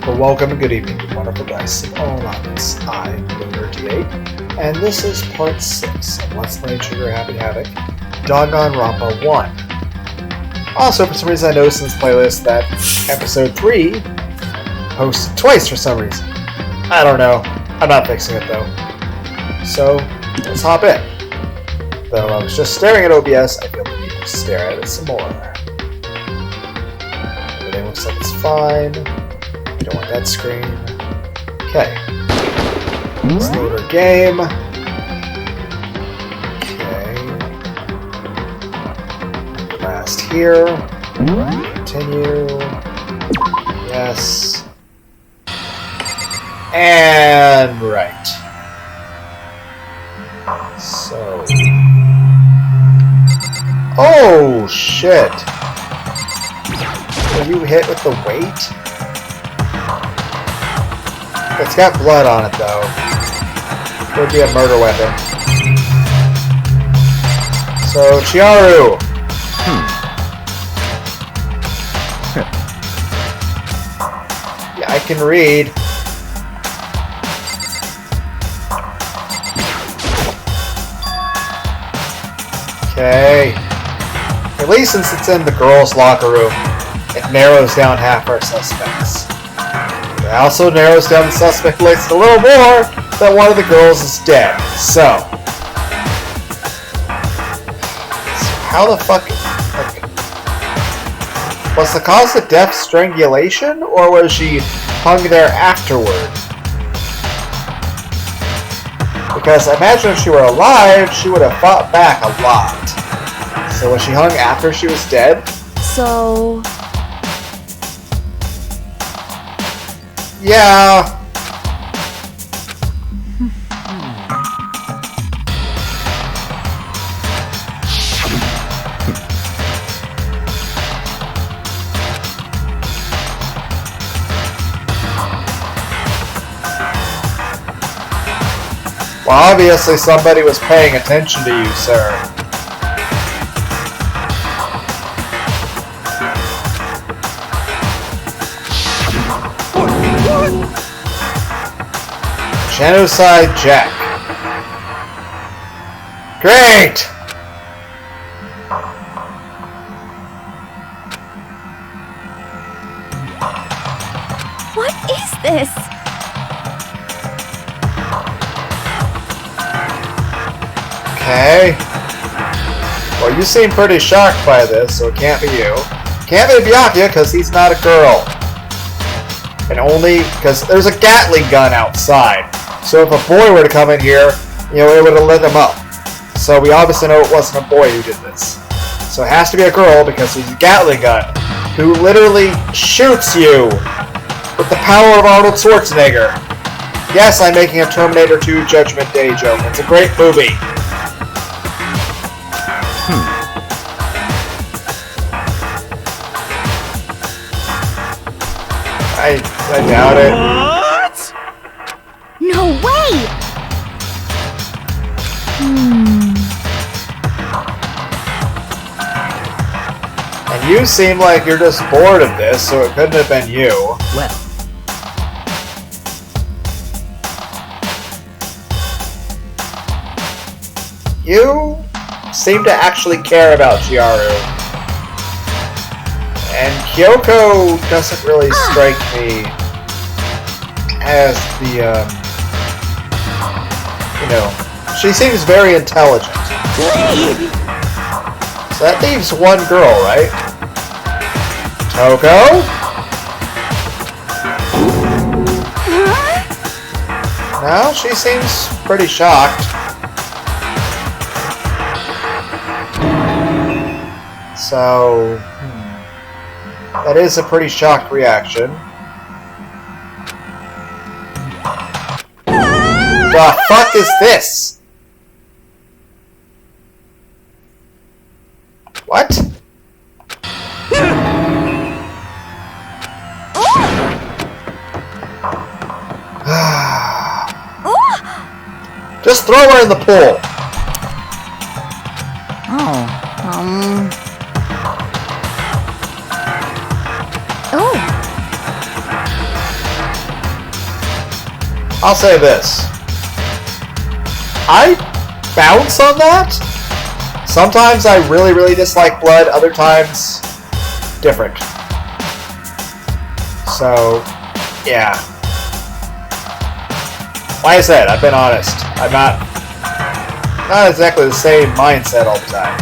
Well, welcome and good evening to Wonderful Dice of All Levels. I'm Lunar D8, and this is part 6 of Let's Play Trigger Happy Havoc, Danganronpa 1. Also, for some reason I noticed in this playlist that episode 3 posted twice for some reason. I don't know. I'm not fixing it though. So, let's hop in. Though I was just staring at OBS, I feel the need to stare at it some more. Everything looks like it's fine. I don't want that screen. Okay. Let's load our game. Okay. Last here. Continue. Yes. And right. So. Oh shit! Were you hit with the weight? It's got blood on it, though. It would be a murder weapon. So, Chiharu! Yeah, I can read. Okay. At least since it's in the girls' locker room, it narrows down half our suspects. It also narrows down the suspect list a little more that one of the girls is dead. So how the fuck, like, was the cause of death strangulation, or was she hung there afterward? Because I imagine if she were alive, she would have fought back a lot. So was she hung after she was dead? So... yeah. Well, obviously somebody was paying attention to you, sir. Genocide Jack. Great! What is this? Okay. Well, you seem pretty shocked by this, so it can't be you. Can't be Byakuya, because he's not a girl. And only because there's a Gatling gun outside. So if a boy were to come in here, you know, it would have lit him up. So we obviously know it wasn't a boy who did this. So it has to be a girl because there's a Gatling gun who literally shoots you with the power of Arnold Schwarzenegger. Yes, I'm making a Terminator 2 Judgment Day joke. It's a great movie. I doubt it. What? No way! And you seem like you're just bored of this, so it couldn't have been you. Well. You seem to actually care about Chiharu. And Kyoko doesn't really strike me as the, you know, she seems very intelligent. So that leaves one girl, right? Toko? No, she seems pretty shocked. So... that is a pretty shocked reaction. The fuck is this? What? Just throw her in the pool. Oh, Oh. I'll say this. I bounce on that. Sometimes I really, really dislike blood. Other times, different. So, yeah. Like I said, I've been honest. I'm not exactly the same mindset all the time.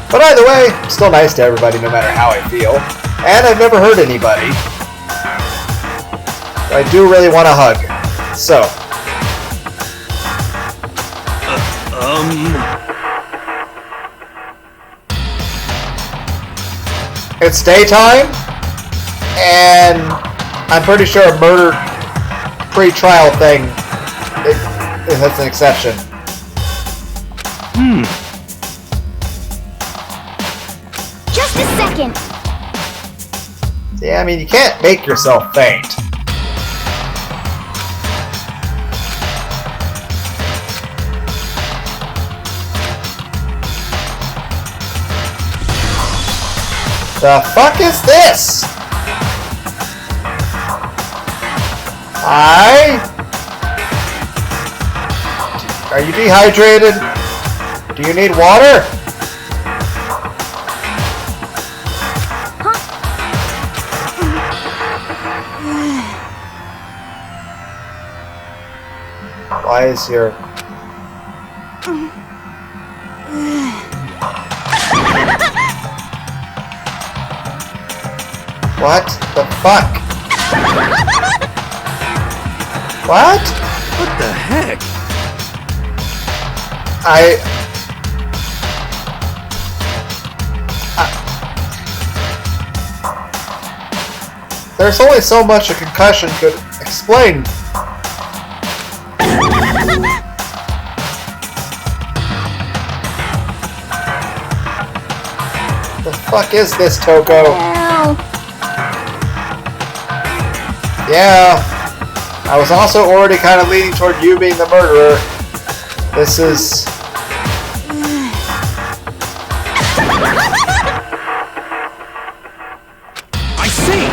But either way, I'm still nice to everybody no matter how I feel. And I've never hurt anybody. But I do really want a hug. So. It's daytime, and I'm pretty sure a murder pre-trial thing that's an exception. Just a second. Yeah, I mean, you can't make yourself faint. The fuck is this? Are you dehydrated? Do you need water? Why is your... What the fuck? What? What the heck? There's only so much a concussion could explain. The fuck is this, Toko? Ow. Yeah, I was also already kind of leaning toward you being the murderer. This is... I see!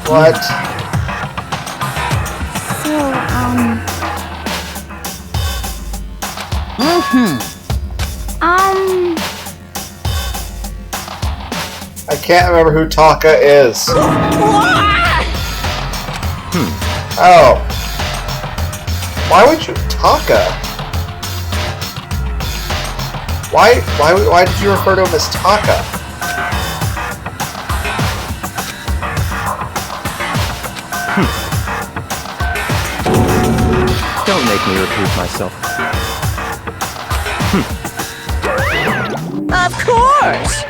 What? I can't remember who Taka is. Oh. Why would you... Taka? Why did you refer to him as Taka? Don't make me repeat myself. Of course!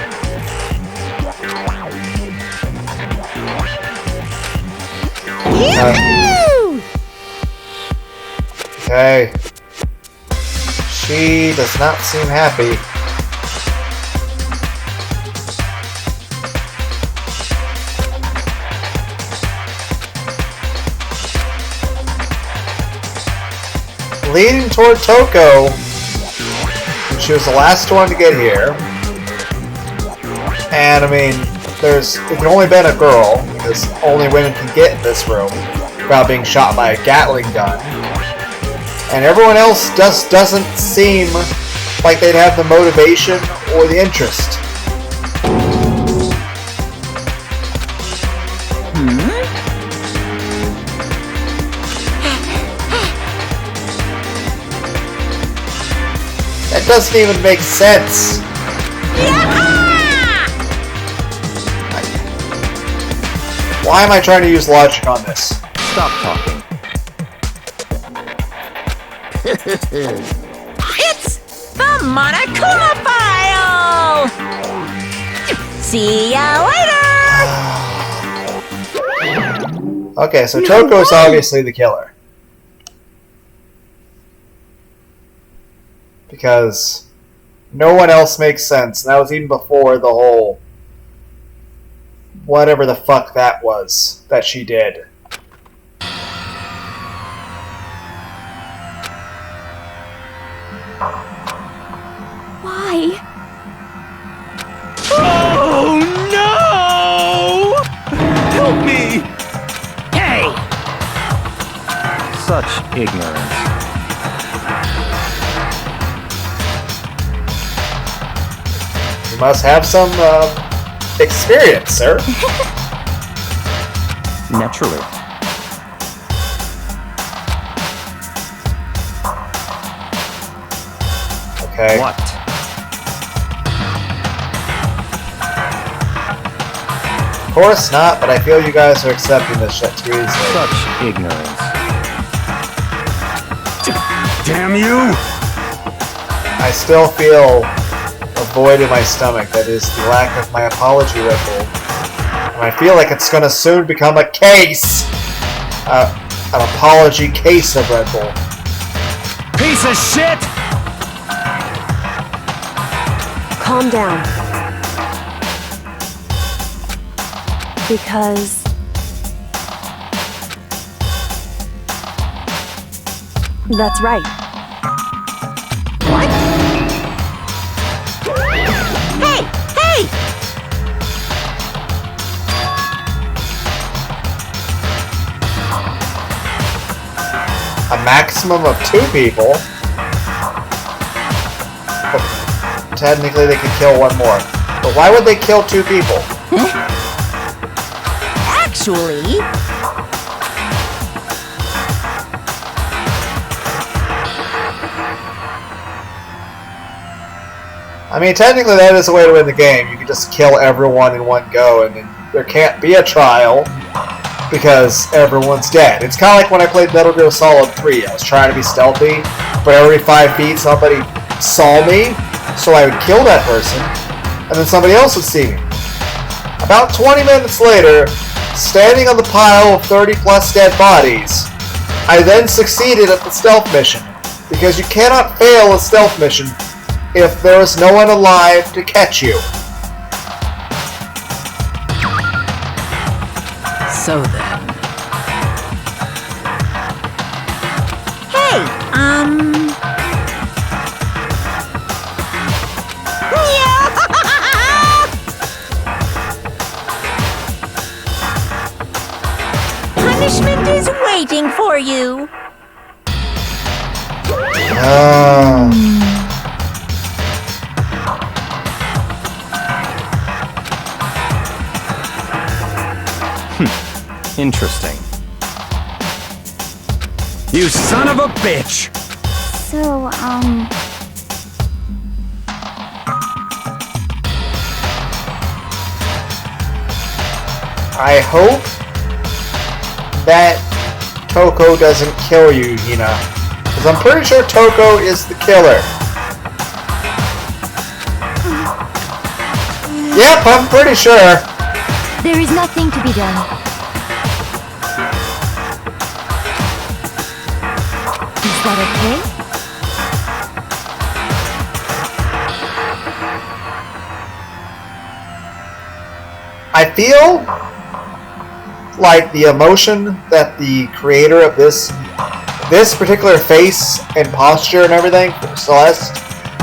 Okay. She does not seem happy. Leading toward Toko. She was the last one to get here. And I mean, it can only been a girl, because only women can get in this room without being shot by a Gatling gun. And everyone else just doesn't seem like they'd have the motivation or the interest. That doesn't even make sense. Why am I trying to use logic on this? Stop talking. It's the Monokuma file! See ya later! Okay, so Toko's obviously the killer. Because no one else makes sense. And that was even before the whole... whatever the fuck that was that she did. Why? Oh no! Such ignorance. You must have some, experience, sir. Naturally. Okay. What? Of course not, but I feel you guys are accepting this shit too easily. Such ignorance. Damn you! I still feel a void in my stomach that is the lack of my apology Red Bull. And I feel like it's gonna soon become a case! An apology case of Red Bull. Piece of shit! Calm down. Because that's right. What? Hey! Hey! A maximum of 2 people? But technically they could kill 1 more. But why would they kill 2 people? Actually... I mean, technically that is a way to win the game. You can just kill everyone in one go, and then there can't be a trial because everyone's dead. It's kind of like when I played Metal Gear Solid 3. I was trying to be stealthy, but every 5 feet somebody saw me, so I would kill that person, and then somebody else would see me. About 20 minutes later, standing on the pile of 30 plus dead bodies, I then succeeded at the stealth mission, because you cannot fail a stealth mission if there is no one alive to catch you. So then... Hey, Punishment is waiting for you. Interesting. You son of a bitch! So, I hope that Toko doesn't kill you, Hina. Because I'm pretty sure Toko is the killer. Yep, I'm pretty sure. there is nothing to be done. Is that okay? I feel like the emotion that the creator of this particular face and posture and everything, Celeste,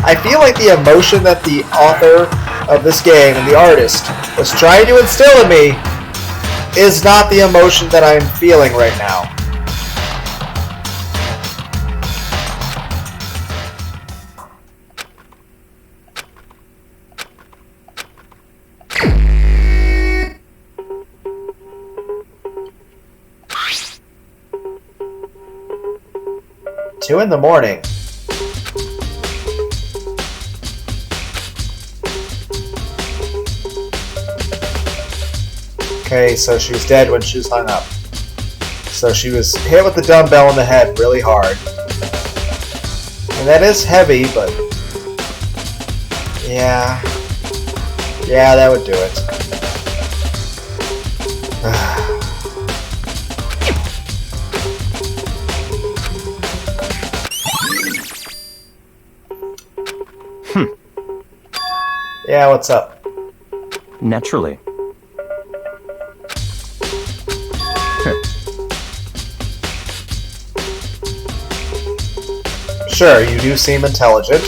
I feel like the emotion that the author of this game and the artist was trying to instill in me is not the emotion that I'm feeling right now. Two in the morning. Okay, so she was dead when she was hung up. So she was hit with the dumbbell in the head really hard. And that is heavy, but... yeah. Yeah, that would do it. Yeah, what's up? Naturally. Sure, you do seem intelligent.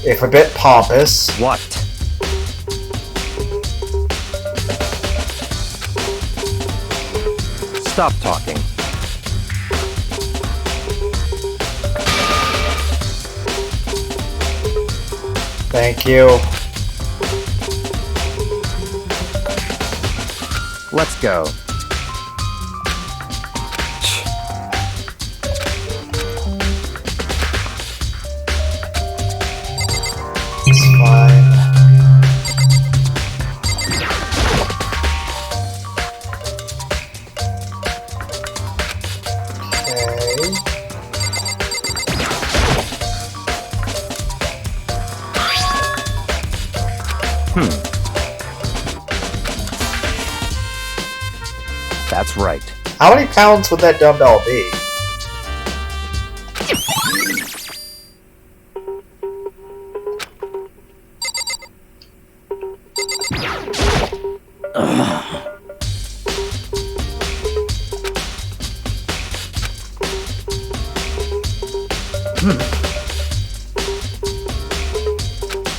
If a bit pompous. What? Stop talking. Thank you. Let's go. It's fine. Okay. That's right. How many pounds would that dumbbell be?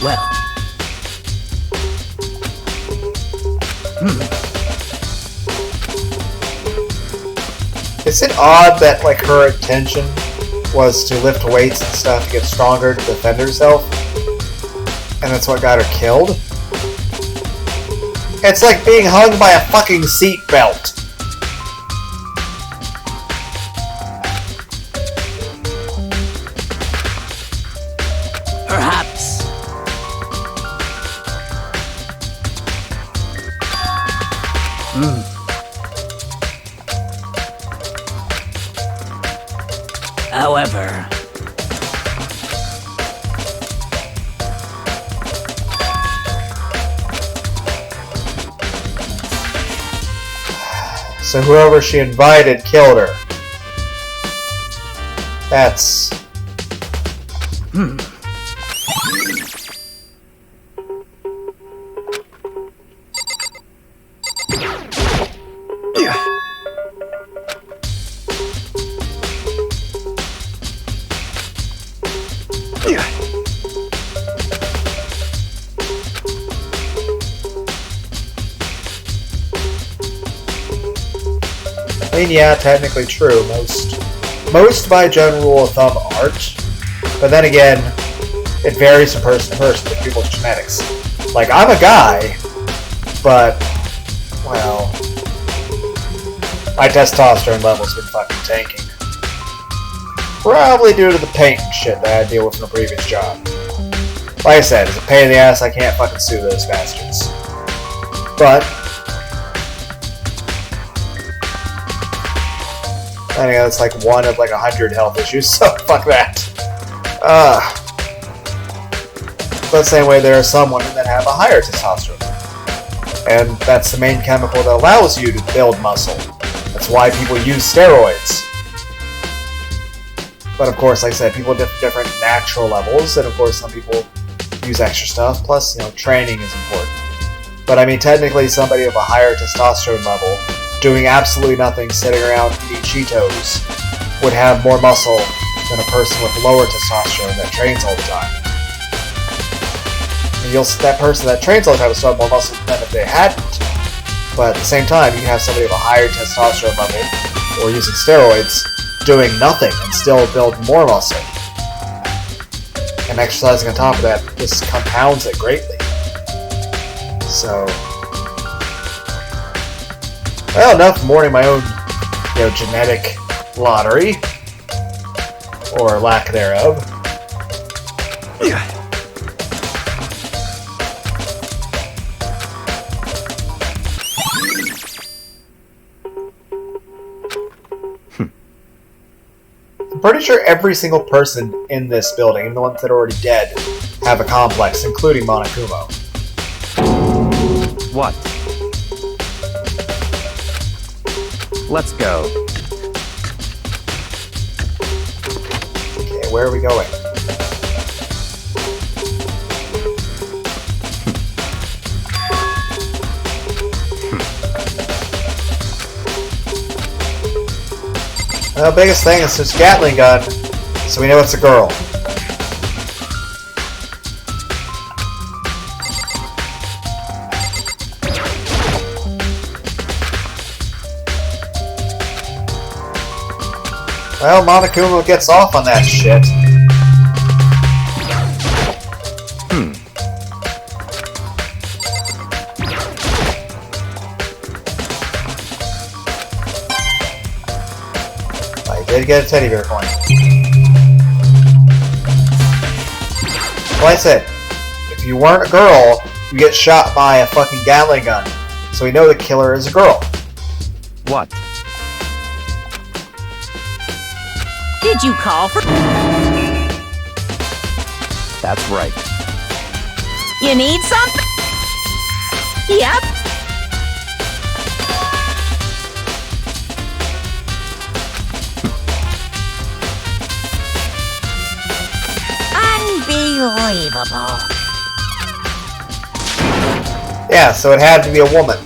Well, Is it odd that like her intention was to lift weights and stuff to get stronger to defend herself? And that's what got her killed? It's like being hung by a fucking seat belt. perhaps. However, So whoever she invited killed her. That's... I mean, yeah, technically true. Most by general rule of thumb aren't. But then again, it varies from person to person with people's genetics. Like, I'm a guy, but, well, my testosterone level's been fucking tanking. Probably due to the paint and shit that I deal with in a previous job. Like I said, it's a pain in the ass, I can't fucking sue those bastards. But, anyway, it's like one of like 100 health issues, so fuck that. But the same way, there are some women that have a higher testosterone. And that's the main chemical that allows you to build muscle. That's why people use steroids. But of course, like I said, people have different natural levels, and of course some people use extra stuff, plus, you know, training is important. But I mean, technically somebody of a higher testosterone level doing absolutely nothing, sitting around eating Cheetos, would have more muscle than a person with lower testosterone that trains all the time. And that person that trains all the time will still have more muscle than if they hadn't. But at the same time, you can have somebody of a higher testosterone level, or using steroids, doing nothing and still build more muscle. And exercising on top of that just compounds it greatly. So, well, enough mourning my own, you know, genetic lottery, or lack thereof. I'm pretty sure every single person in this building, even the ones that are already dead, have a complex, including Monokuma. What? Let's go. Okay, where are we going? The biggest thing is this Gatling gun, so we know it's a girl. Well, Monokuma gets off on that shit. Did get a teddy bear coin. Like I said, if you weren't a girl, you get shot by a fucking Gatling gun. So we know the killer is a girl. What? Did you call for? That's right. You need something? Yep. Unbelievable. Yeah, so it had to be a woman.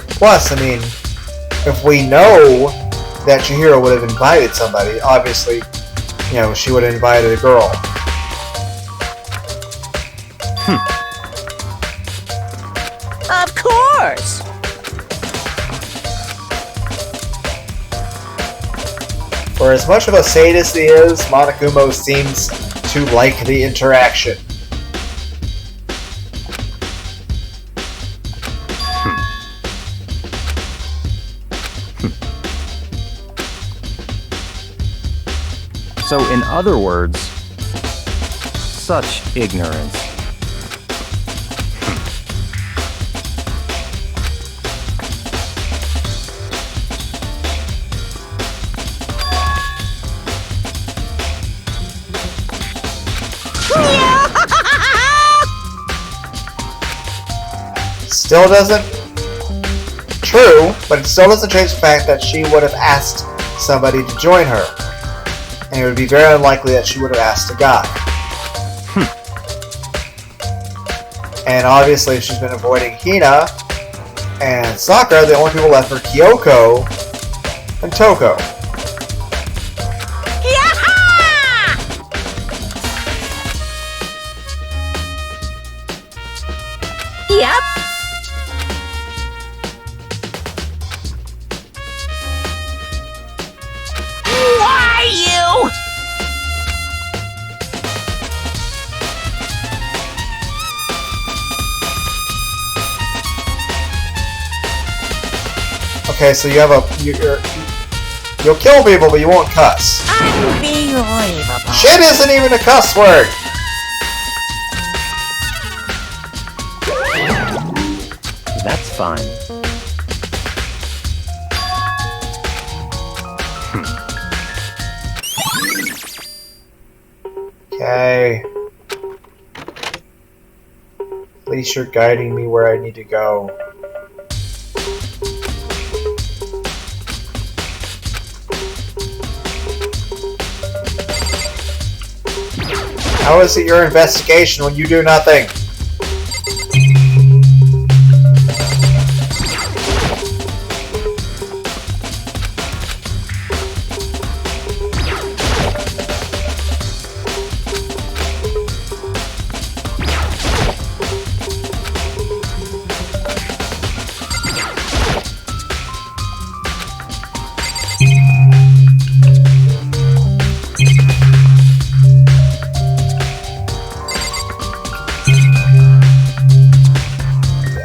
Plus, I mean, if we know that Chihiro would have invited somebody, obviously, you know, she would have invited a girl. Of course. For as much of a sadist he is, Monokuma seems to like the interaction. So, in other words, such ignorance. Still doesn't... True, but it still doesn't change the fact that she would have asked somebody to join her. And it would be very unlikely that she would have asked a guy. And obviously, if she's been avoiding Hina and Sakura, the only people left are Kyoko and Toko. Yep. Why you? Okay, so you have you'll kill people, but you won't cuss. Unbelievable. Shit isn't even a cuss word! That's fine. Okay. At least you're guiding me where I need to go. How is it your investigation when you do nothing?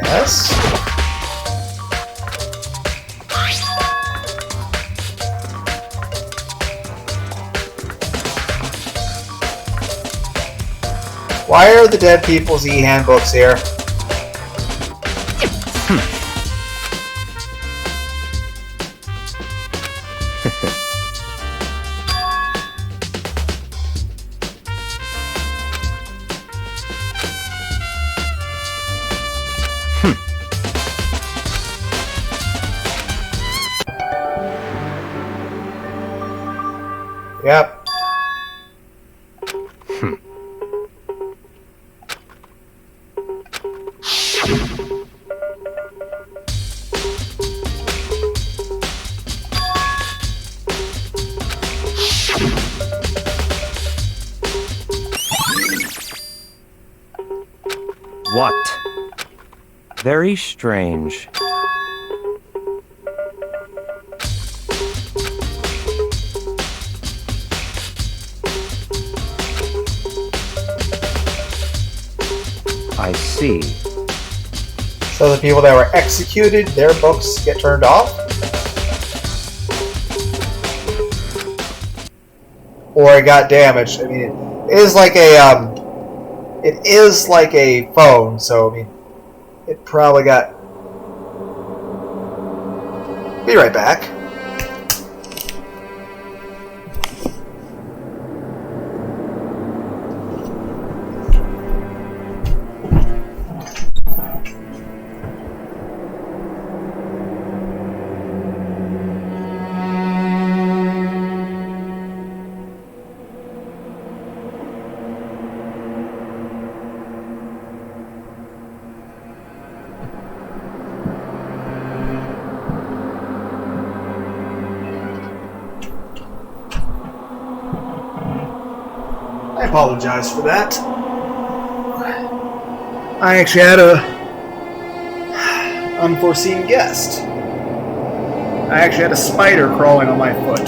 Yes? Why are the dead people's e-handbooks here? Yep. What? Very strange. I see. So the people that were executed, their books get turned off? or it got damaged. I mean, it is like a phone, so I mean, it probably got. Be right back. I apologize for that. I actually had a unforeseen guest. I actually had a spider crawling on my foot.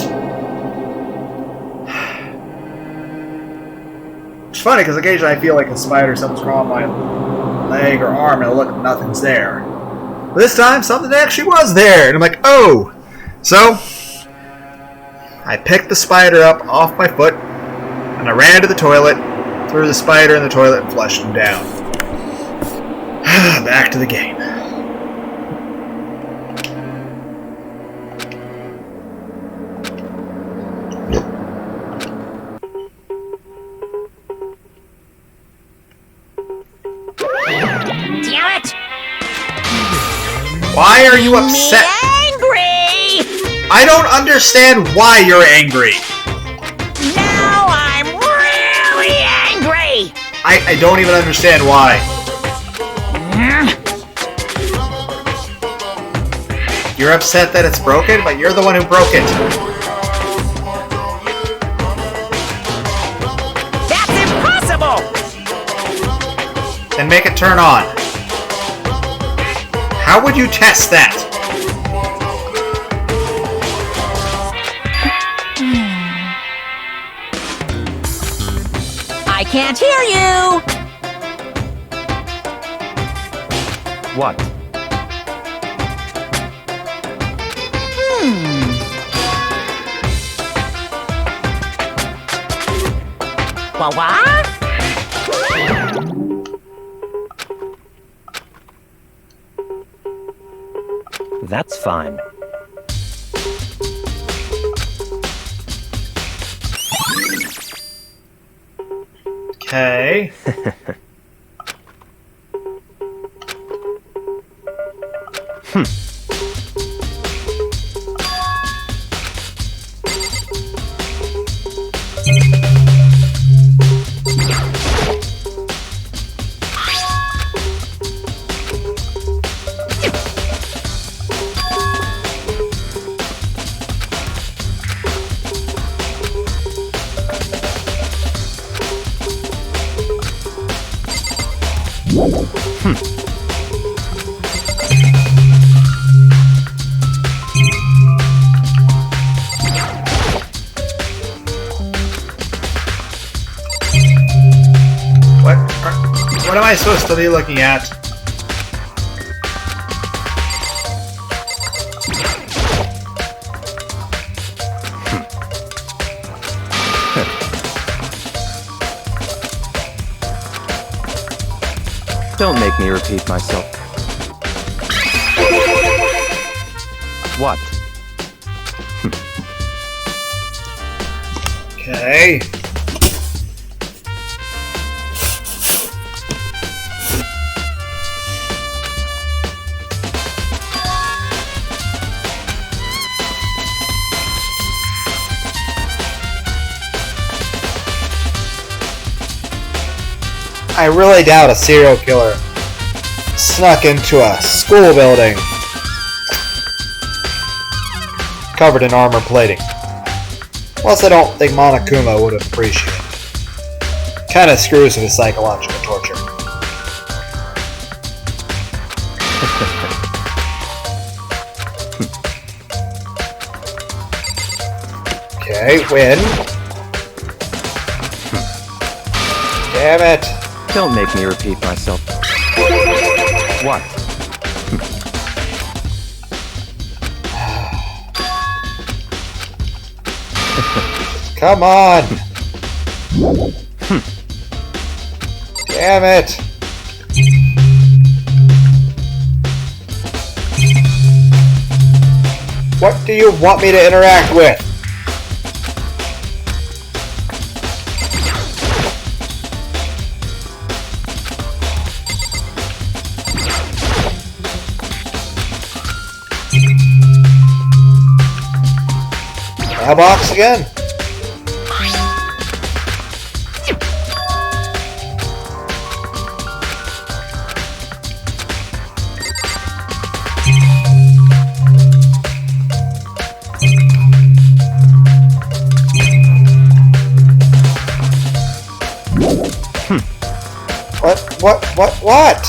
It's funny because occasionally I feel like a spider, something's crawling on my leg or arm, and I look, nothing's there. But this time, something actually was there, and I'm like, oh! So, I picked the spider up off my foot, and I ran to the toilet, threw the spider in the toilet, and flushed him down. Back to the game. Damn it! Why are you upset? Angry! I don't understand why you're angry. Now I'm really angry! I don't even understand why. You're upset that it's broken, but you're the one who broke it. That's impossible! Then make it turn on. How would you test that? I can't hear you! What? What? That's fine. Okay. What am I supposed to be looking at? Don't make me repeat myself. What? Okay. I really doubt a serial killer snuck into a school building covered in armor plating. Plus, I don't think Monokuma would have appreciated it. Kinda screws with his psychological torture. Okay, win. Damn it. Don't make me repeat myself. What? Come on! Damn it! What do you want me to interact with? Mailbox again? What?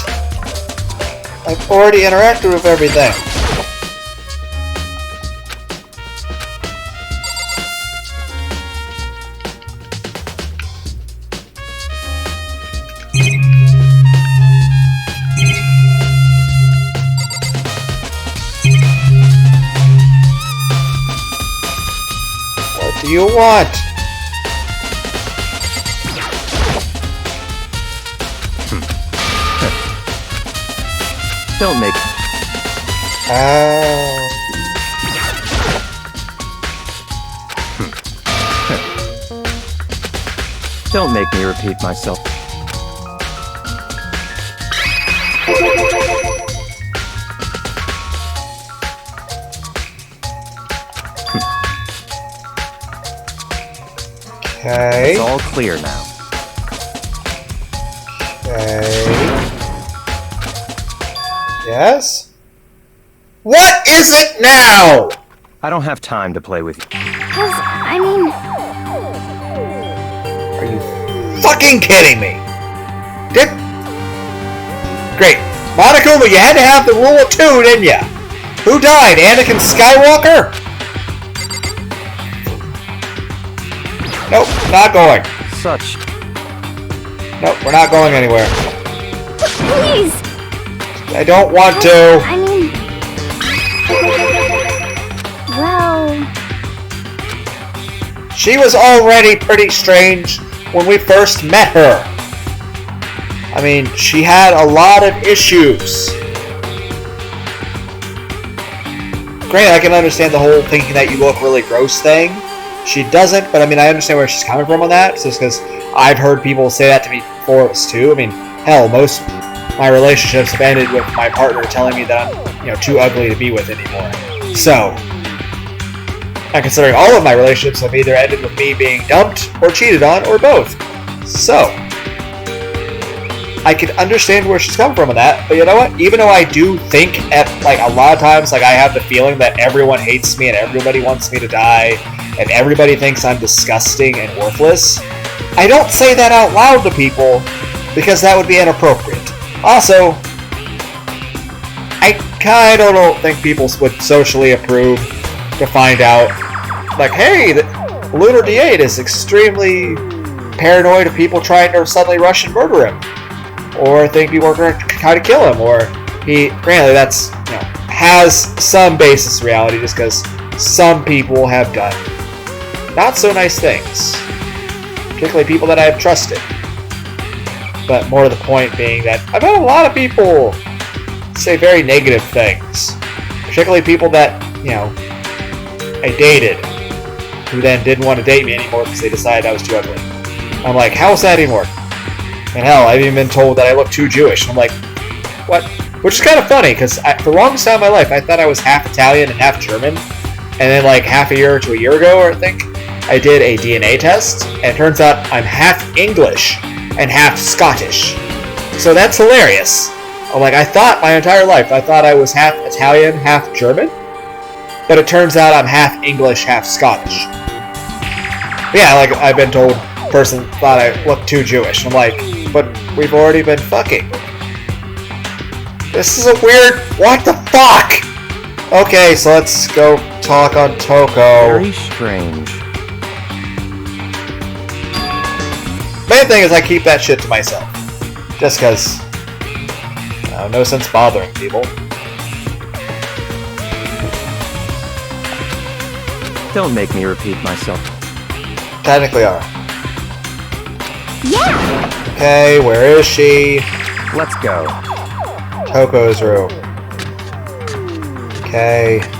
I've already interacted with everything. What do you want? Don't make... Don't make me repeat myself. Okay. It's all clear now. Okay. Yes? What is it now? I don't have time to play with you. I mean, Are you fucking kidding me? Great. Monica, but you had to have the rule of two, didn't ya? Who died? Anakin Skywalker? Nope, not going. Such... Nope, we're not going anywhere. please. I don't want to. I mean, well, She was already pretty strange when we first met her. I mean, she had a lot of issues. Granted, I can understand the whole thinking that you look really gross thing. She doesn't, but I mean, I understand where she's coming from on that. Just because I've heard people say that to me before too. I mean, hell, most of my relationships have ended with my partner telling me that I'm, too ugly to be with anymore. So, and considering all of my relationships have either ended with me being dumped or cheated on or both. So, I can understand where she's coming from on that, but you know what? Even though I do think at a lot of times I have the feeling that everyone hates me and everybody wants me to die and everybody thinks I'm disgusting and worthless, I don't say that out loud to people because that would be inappropriate. Also, I kind of don't think people would socially approve to find out, hey, the Lunar D8 is extremely paranoid of people trying to suddenly rush and murder him. Or think people are going to try to kill him, or granted, that's, has some basis in reality just because some people have done not so nice things. Particularly people that I have trusted. But more to the point being that I've had a lot of people say very negative things. Particularly people that, I dated, who then didn't want to date me anymore because they decided I was too ugly. I'm like, how is that even work? And hell, I've even been told that I look too Jewish. And I'm like, what? Which is kind of funny, because for the longest time in my life, I thought I was half Italian and half German. And then half a year to a year ago, I think, I did a DNA test. And it turns out I'm half English and half Scottish. So that's hilarious. I'm like, I thought my entire life, I thought I was half Italian, half German. But it turns out I'm half English, half Scottish. But yeah, I've been told, person thought I looked too Jewish. I'm like, but we've already been fucking. This is a weird... What the fuck? Okay, so let's go talk on Toko. Very strange. Main thing is I keep that shit to myself. Just because... no sense bothering people. Don't make me repeat myself. technically are. Yeah. Okay, where is she? Let's go. Toko's room. Okay. Can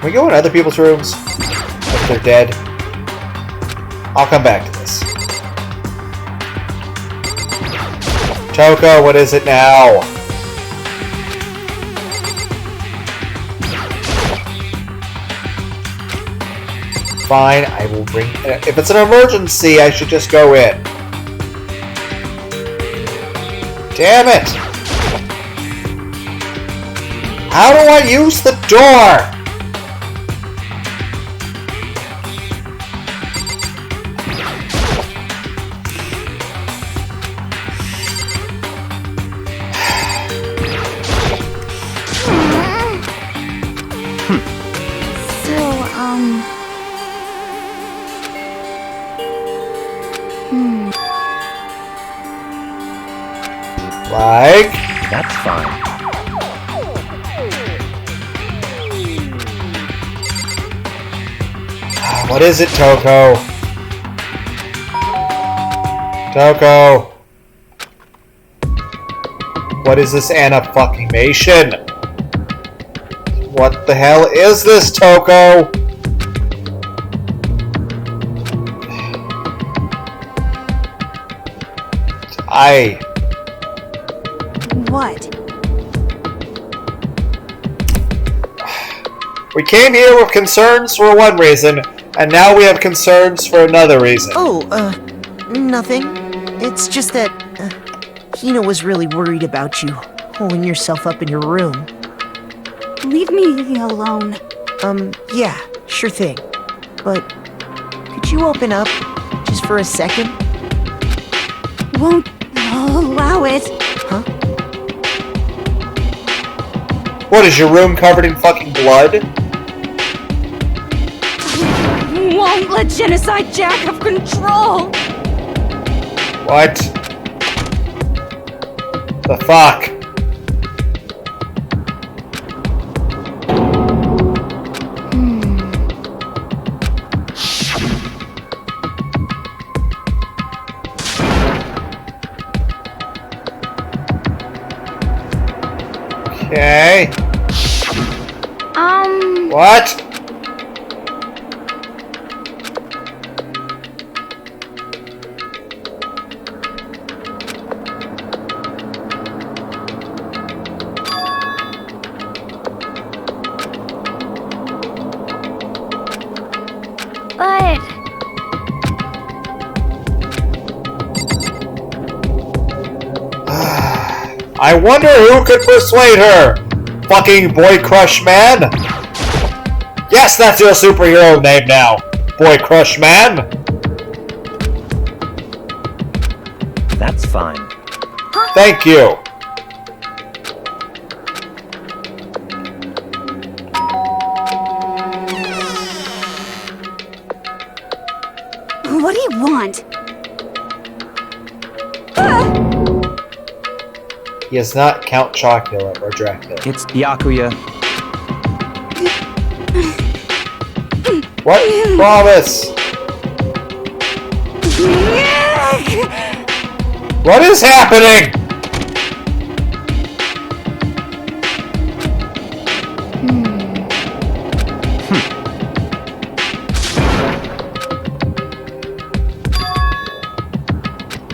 we go in other people's rooms? If they're dead? I'll come back to this. Toko, what is it now? Fine, I will bring... If it's an emergency, I should just go in. Damn it! How do I use the door? Like? That's fine. What is it, Toko? Toko! What is this Anna-fucking-mation? What the hell is this, Toko? What? We came here with concerns for one reason, and now we have concerns for another reason. Oh, nothing. It's just that, Hina was really worried about you, holding yourself up in your room. Leave me alone. Yeah, sure thing. But, could you open up, just for a second? Won't allow it. Huh? What, is your room covered in fucking blood? Won't let Genocide Jack have control. What? The fuck? Okay. What? But I wonder who could persuade her. Fucking Boy Crush Man? Yes, that's your superhero name now. Boy Crush Man. That's fine. Thank you. what do you want? He is not Count Chocula or Dracula. It's Byakuya. What? Promise. What is happening?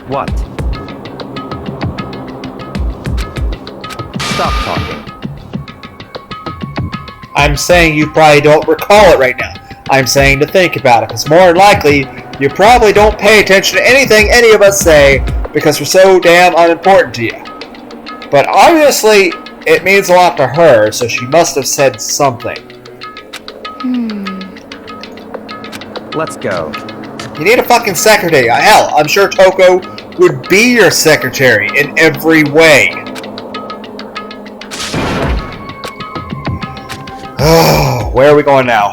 What? Stop talking. I'm saying you probably don't recall it right now. I'm saying to think about it, because more than likely, you probably don't pay attention to anything any of us say because we're so damn unimportant to you. But obviously, it means a lot to her, so she must have said something. Let's go. You need a fucking secretary. Hell, I'm sure Toko would be your secretary in every way. Oh, where are we going now?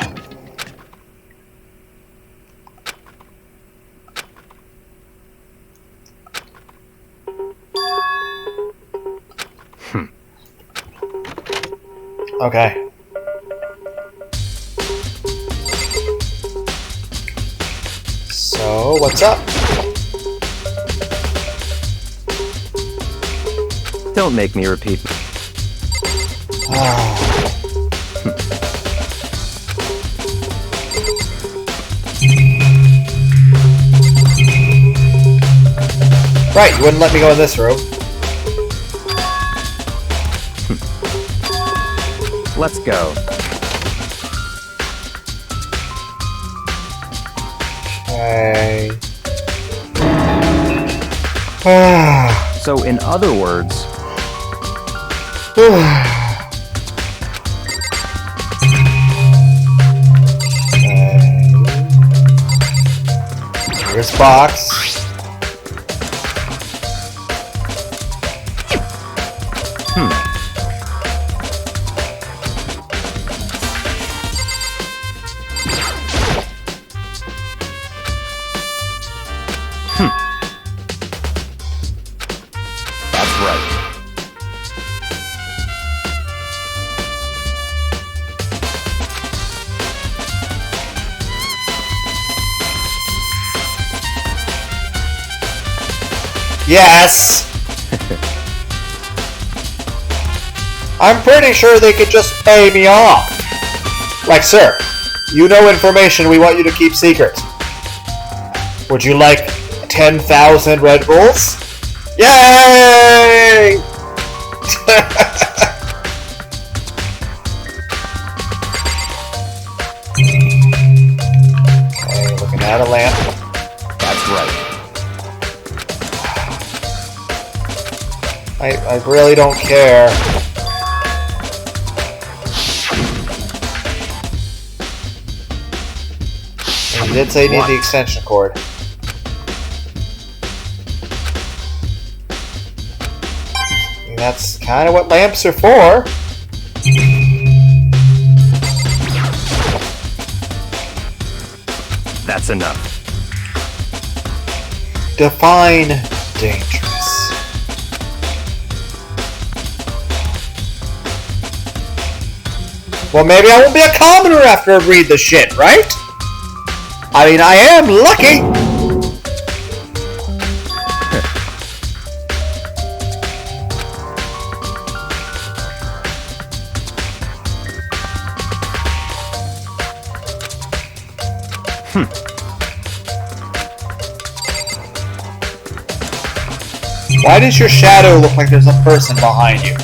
Okay. Oh, what's up? Don't make me repeat. Right, you wouldn't let me go in this room. Let's go. Okay. So, in other words, here's box. that's right. Yes! I'm pretty sure they could just pay me off. Like, sir, you know information we want you to keep secret. Would you like 10,000 Red Bulls? Yay! Okay, looking at a lamp. That's right. I really don't care. And you did say you need the extension cord. And that's kind of what lamps are for. That's enough. Define dangerous. Well, maybe I won't be a commoner after I read the shit, right? I mean, I am lucky! Why does your shadow look like there's a person behind you?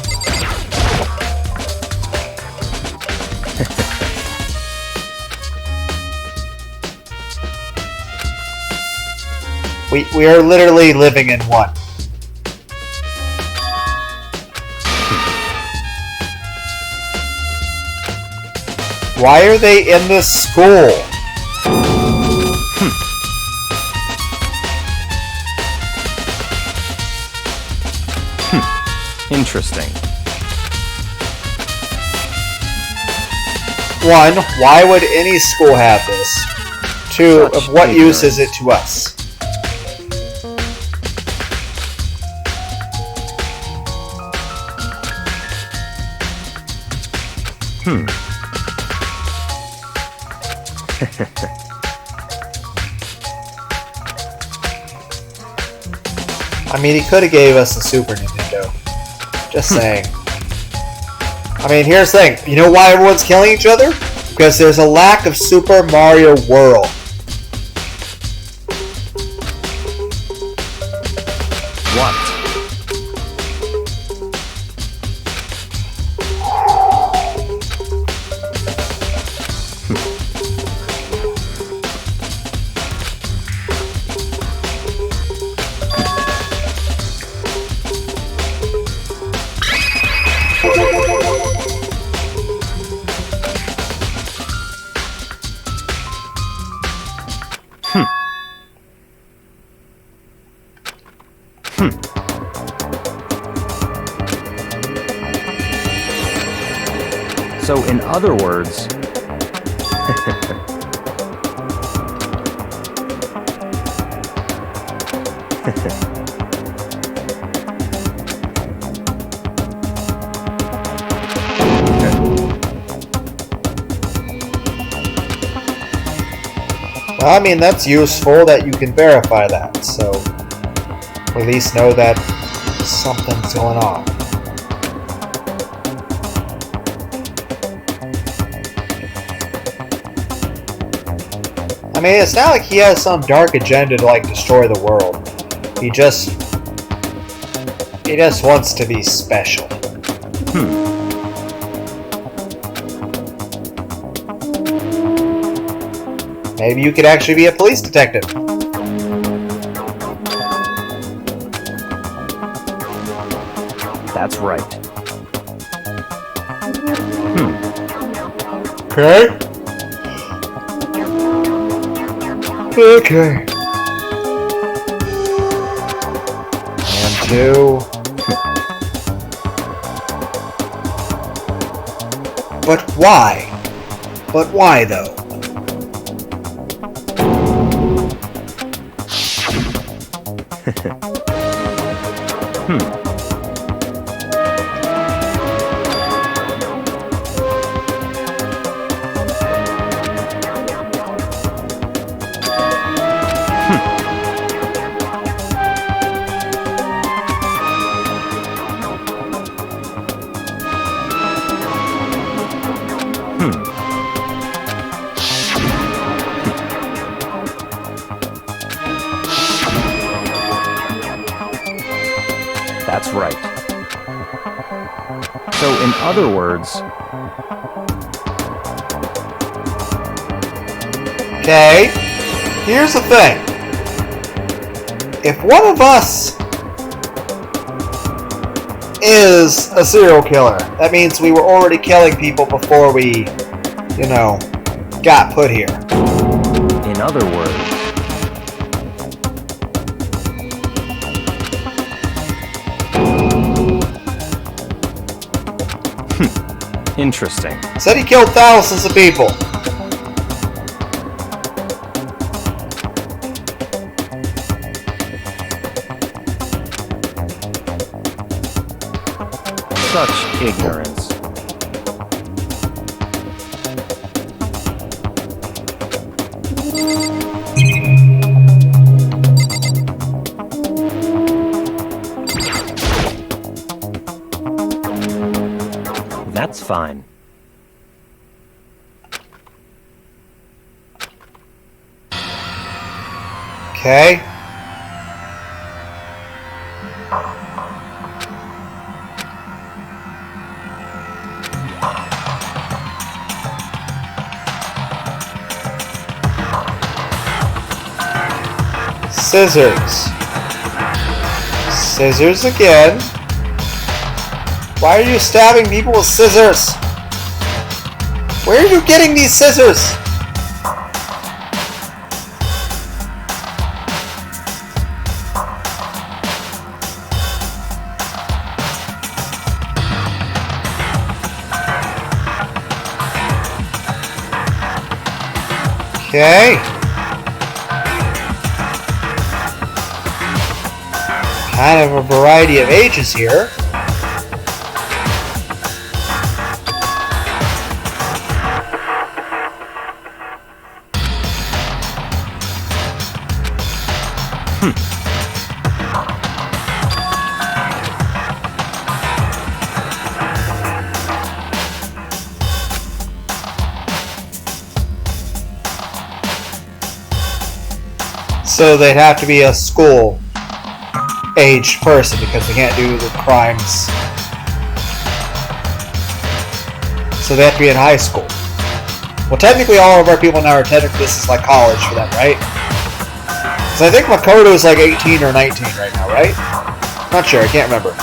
We are literally living in one. Why are they in this school? Interesting. One, why would any school have this? Two, Such of what use ignorance. is it to us? I mean, he could have gave us a Super Nintendo. Just saying. I mean, here's the thing. You know why everyone's killing each other? Because there's a lack of Super Mario World. What? So, in other words, I mean, that's useful that you can verify that, so we at least know that something's going on. I mean, it's not like he has some dark agenda to, like, destroy the world. He just wants to be special. Maybe you could actually be a police detective. That's right. Okay. Okay. And 2. But why? But why, though? That's right. So, in other words, Okay, here's the thing. If one of us is a serial killer, that means we were already killing people before we, got put here. in other words, interesting. Said he killed thousands of people. Such ignorance. That's fine. Okay. Scissors. Scissors again. Why are you stabbing people with scissors? Where are you getting these scissors? Okay. Kind of a variety of ages here. So they'd have to be a school-aged person because they can't do the crimes. So they have to be in high school. Well, technically all of our people now are technically, this is like college for them, right? Because I think Makoto is like 18 or 19 right now, right? Not sure, I can't remember.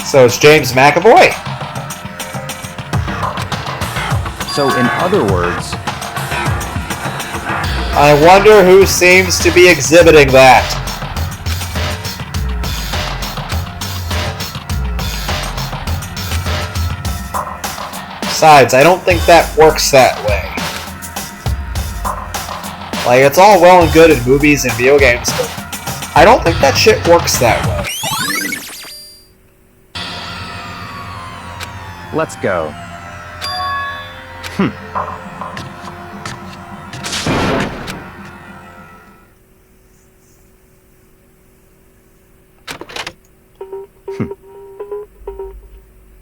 So it's James McAvoy. So, in other words, I wonder who seems to be exhibiting that. Besides, I don't think that works that way. Like, it's all well and good in movies and video games, but I don't think that shit works that way. Let's go.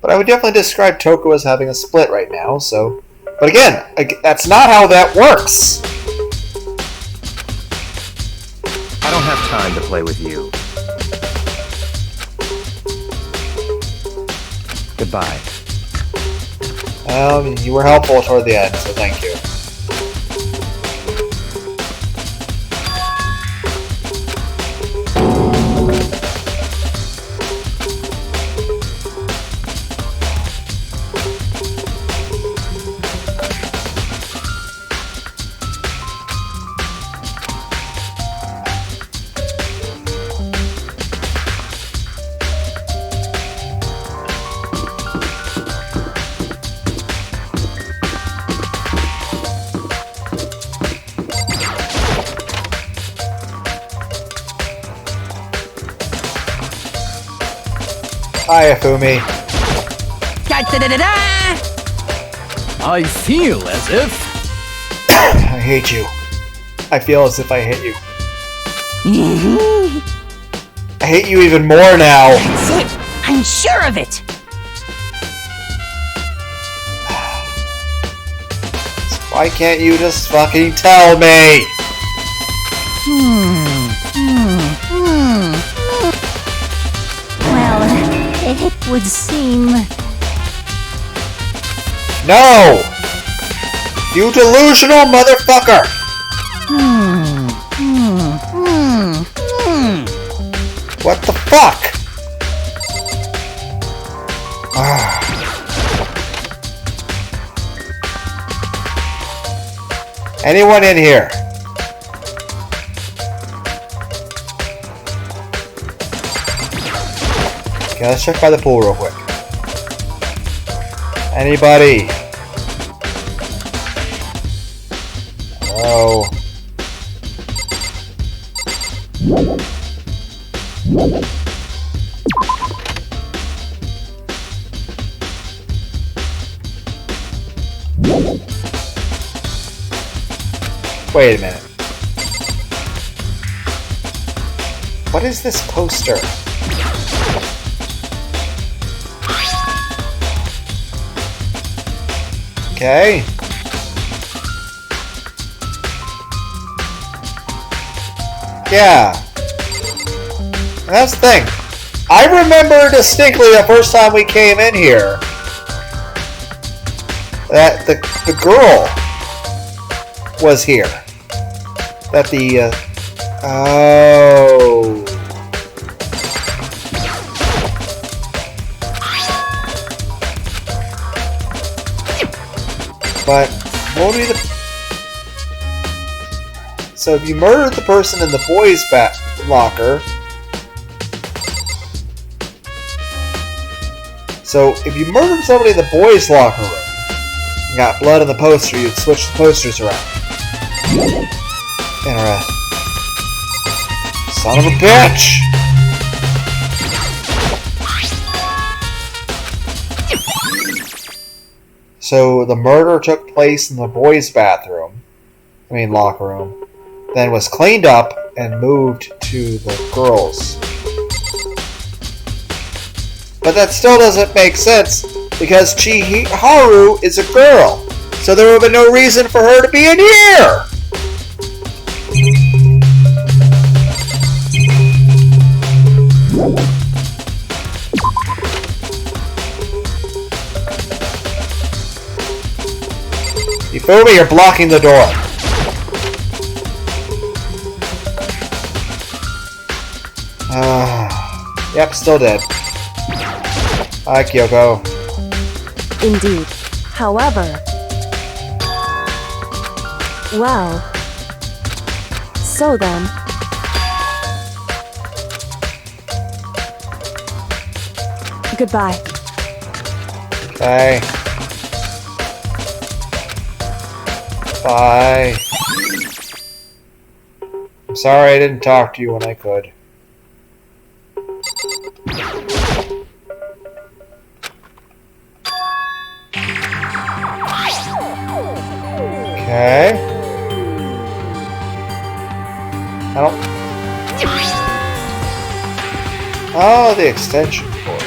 But I would definitely describe Toko as having a split right now, so... But again, that's not how that works! I don't have time to play with you. Goodbye. Well, you were helpful toward the end, so thank you. Hi, Afumi. Da-da-da-da-da! I feel as if... I hate you. I feel as if I hate you. I hate you even more now. That's it! I'm sure of it! Why can't you just fucking tell me? Well, it would seem... No! You delusional motherfucker! What the fuck? Anyone in here? Okay, let's check by the pool real quick. Anybody? Hello? Wait a minute. What is this poster? Okay. Yeah. And that's the thing. I remember distinctly the first time we came in here that the girl was here. That the oh. But what would be the... So if you murdered the person in the boys' locker... So if you murdered somebody in the boys' locker room and got blood on the poster, you'd switch the posters around. Interesting. Son of a bitch! So the murder took place in the boys' bathroom, locker room, then was cleaned up and moved to the girls'. But that still doesn't make sense, because Chiharu is a girl, so there would have been no reason for her to be in here! You feel me? You're blocking the door. Yep, still dead. Hi, Kyoko. Indeed. However... Well... So then... Goodbye. Bye. Bye. I'm sorry I didn't talk to you when I could. Okay. I don't... Oh, the extension cord.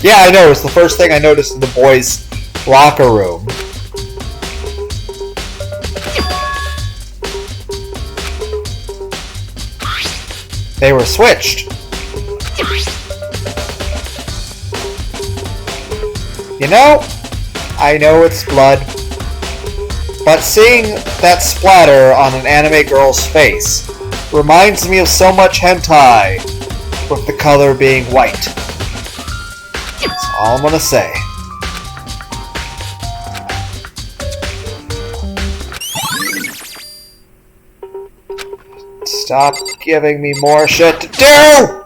Yeah, I know. It's the first thing I noticed in the boys' locker room. They were switched. You know, I know it's blood, but seeing that splatter on an anime girl's face reminds me of so much hentai, with the color being white. That's all I'm gonna say. Stop giving me more shit to do!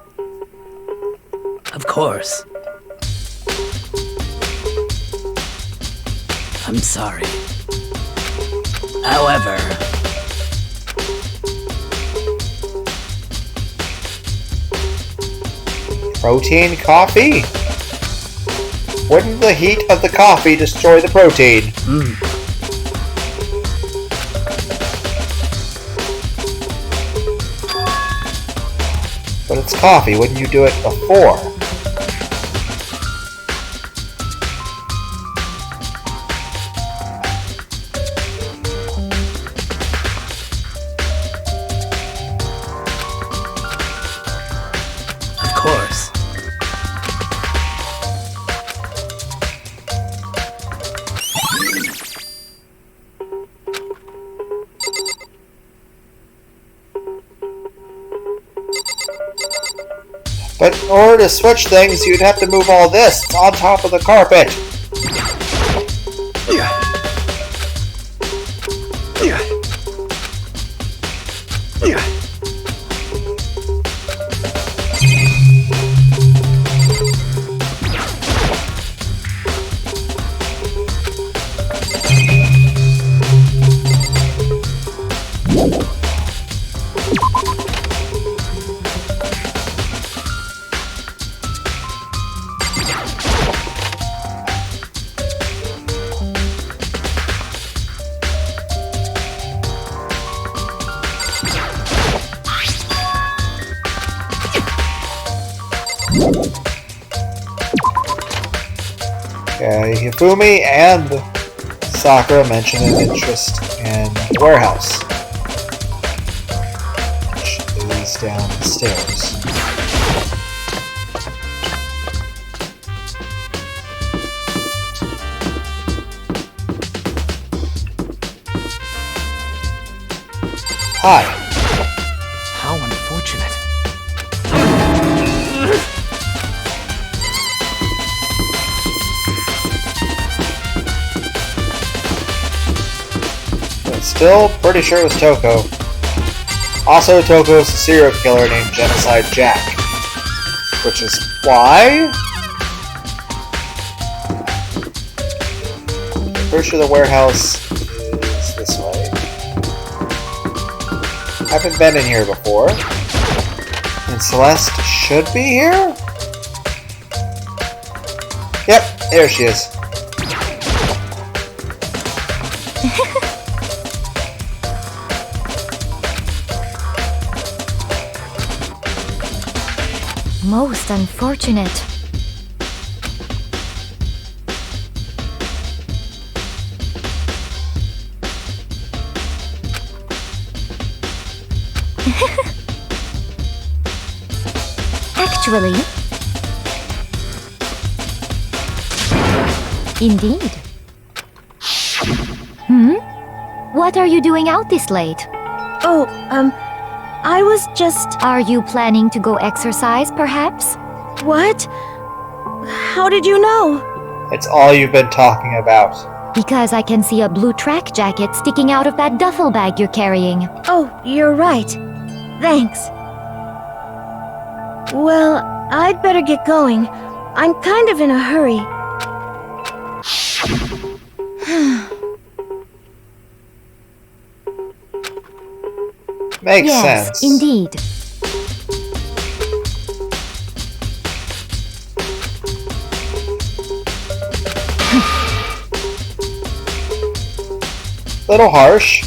Of course. I'm sorry. However... Protein coffee? Wouldn't the heat of the coffee destroy the protein? But it's coffee, wouldn't you do it before? Of course. But in order to switch things, you'd have to move all this. It's on top of the carpet. Hifumi and Sakura mentioned an interest in the warehouse, which is down the stairs. Hi. How unfortunate. Still pretty sure it was Toko. Also, Toko is a serial killer named Genocide Jack. Which is why? I'm pretty sure the warehouse is this way. Haven't been in here before. And Celeste should be here? Yep, there she is. Most unfortunate. Actually. Indeed. What are you doing out this late? Oh, I was just... Are you planning to go exercise, perhaps? What? How did you know? It's all you've been talking about. Because I can see a blue track jacket sticking out of that duffel bag you're carrying. Oh, you're right. Thanks. Well, I'd better get going. I'm kind of in a hurry. Makes Yes, sense. indeed. Little harsh.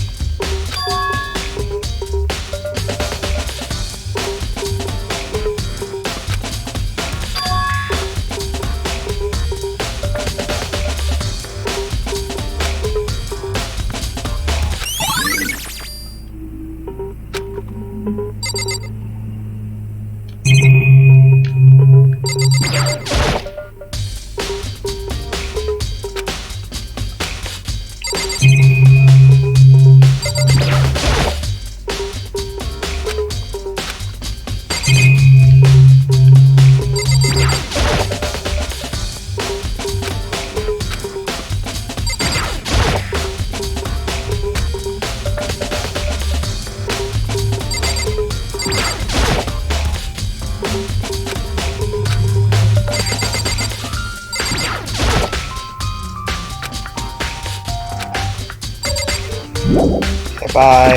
Bye.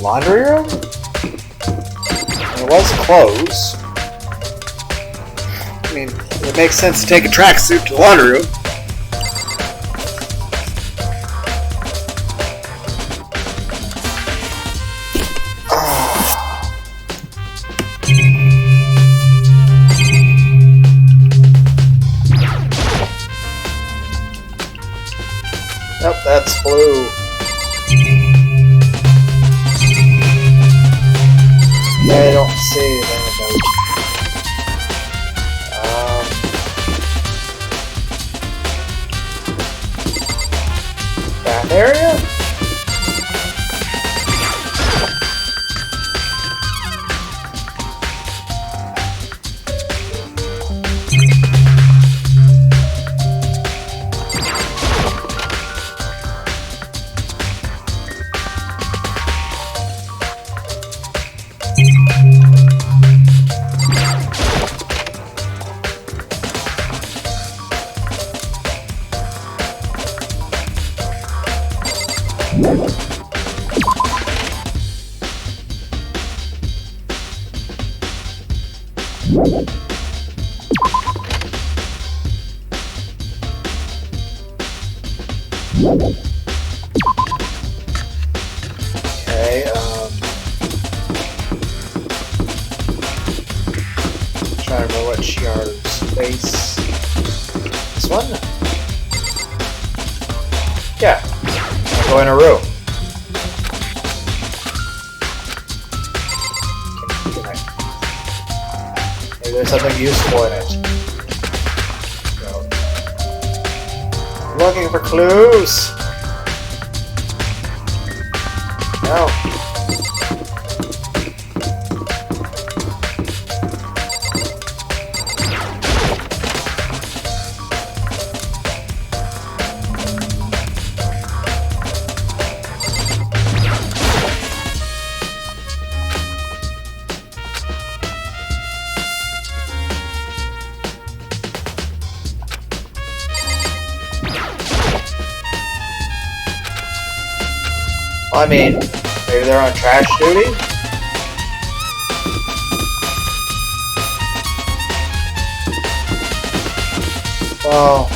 Laundry room? It was clothes. I mean, it makes sense to take a tracksuit to the laundry room. Nope, that's blue. I don't see that note. Bath area? Okay, trying to remember which yard's face. This one? Yeah. Go in a room. Maybe there's something useful in it. No. Looking for clues. No. I mean, maybe they're on trash duty? Well,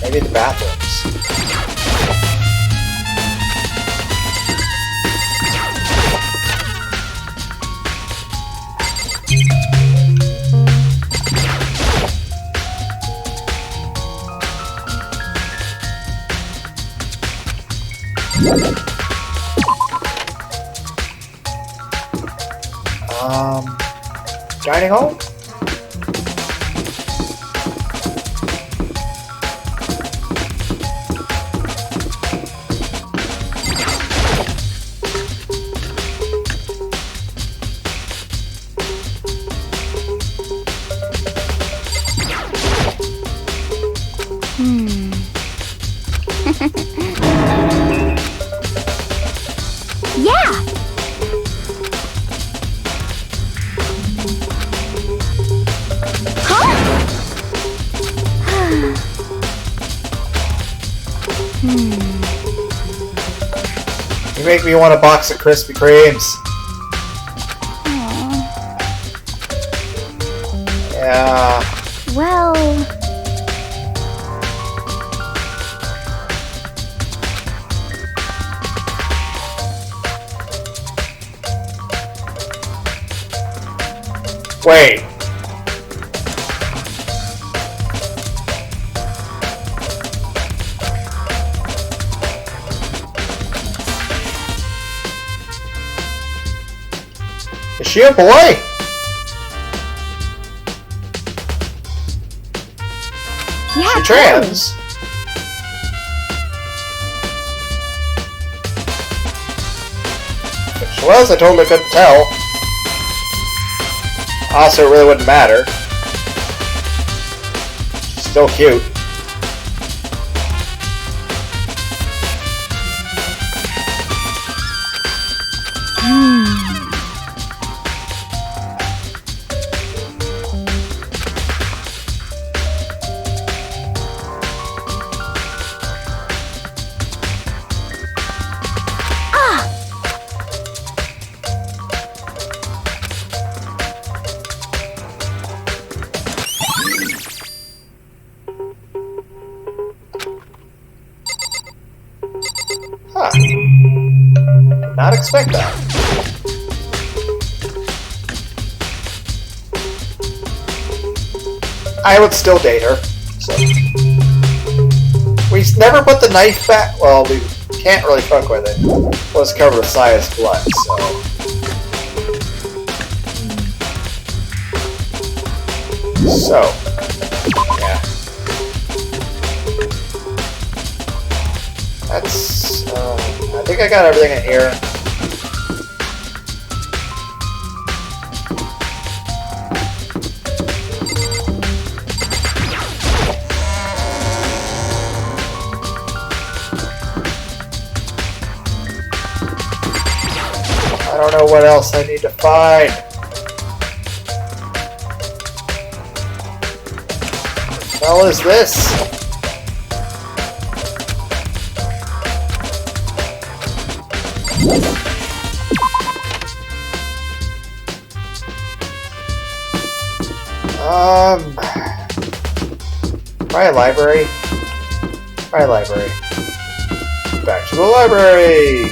maybe the bathrooms. Dining hall? Yeah! You make me want a box of Krispy Kremes. Yeah. Well... Wait. Is she a boy? Yeah, She trans? If she was, I totally couldn't tell. Also, it really wouldn't matter. She's still cute. Huh. Did not expect that. I would still date her. So. We never put the knife back. Well, we can't really cook with it. It was covered with Saya's blood, so. So. Yeah. That's. I think I got everything in here. I don't know what else I need to find. What the hell is this? Probably library. Probably library. Back to the library!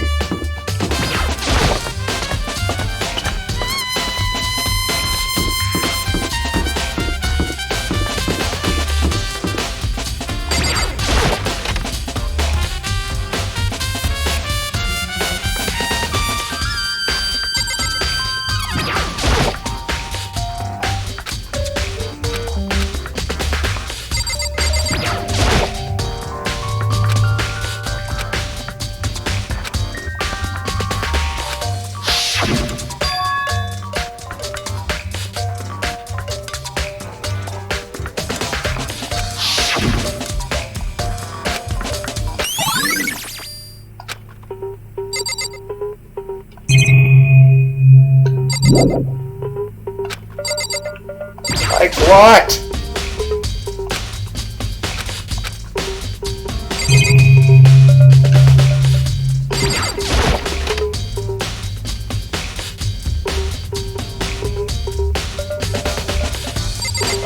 Like what?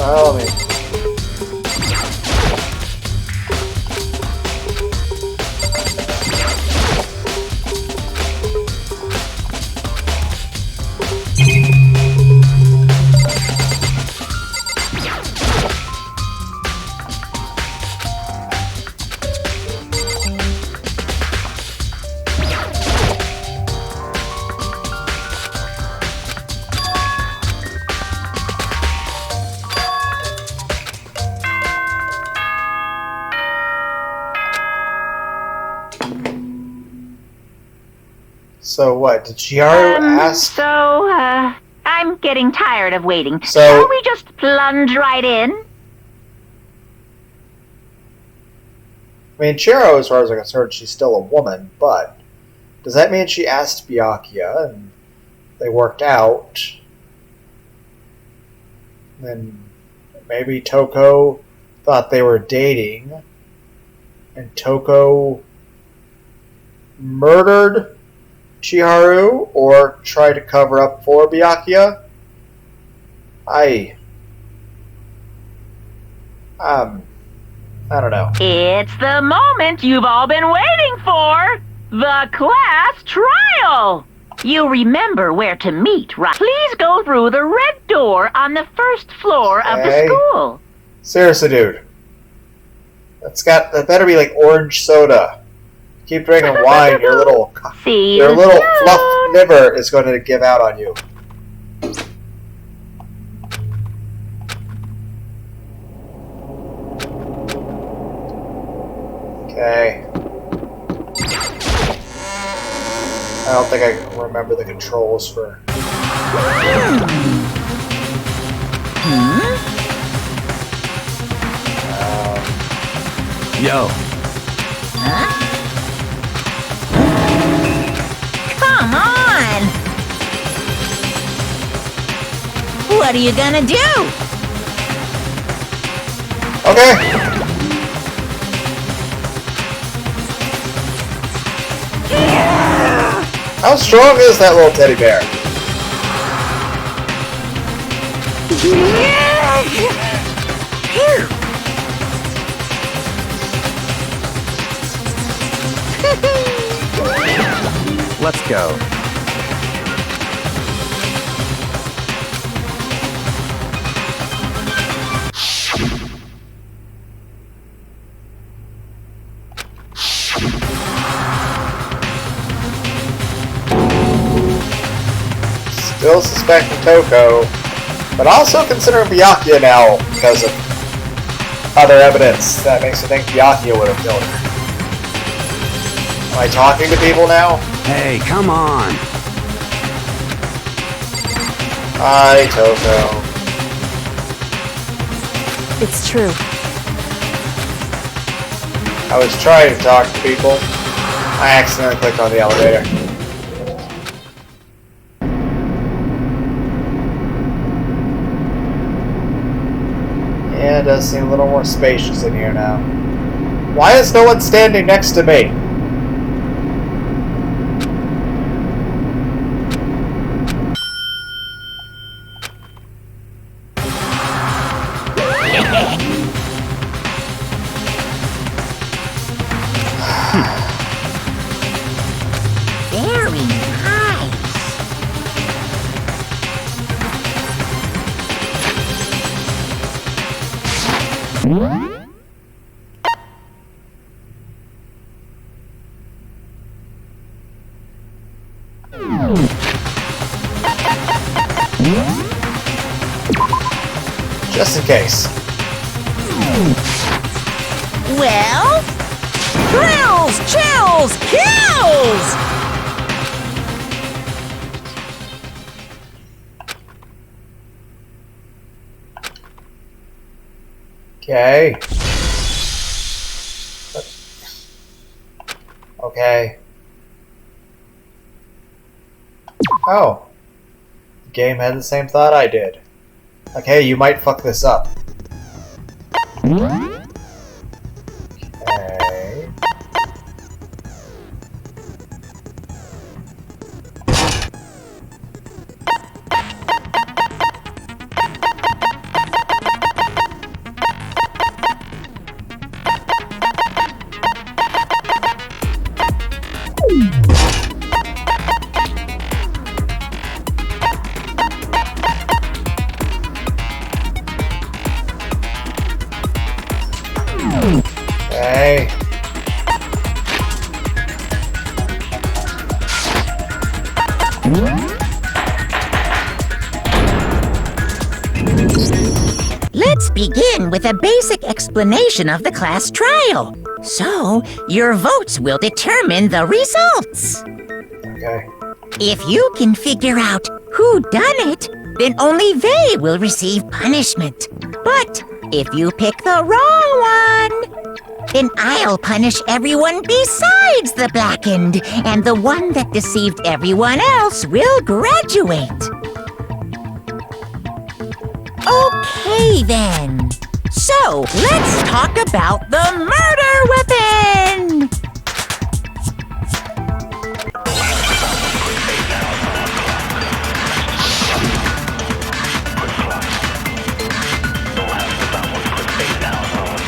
Oh, man. So what? Did Chiharu ask? I'm getting tired of waiting. So- Shall we just plunge right in? I mean, Chiharu, as far as I'm concerned, she's still a woman, but does that mean she asked Byakuya and they worked out? Then maybe Toko thought they were dating, and Toko murdered Chiharu or tried to cover up for Byakuya? I don't know. It's the moment you've all been waiting for! The class trial! You remember where to meet, right? Please go through the red door on the first floor of the Okay. school. Seriously, dude. That better be like orange soda. Keep drinking wine, your little See your you little soon. fluff liver is going to give out on you. Okay. I don't think I can remember the controls for. Yo, Come on! What are you gonna do? Okay. How strong is that little teddy bear? Let's go. Still suspecting Toko, but also considering Byakuya now because of other evidence that makes me think Byakuya would have killed her. Am I talking to people now? hey, come on. Hi, Toko. It's true. I was trying to talk to people. I accidentally clicked on the elevator. Yeah, it does seem a little more spacious in here now. Why is no one standing next to me? Very nice. Just in case. Well, thrills, chills, kills! Okay. Okay. Oh. The game had the same thought I did. Like, hey, you might fuck this up. Okay. Okay. Let's begin with a basic explanation of the class trial. So, your votes will determine the results. Okay. If you can figure out who done it, then only they will receive punishment. But if you pick the wrong one, then I'll punish everyone besides the blackened, and the one that deceived everyone else will graduate. Okay, then. So, let's talk about the murder weapon!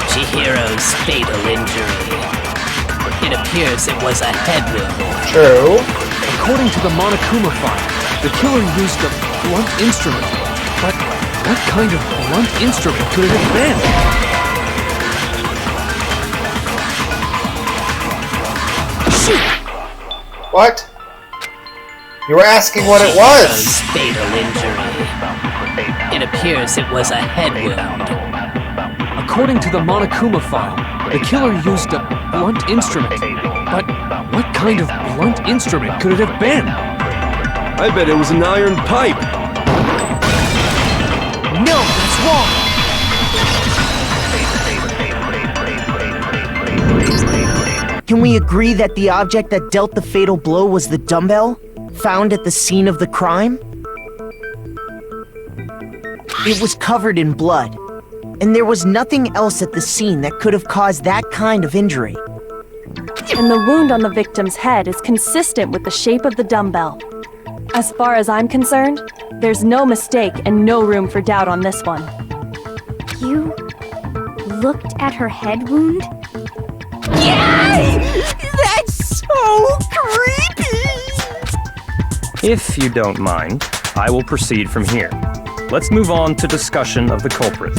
Chihiro's fatal injury. It appears it was a head wound. True. According to the Monokuma file, the killer used a blunt instrument. But what kind of blunt instrument could it have been? Shoot! What? You were asking what it was. Chihiro's fatal injury. It appears it was a head wound. According to the Monokuma file, the killer used a blunt instrument. But what kind of blunt instrument could it have been? I bet it was an iron pipe. No, that's wrong! Can we agree that the object that dealt the fatal blow was the dumbbell, found at the scene of the crime? It was covered in blood, and there was nothing else at the scene that could have caused that kind of injury. And the wound on the victim's head is consistent with the shape of the dumbbell. As far as I'm concerned, there's no mistake and no room for doubt on this one. You looked at her head wound? Yay! That's so creepy! If you don't mind, I will proceed from here. Let's move on to discussion of the culprit.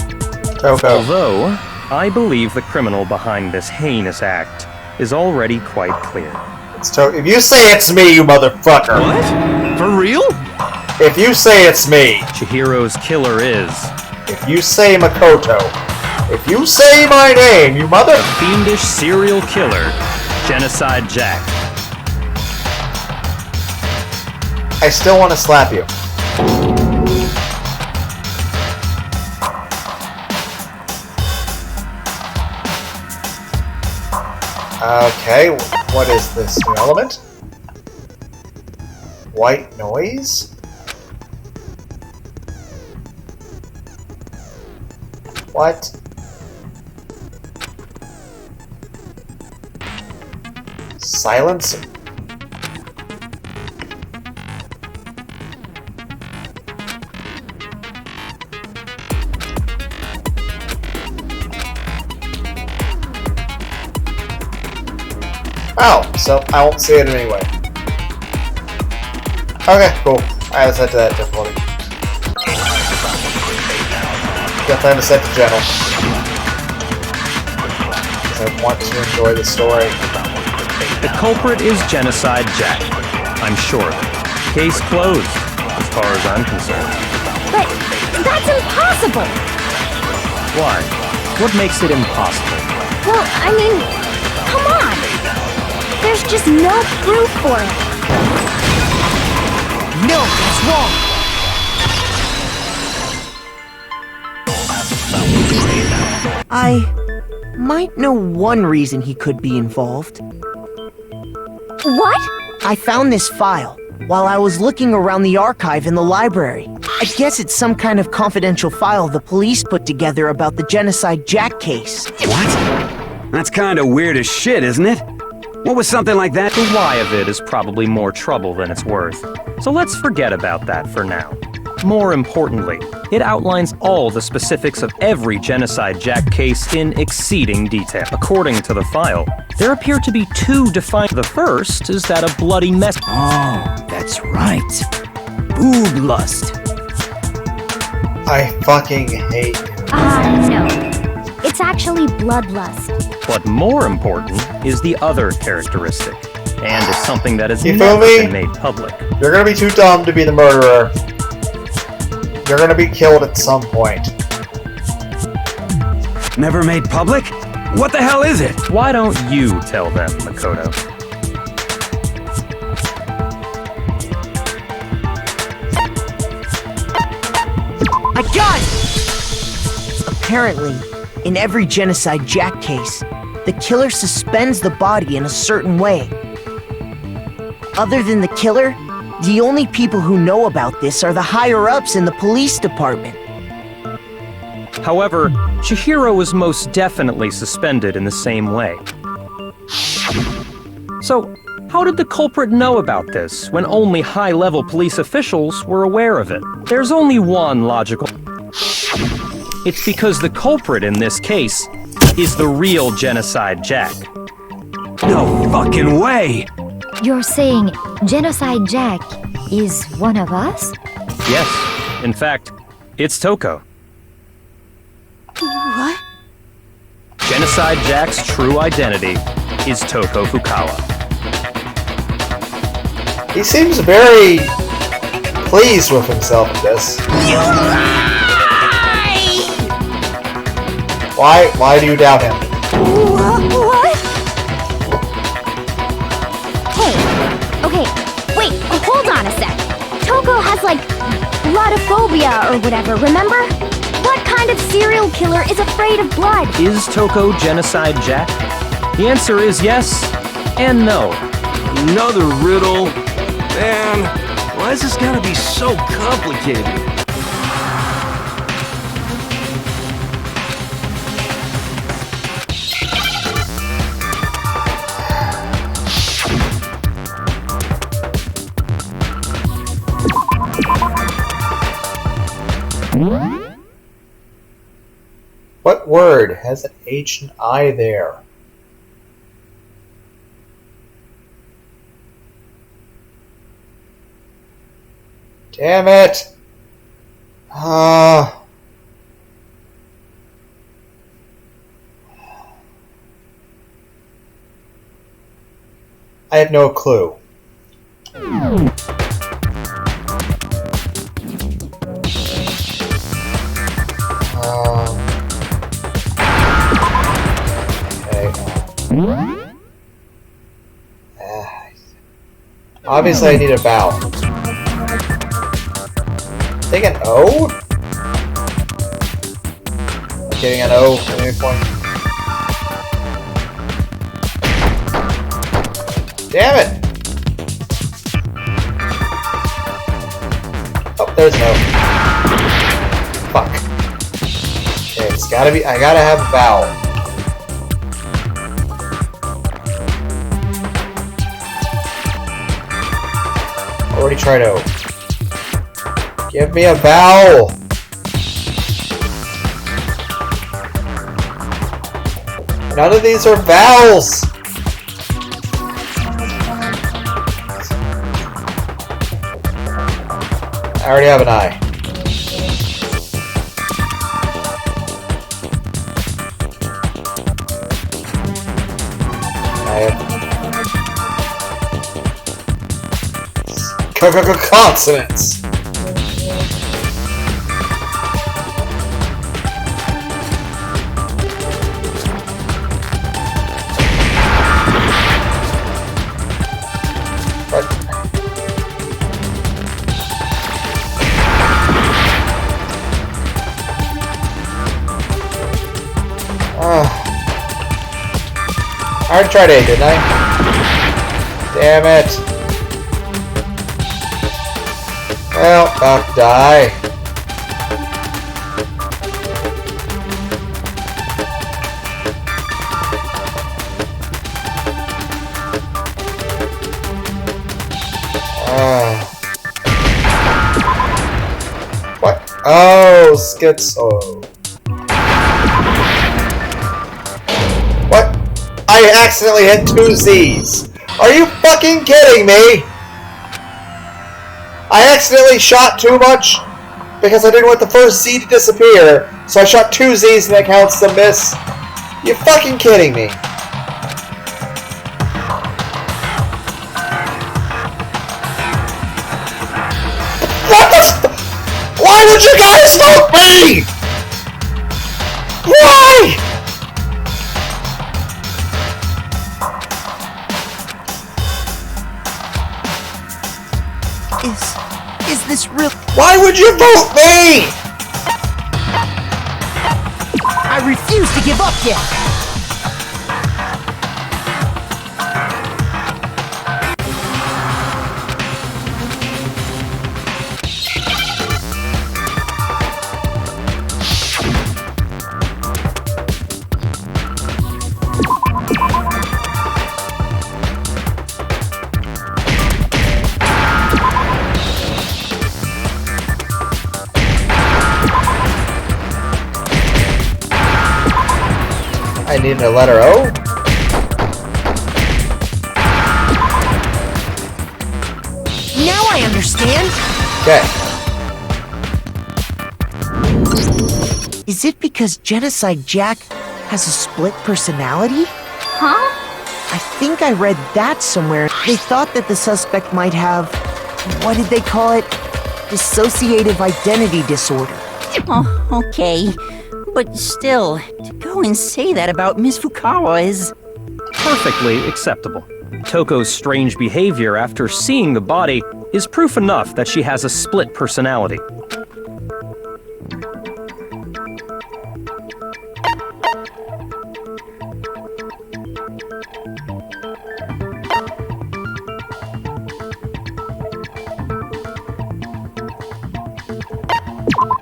Okay. Although, I believe the criminal behind this heinous act is already quite clear. If you say it's me, you motherfucker. What? For real? If you say it's me. Chihiro's killer is... If you say Makoto. If you say my name, you mother... The fiendish serial killer, Genocide Jack. I still want to slap you. Okay, what is this new element? White noise? What? Silence? Oh, so I won't see it anyway. Okay, cool. I have set to that difficulty. Definitely have it set to gentle. Because I want to enjoy the story. The culprit is Genocide Jack. I'm sure of it. Case closed, as far as I'm concerned. But that's impossible! Why? What makes it impossible? Well, I mean, come on! There's just no proof for it. No, that's wrong! I might know one reason he could be involved. What? I found this file while I was looking around the archive in the library. I guess it's some kind of confidential file the police put together about the Genocide Jack case. What? That's kind of weird as shit, isn't it? What was something like that? The why of it is probably more trouble than it's worth. So let's forget about that for now. More importantly, it outlines all the specifics of every Genocide Jack case in exceeding detail. According to the file, there appear to be two defined. The first is that a bloody mess. Oh, that's right. Boob lust. I fucking hate you. No. It's actually bloodlust. But more important is the other characteristic, and it's something that has You never feel me? been made public. You're gonna be too dumb to be the murderer. You're gonna be killed at some point. Never made public? What the hell is it? Why don't you tell them, Makoto? Apparently, in every Genocide Jack case, the killer suspends the body in a certain way. Other than the killer, the only people who know about this are the higher-ups in the police department. However, Chihiro was most definitely suspended in the same way. So, how did the culprit know about this when only high-level police officials were aware of it? There's only one logical... It's because the culprit in this case is the real Genocide Jack. No fucking way! You're saying Genocide Jack is one of us? Yes, in fact, it's Toko. What? Genocide Jack's true identity is Toko Fukawa. He seems very pleased with himself at this. You lie! Why do you doubt him? What? Hey, okay, wait, hold on a sec. Toko has like bloodophobia or whatever, remember? What kind of serial killer is afraid of blood? Is Toko Genocide Jack? The answer is yes and no. Another riddle? Man, why is this gotta be so complicated? What word has an H and I there? Damn it! I have no clue. Obviously I need a vowel. I think an O? I'm getting an O at any point. Damn it! Oh, there's an O. Fuck. Okay, it's gotta be, I gotta have a vowel. Already tried O. Give me a vowel! None of these are vowels! I already have an I. Consonants! I already tried A, didn't I? Damn it. Well, about to die. What? Oh, schizo. What? I accidentally hit 2 Z's. Are you fucking kidding me? I accidentally shot too much because I didn't want the first Z to disappear, so I shot 2 Z's and that counts as a miss. You fucking kidding me? What the why would you guys vote me? Why? Is this real? Why would you vote me? refuse to give up yet! I need a letter O. Now I understand! Okay. Is it because Genocide Jack has a split personality? Huh? I think I read that somewhere. They thought that the suspect might have... what did they call it? Dissociative identity disorder. Oh, okay. But still, to go and say that about Miss Fukawa is... Perfectly acceptable. Toko's strange behavior after seeing the body is proof enough that she has a split personality.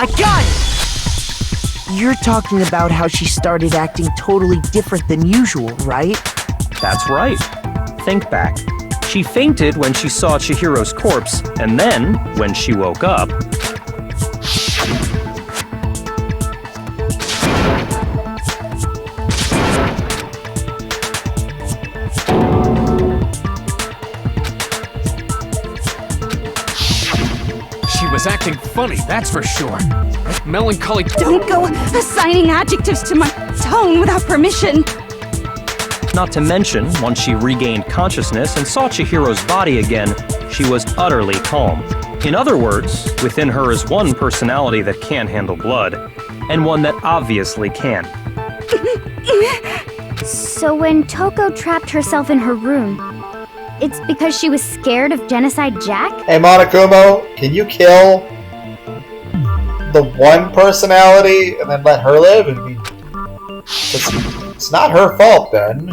I got it! You're talking about how she started acting totally different than usual, right? That's right. Think back. She fainted when she saw Chihiro's corpse, and then, when she woke up... She was acting funny, that's for sure. That melancholy... Don't go assigning adjectives to my tone without permission. Not to mention, once she regained consciousness and saw Chihiro's body again, she was utterly calm. In other words, within her is one personality that can handle blood, and one that obviously can. So when Toko trapped herself in her room, it's because she was scared of Genocide Jack? Hey Monokuma, can you kill the one personality and then let her live? I mean, it's not her fault then.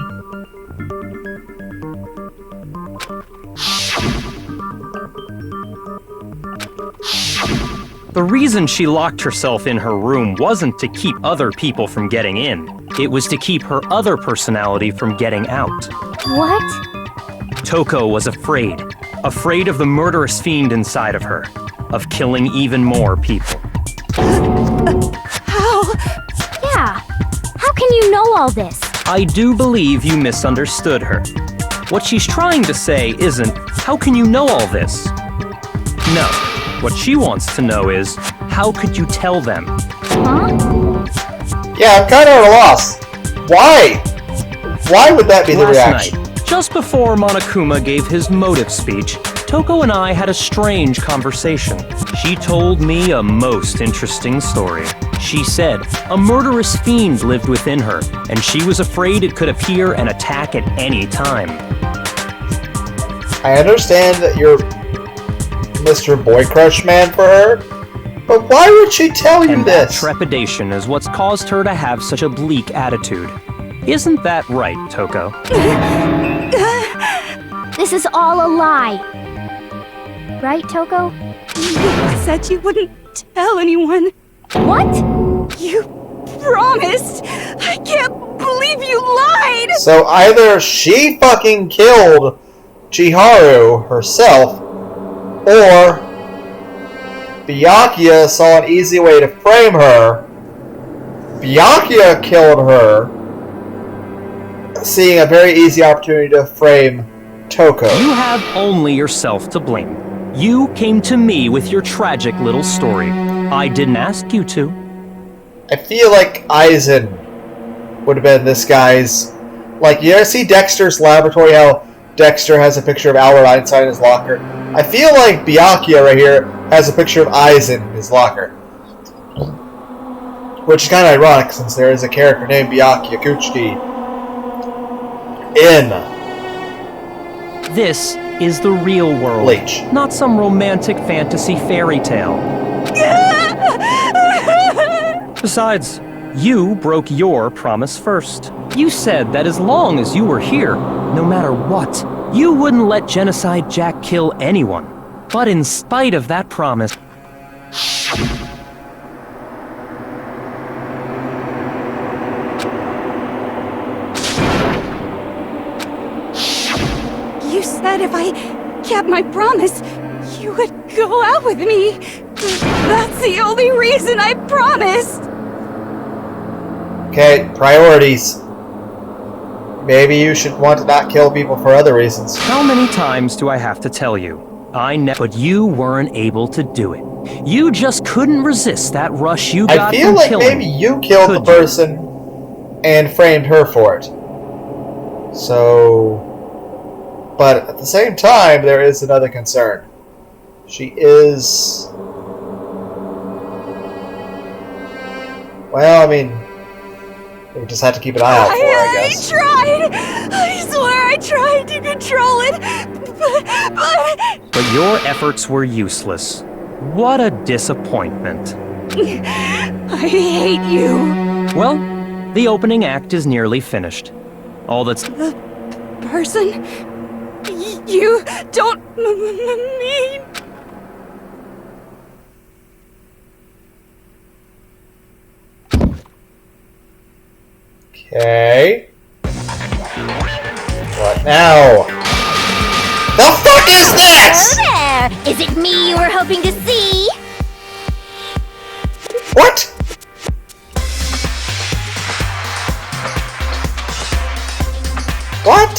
The reason she locked herself in her room wasn't to keep other people from getting in. It was to keep her other personality from getting out. What? Toko was afraid. Afraid of the murderous fiend inside of her. Of killing even more people. How? Yeah. How can you know all this? I do believe you misunderstood her. What she's trying to say isn't, how can you know all this? No. What she wants to know is, how could you tell them? Huh? Yeah, I'm kind of at a loss. Why? Why would that be the reaction? Night, just before Monokuma gave his motive speech, Toko and I had a strange conversation. She told me a most interesting story. She said a murderous fiend lived within her, and she was afraid it could appear and attack at any time. I understand that you're Mr. Boy Crush Man for her, but why would she tell you and this? That trepidation is what's caused her to have such a bleak attitude. Isn't that right, Toko? This is all a lie. Right, Toko? You said you wouldn't tell anyone. What? You promised. I can't believe you lied. So either she fucking killed Chiharu herself, or Byakuya saw an easy way to frame her. Byakuya killed her, seeing a very easy opportunity to frame Toko. You have only yourself to blame. You came to me with your tragic little story. I didn't ask you to. I feel like Aizen would have been this guy's... Like, you ever see Dexter's Laboratory, how Dexter has a picture of Albert Einstein in his locker? I feel like Byakuya right here has a picture of Aizen in his locker. Which is kind of ironic, since there is a character named Byakuya Kuchiki in This is the real world. Bleach. Not some romantic fantasy fairy tale. Besides, You broke your promise first. You said that as long as you were here, no matter what, you wouldn't let Genocide Jack kill anyone. But in spite of that promise, You said if I kept my promise, you would go out with me. That's the only reason I promised. Okay, priorities. Maybe you should want to not kill people for other reasons. how many times do I have to tell you? But you weren't able to do it. You just couldn't resist that rush you got I feel from like killing maybe me. you killed the Could you? person and framed her for it. So... But at the same time, there is another concern. She is... Well, I mean... We just have to keep an eye out for her, I guess. I tried! I swear I tried to control it, But your efforts were useless. What a disappointment. I hate you. Well, the opening act is nearly finished. All that's The person you don't mean. Okay. What now? The fuck is this? Hello there! Is it me you were hoping to see? What? What?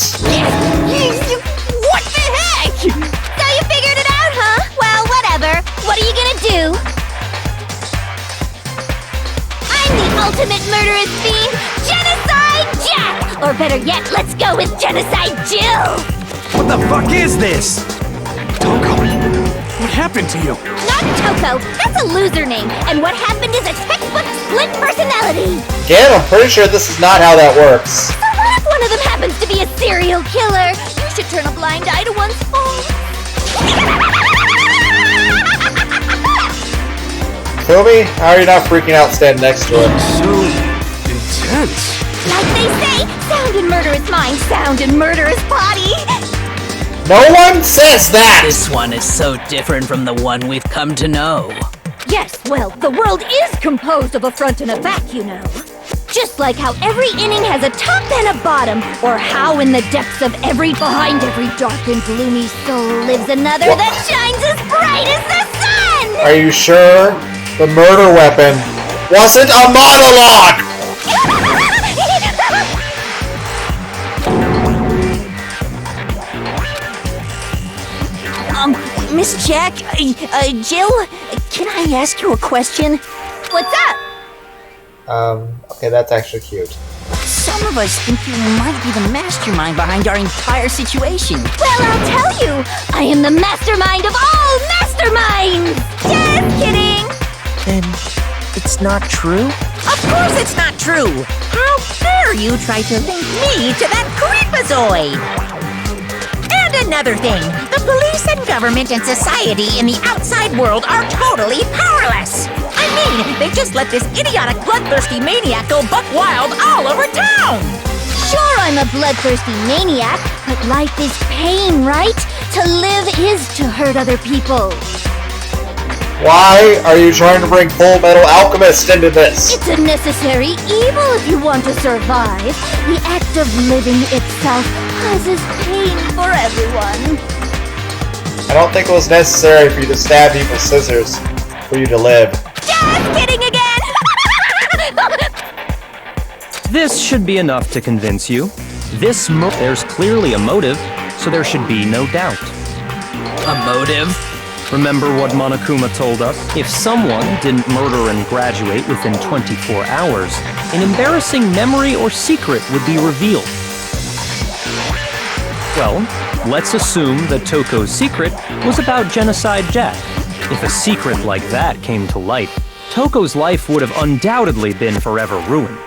What the heck? So you figured it out, huh? Well, whatever. What are you gonna do? I'm the ultimate murderous fiend, Genocide Jack! Or better yet, let's go with Genocide Jill! What the fuck is this? Toko, what happened to you? Not Toko, that's a loser name, and what happened is a textbook split personality! Again, I'm pretty sure this is not how that works. So what if one of them happens to be a serial killer? You should turn a blind eye to one's faults. Kobe, how are you not freaking out standing next to her? So intense. Like they say, sound in murderous mind, sound in murderous body. No one says that! This one is so different from the one we've come to know. Yes, well, the world is composed of a front and a back, you know. Just like how every inning has a top and a bottom, or how in the depths of behind every dark and gloomy soul lives another that shines as bright as the sun! Are you sure the murder weapon wasn't a monologue? Miss Jack, Jill, can I ask you a question? What's up? Okay, that's actually cute. Some of us think you might be the mastermind behind our entire situation. Well, I'll tell you, I am the mastermind of all masterminds! Just kidding! Then it's not true? Of course it's not true! How dare you try to link me to that creepazoid! And another thing, the police and government and society in the outside world are totally powerless! I mean, they just let this idiotic bloodthirsty maniac go buck wild all over town! Sure, I'm a bloodthirsty maniac, but life is pain, right? To live is to hurt other people. Why are you trying to bring Full Metal Alchemist into this? It's a necessary evil if you want to survive. The act of living itself causes pain for everyone. I don't think it was necessary for you to stab me with scissors for you to live. Just kidding again! This should be enough to convince you. There's clearly a motive, so there should be no doubt. A motive? Remember what Monokuma told us? If someone didn't murder and graduate within 24 hours, an embarrassing memory or secret would be revealed. Well, let's assume that Toko's secret was about Genocide Jack. If a secret like that came to light, Toko's life would have undoubtedly been forever ruined.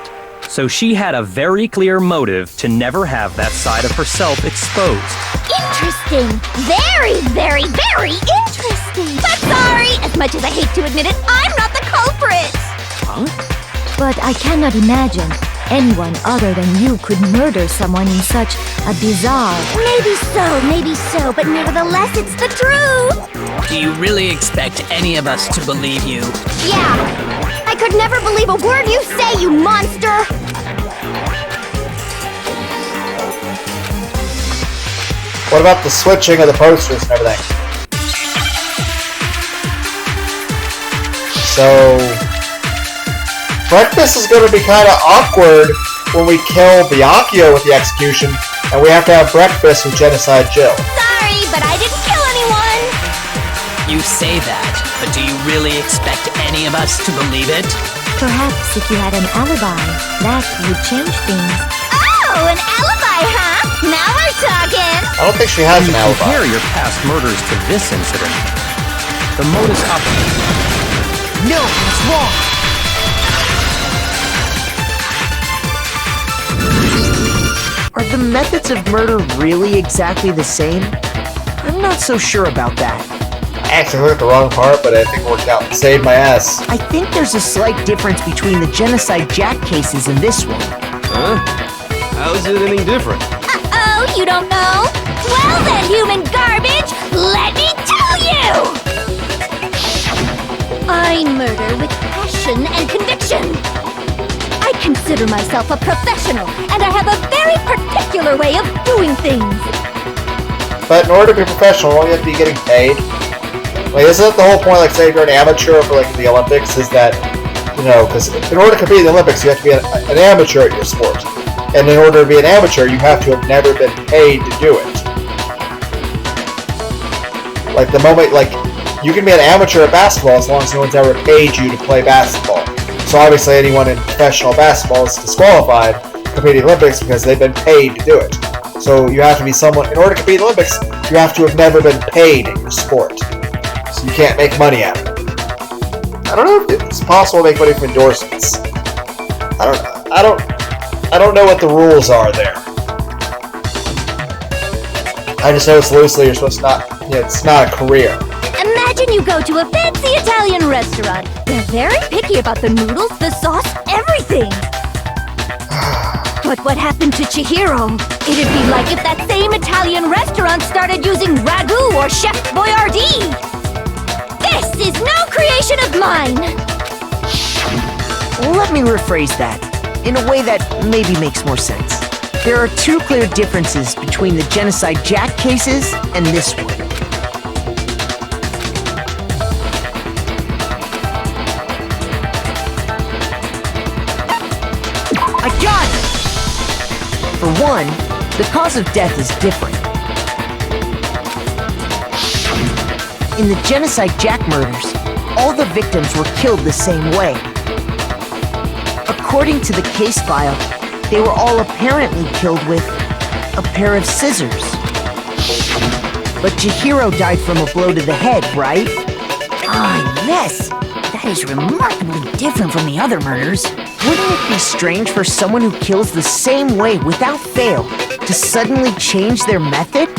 So she had a very clear motive to never have that side of herself exposed. Interesting. Very, very, very interesting. But sorry, as much as I hate to admit it, I'm not the culprit. Huh? But I cannot imagine anyone other than you could murder someone in such a bizarre... Maybe so, but nevertheless, it's the truth! Do you really expect any of us to believe you? Yeah! I could never believe a word you say, you monster! What about the switching of the posters and everything? So... breakfast is going to be kind of awkward when we kill Bianchio with the execution, and we have to have breakfast with Genocide Jill. Sorry, but I didn't kill anyone! You say that, but do you really expect any of us to believe it? Perhaps if you had an alibi, that would change things. Oh, an alibi, huh? Now we're talking! I don't think she has an alibi. Compare your past murders to this incident. The modus operandi. No, it's wrong! Are the methods of murder really exactly the same? I'm not so sure about that. I actually looked at the wrong part, but I think it worked out and saved my ass. I think there's a slight difference between the Genocide Jack cases and this one. Huh? How is it any different? Uh-oh, you don't know? Well then, human garbage, let me tell you! I murder with passion and conviction. I consider myself a professional, and I have a very particular way of doing things. But in order to be professional, don't you have to be getting paid? Like, isn't that the whole point, like, say if you're an amateur for, like, the Olympics, is that, you know, because in order to compete in the Olympics, you have to be an amateur at your sport. And in order to be an amateur, you have to have never been paid to do it. Like, the moment, like, you can be an amateur at basketball as long as no one's ever paid you to play basketball. So obviously anyone in professional basketball is disqualified competing in the Olympics because they've been paid to do it. So you have to be someone, in order to compete in the Olympics, you have to have never been paid in your sport. So you can't make money out of it. I don't know if it's possible to make money from endorsements. I don't know what the rules are there. I just know it's loosely, you're supposed to not, you know, it's not a career. Imagine you go to a fancy Italian restaurant. They're very picky about the noodles, the sauce, everything. But what happened to Chihiro? It'd be like if that same Italian restaurant started using ragu or Chef Boyardee. This is no creation of mine. Let me rephrase that, in a way that maybe makes more sense. There are two clear differences between the Genocide Jack cases and this one. I got it! For one, the cause of death is different. In the Genocide Jack murders, all the victims were killed the same way. According to the case file, they were all apparently killed with a pair of scissors. But Chihiro died from a blow to the head, right? Ah, yes. That is remarkably different from the other murders. Wouldn't it be strange for someone who kills the same way without fail to suddenly change their method?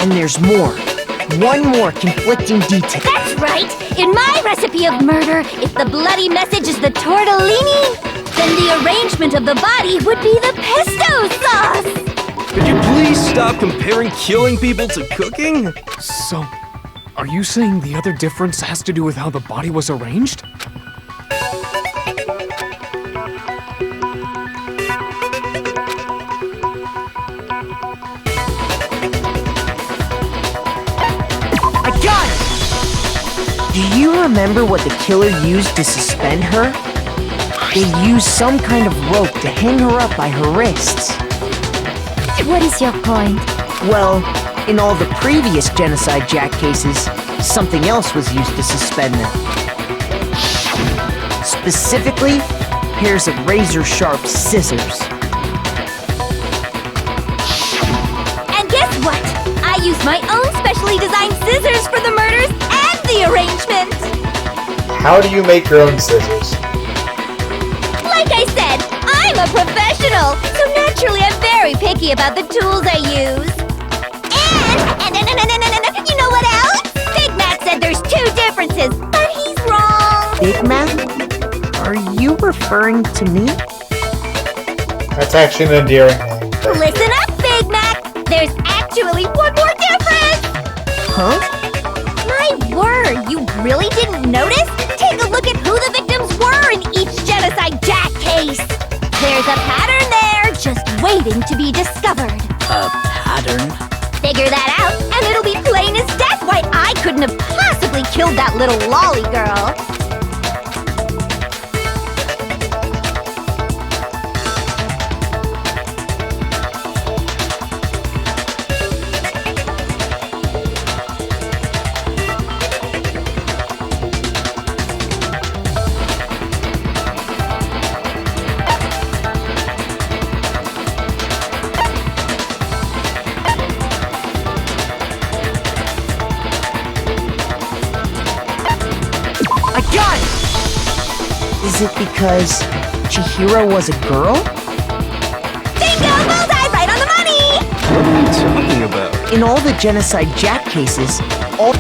And there's more. One more conflicting detail. That's right! In my recipe of murder, if the bloody message is the tortellini, then the arrangement of the body would be the pesto sauce! Could you please stop comparing killing people to cooking? So, are you saying the other difference has to do with how the body was arranged? I got it! Do you remember what the killer used to suspend her? They used some kind of rope to hang her up by her wrists. What is your point? Well, in all the previous Genocide Jack cases, something else was used to suspend them. Specifically, pairs of razor-sharp scissors. And guess what? I used my own specially designed scissors for the murders and the arrangement! How do you make your own scissors? Like I said, I'm a professional, so naturally I'm very picky about the tools I use. And you know what else? Big Mac said there's two differences, but he's wrong. Big Mac? Are you referring to me? That's actually an endearing name. Listen up, Big Mac! There's actually one more difference! Huh? My word, you really didn't notice? Take a look at who the victims were in each Genocide Jack case! There's a pattern there, just waiting to be discovered. A pattern? Figure that out, and it'll be plain as death why I couldn't have possibly killed that little lolly girl. Is it because Chihiro was a girl? Bingo! Bullseye! Right on the money! What are you talking about? In all the Genocide Jack cases, all...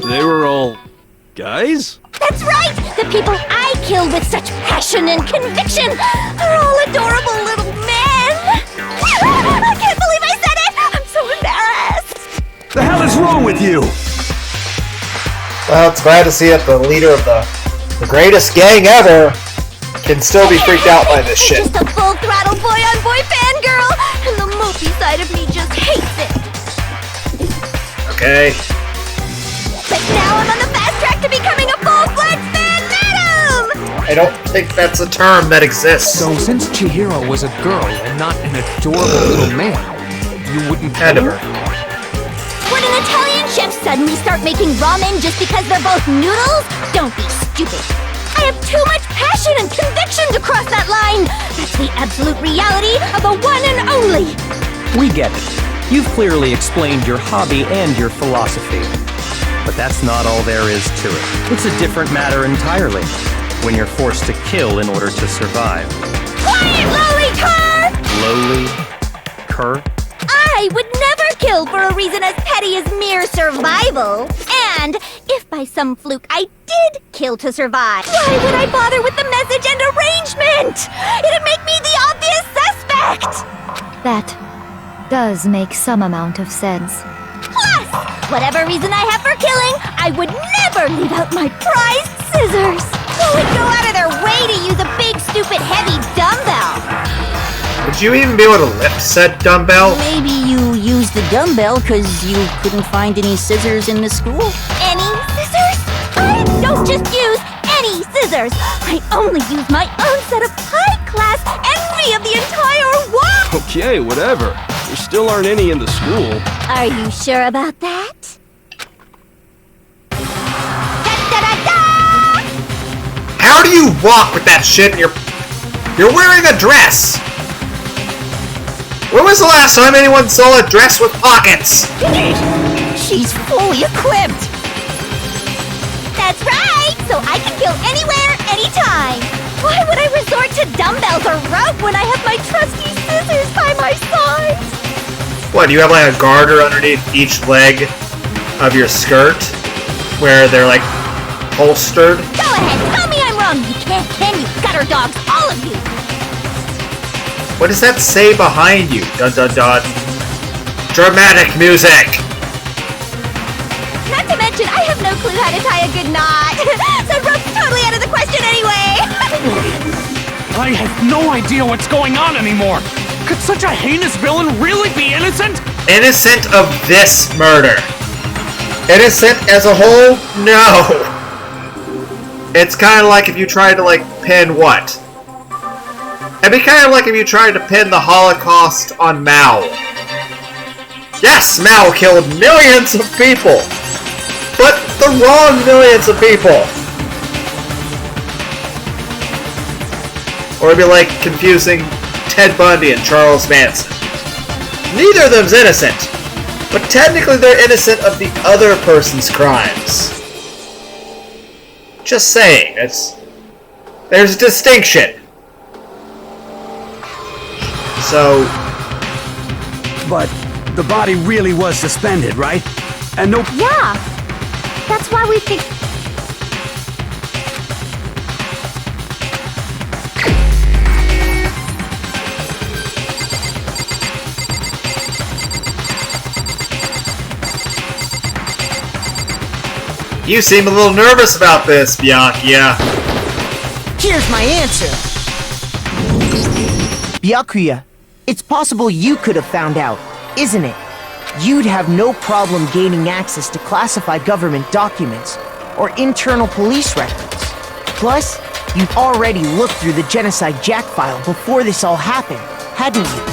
They were all guys? That's right! The people I killed with such passion and conviction are all adorable little men! I can't believe I said it! I'm so embarrassed! The hell is wrong with you? Well, it's glad to see that the leader of the greatest gang ever can still be freaked out by this shit. I'm just a full-throttle boy-on-boy fangirl, and the mopey side of me just hates it. Okay. But now I'm on the fast track to becoming a full-fledged fan madam! I don't think that's a term that exists. So since Chihiro was a girl and not an adorable little man, you wouldn't kill her? Would an Italian chef suddenly start making ramen just because they're both noodles? Don't be stupid. I have too much passion and conviction to cross that line. That's the absolute reality of the one and only. We get it. You've clearly explained your hobby and your philosophy. But that's not all there is to it. It's a different matter entirely. When you're forced to kill in order to survive. Quiet, lowly cur! Lowly? Cur? I would never kill for a reason as petty as mere survival. And if by some fluke I did kill to survive, why would I bother with the message and arrangement? It'd make me the obvious suspect! That does make some amount of sense. Plus, whatever reason I have for killing, I would never leave out my prized scissors. Who would go out of their way to use a big, stupid, heavy dumbbell? Would you even be able to lift said dumbbell? Maybe you used the dumbbell because you couldn't find any scissors in the school? Any scissors? I don't just use any scissors. I only use my own set of high-class envy of the entire world. Okay, whatever. There still aren't any in the school. Are you sure about that? How do you walk with that shit and you're wearing a dress? When was the last time anyone saw a dress with pockets? She's fully equipped! That's right! So I can kill anywhere, anytime! Why would I resort to dumbbells or rope when I have my trusty scissors by my side? What, do you have like a garter underneath each leg of your skirt? Where they're like holstered? Go ahead, tell me I'm wrong! You can't, can you? Gutter dogs, all of you! What does that say behind you? Dun dun dun. Dramatic music! Not to mention, I have no clue how to tie a good knot. So rope's totally out of the question anyway. I have no idea what's going on anymore. Could such a heinous villain really be innocent? Innocent of this murder. Innocent as a whole? No. It's kind of like if you tried to like pin what? It'd be kind of like if you tried to pin the Holocaust on Mao. Yes, Mao killed millions of people. But the wrong millions of people. Or it'd be like confusing Ted Bundy and Charles Manson. Neither of them's innocent. But technically they're innocent of the other person's crimes. Just saying, there's a distinction. So... But the body really was suspended, right? And no... Yeah, That's why we think... You seem a little nervous about this, Byakuya. Here's my answer. Byakuya, it's possible you could have found out, isn't it? You'd have no problem gaining access to classified government documents or internal police records. Plus, you'd already looked through the Genocide Jack file before this all happened, hadn't you?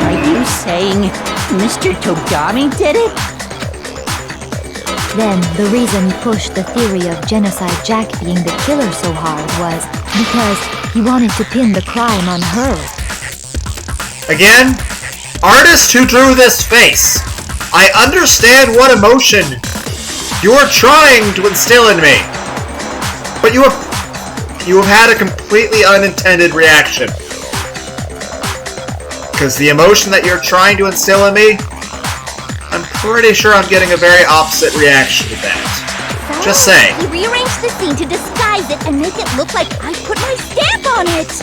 Are you saying Mr. Togami did it? Then, the reason he pushed the theory of Genocide Jack being the killer so hard was because he wanted to pin the crime on her. Again, artist who drew this face, I understand what emotion you are trying to instill in me, but you have had a completely unintended reaction. Because the emotion that you're trying to instill in me, I'm pretty sure I'm getting a very opposite reaction to that. Just saying. He rearranged the scene to disguise it and make it look like I put my stamp on it!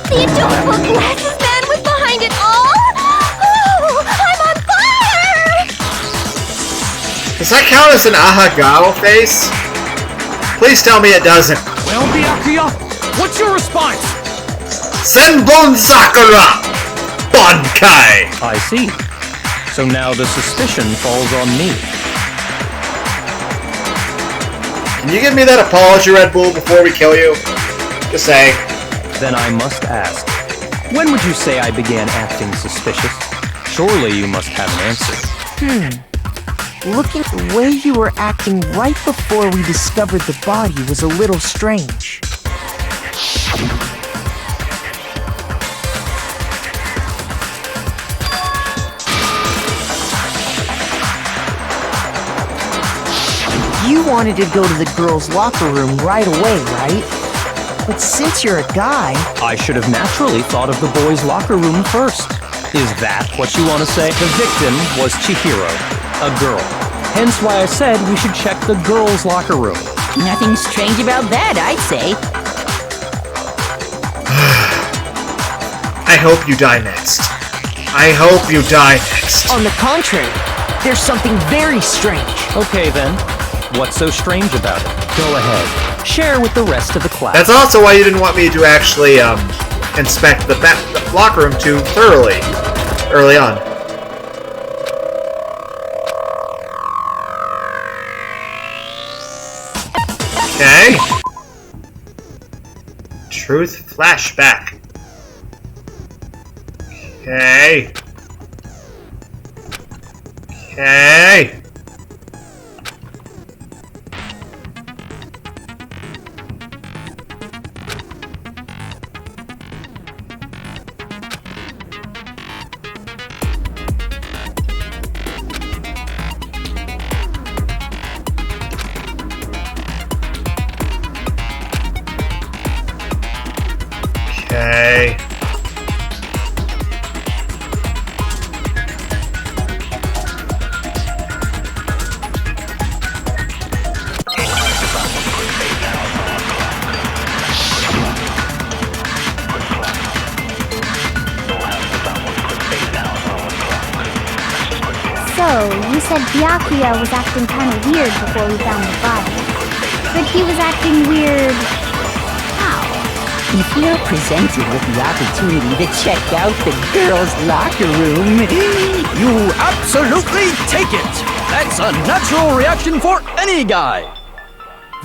The adorable glasses man was behind it all! Oh, I'm on fire! Does that count as an Ahagao face? Please tell me it doesn't. Well, Byakuya, what's your response? Senbon Sakura! Bankai! I see. So now the suspicion falls on me. Can you give me that apology, Red Bull, before we kill you? Just saying. Then I must ask, when would you say I began acting suspicious? Surely you must have an answer. Looking at the way you were acting right before we discovered the body was a little strange. You wanted to go to the girls' locker room right away, right? But since you're a guy... I should have naturally thought of the boys' locker room first. Is that what you want to say? The victim was Chihiro, a girl. Hence why I said we should check the girls' locker room. Nothing strange about that, I'd say. I hope you die next. I hope you die next. On the contrary, there's something very strange. Okay then. What's so strange about it? Go ahead. Share with the rest of the class. That's also why you didn't want me to actually inspect the locker room too thoroughly early on. Okay. Truth flashback. Okay. Okay. Okay. So, you said Byakuya was acting kind of weird before we found the body. But he was acting weird... how? If you're presented with the opportunity to check out the girls' locker room, You absolutely take it! That's a natural reaction for any guy!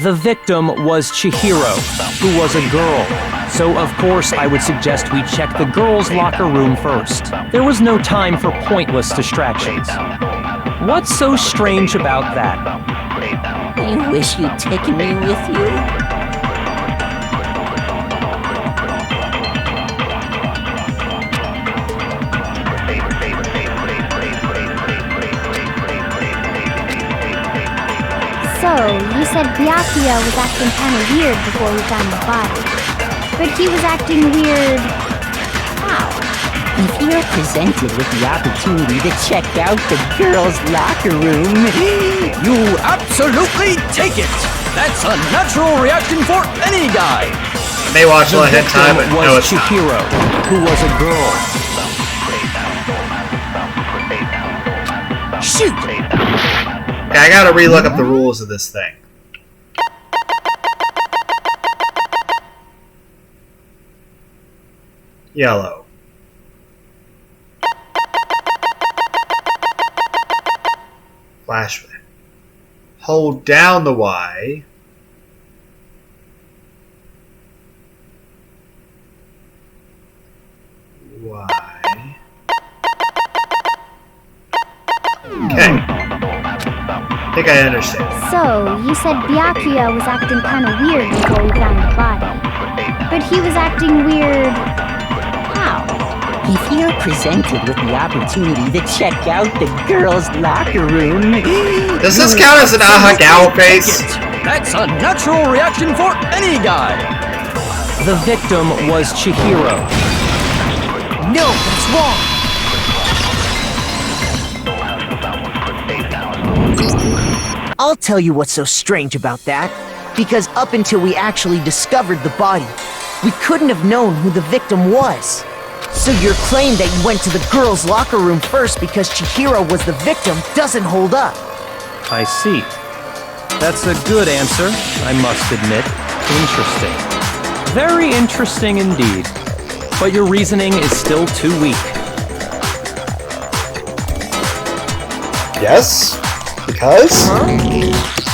The victim was Chihiro, who was a girl. So of course I would suggest we check the girls' locker room first. There was no time for pointless distractions. What's so strange about that? I wish you'd taken me with you. So, you said Byakuya was acting kind of weird before we found the body. But he was acting weird... how? If you're presented with the opportunity to check out the girls' locker room, You absolutely take it! That's a natural reaction for any guy! I may watch a lot of hentai, but no, was it's not. Chihiro, who was a girl. shoot! Okay, I gotta relook up the rules of this thing. Yellow. Flashback. Hold down the Y. Y. Okay. I think I understand. So, you said Byakuya was acting kinda weird before we found the body. But he was acting weird... how? If you're presented with the opportunity to check out the girls' locker room, Does this count as an Ahagawa face? That's a natural reaction for any guy! The victim was Chihiro. No, that's wrong! I'll tell you what's so strange about that. Because up until we actually discovered the body, we couldn't have known who the victim was. So your claim that you went to the girls' locker room first because Chihiro was the victim doesn't hold up. I see. That's a good answer, I must admit. Interesting. Very interesting indeed. But your reasoning is still too weak. Yes? Because?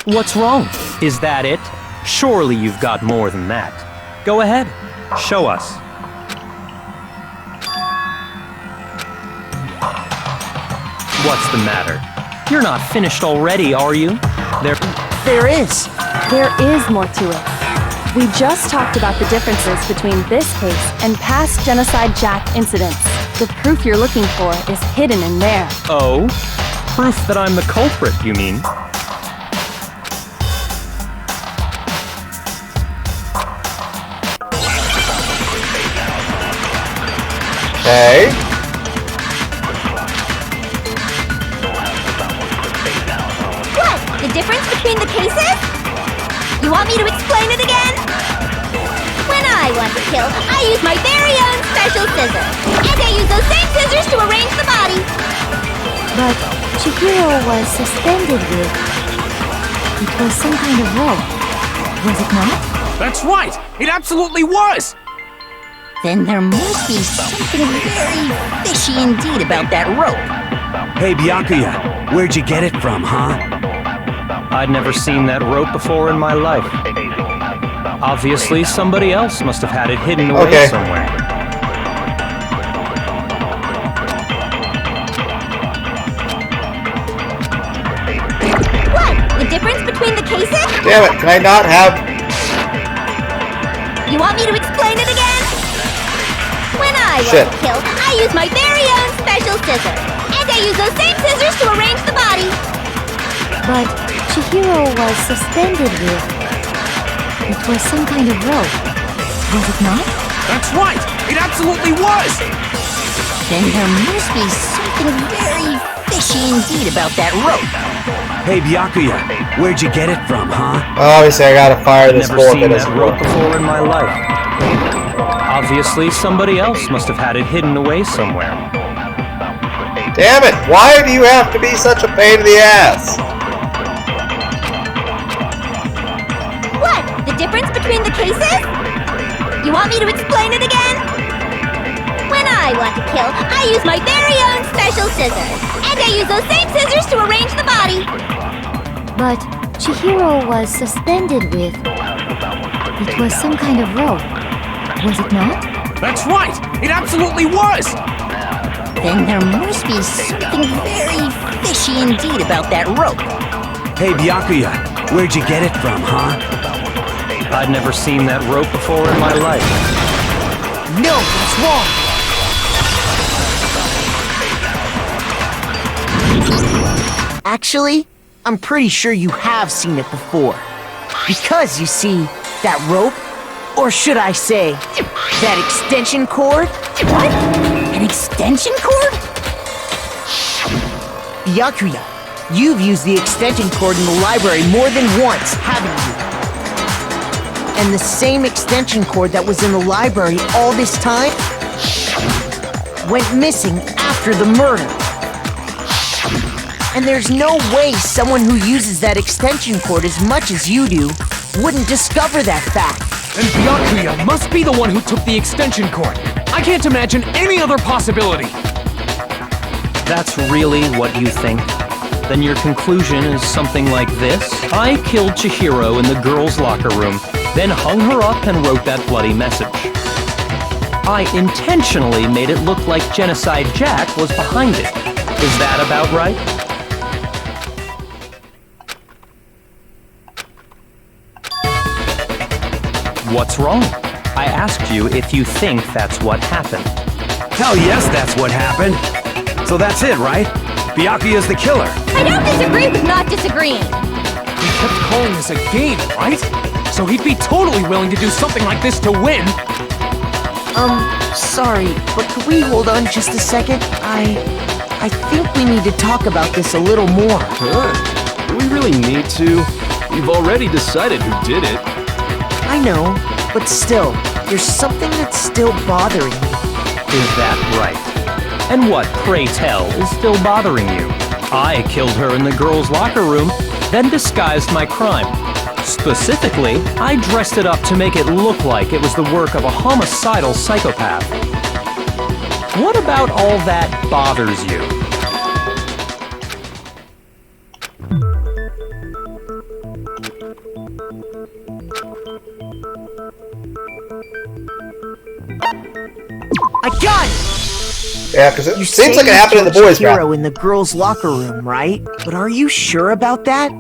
What's wrong? Is that it? Surely you've got more than that. Go ahead. Show us. What's the matter? You're not finished already, are you? There is. There is more to it. We just talked about the differences between this case and past Genocide Jack incidents. The proof you're looking for is hidden in there. Oh? Proof that I'm the culprit, you mean? Okay. What? The difference between the cases? You want me to explain it again? When I want to kill, I use my very own special scissors. And I use those same scissors to arrange the body. But Chihiro was suspended with... it was some kind of rope. Was it not? That's right! It absolutely was! then there must be something very fishy indeed about that rope. Hey, Byakuya, where'd you get it from, huh? I'd never seen that rope before in my life. Obviously, somebody else must have had it hidden away somewhere. What? The difference between the cases? Damn it, can I not have... You want me to explain it again? When I want to kill, I use my very own special scissors. And I use those same scissors to arrange the body. But Chihiro was suspended with... it was some kind of rope. Was it not? That's right! It absolutely was! Then there must be something very fishy indeed about that rope. Hey, Byakuya, where'd you get it from, huh? Obviously, I gotta fire this Never board seen that that doesn't rope work. before in my life. Obviously, somebody else must have had it hidden away somewhere. Damn it! Why do you have to be such a pain in the ass? What? The difference between the cases? You want me to explain it again? When I want to kill, I use my very own special scissors. And I use those same scissors to arrange the body. But Chihiro was suspended with... it was some kind of rope. Was it not? That's right! It absolutely was! Then there must be something very fishy indeed about that rope. Hey, Byakuya, where'd you get it from, huh? I'd never seen that rope before in my life. No, that's wrong! Actually, I'm pretty sure you have seen it before. Because, you see, that rope, or should I say, that extension cord, What? An extension cord? Byakuya, you've used the extension cord in the library more than once, haven't you? And the same extension cord that was in the library all this time went missing after the murder. And there's no way someone who uses that extension cord as much as you do wouldn't discover that fact. And Byakuya must be the one who took the extension cord. I can't imagine any other possibility. That's really what you think? Then your conclusion is something like this? I killed Chihiro in the girls' locker room, then hung her up and wrote that bloody message. I intentionally made it look like Genocide Jack was behind it. Is that about right? What's wrong? I asked you if you think that's what happened. Hell yes, that's what happened. So that's it, right? Byakuya's the killer. I don't disagree with not disagreeing. He kept calling this a game, right? So he'd be totally willing to do something like this to win. Sorry, but could we hold on just a second? I think we need to talk about this a little more. Huh? Do we really need to? We've already decided who did it. I know, but still, there's something that's still bothering me. Is that right? And what, pray tell, is still bothering you? I killed her in the girls' locker room, then disguised my crime. Specifically, I dressed it up to make it look like it was the work of a homicidal psychopath. What about all that bothers you? I got it! Yeah, because it seems like it happened in the boys' bathroom. In the girls' locker room, right? But are you sure about that?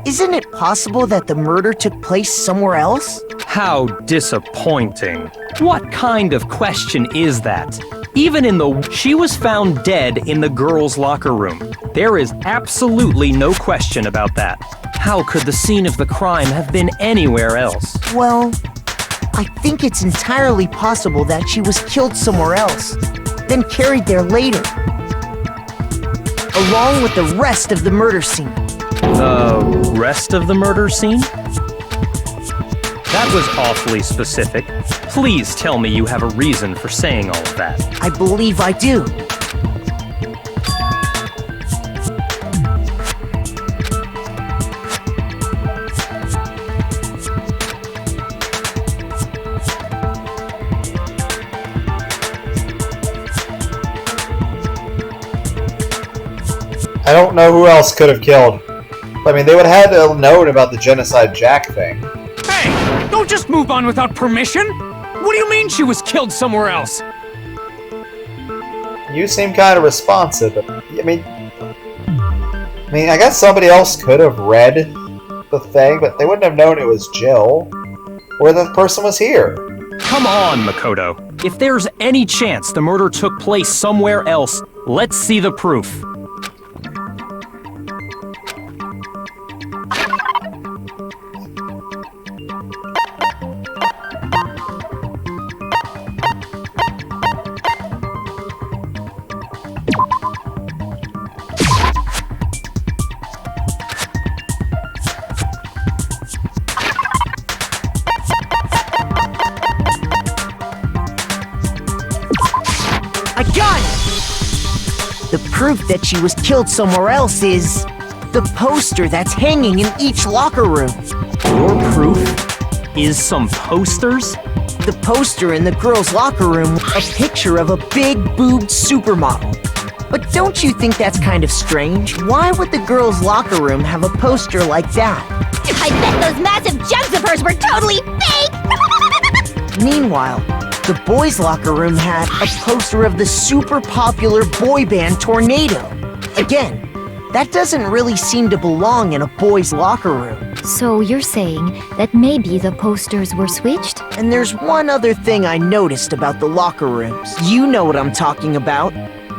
Isn't it possible that the murder took place somewhere else? How disappointing. What kind of question is that? Even in the... She was found dead in the girls' locker room. There is absolutely no question about that. How could the scene of the crime have been anywhere else? Well, I think it's entirely possible that she was killed somewhere else, then carried there later, along with the rest of the murder scene. The rest of the murder scene? That was awfully specific. Please tell me you have a reason for saying all of that. I believe I do. I don't know who else could have killed. I mean, they would have had to have known about the Genocide Jack thing. Hey! Don't just move on without permission! What do you mean she was killed somewhere else? You seem kind of responsive. I mean, I guess somebody else could have read the thing, but they wouldn't have known it was Jill, or the person was here. Come on, Makoto. If there's any chance the murder took place somewhere else, let's see the proof. I got it! The proof that she was killed somewhere else is the poster that's hanging in each locker room. Your proof is some posters? The poster in the girls' locker room, a picture of a big-boobed supermodel. But don't you think that's kind of strange? Why would the girls' locker room have a poster like that? I bet those massive jugs of hers were totally fake! Meanwhile, the boys' locker room had a poster of the super popular boy band Tornado. Again, that doesn't really seem to belong in a boys' locker room. So you're saying that maybe the posters were switched? And there's one other thing I noticed about the locker rooms. You know what I'm talking about,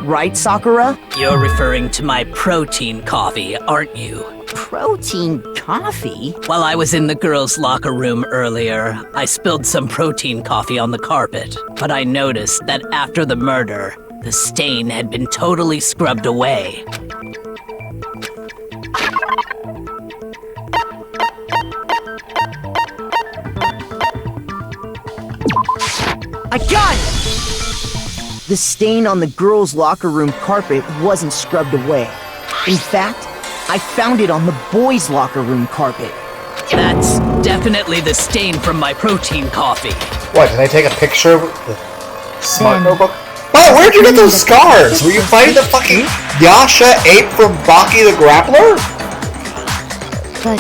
right, Sakura? You're referring to my protein coffee, aren't you? Protein coffee? While I was in the girls' locker room earlier, I spilled some protein coffee on the carpet. But I noticed that after the murder, the stain had been totally scrubbed away. I got it! The stain on the girls' locker room carpet wasn't scrubbed away. In fact, I found it on the boys' locker room carpet. That's definitely the stain from my protein coffee. What, did I take a picture with the smart notebook? Oh, where'd you get those scars? Were you fighting the fucking Yasha ape from Baki the Grappler? But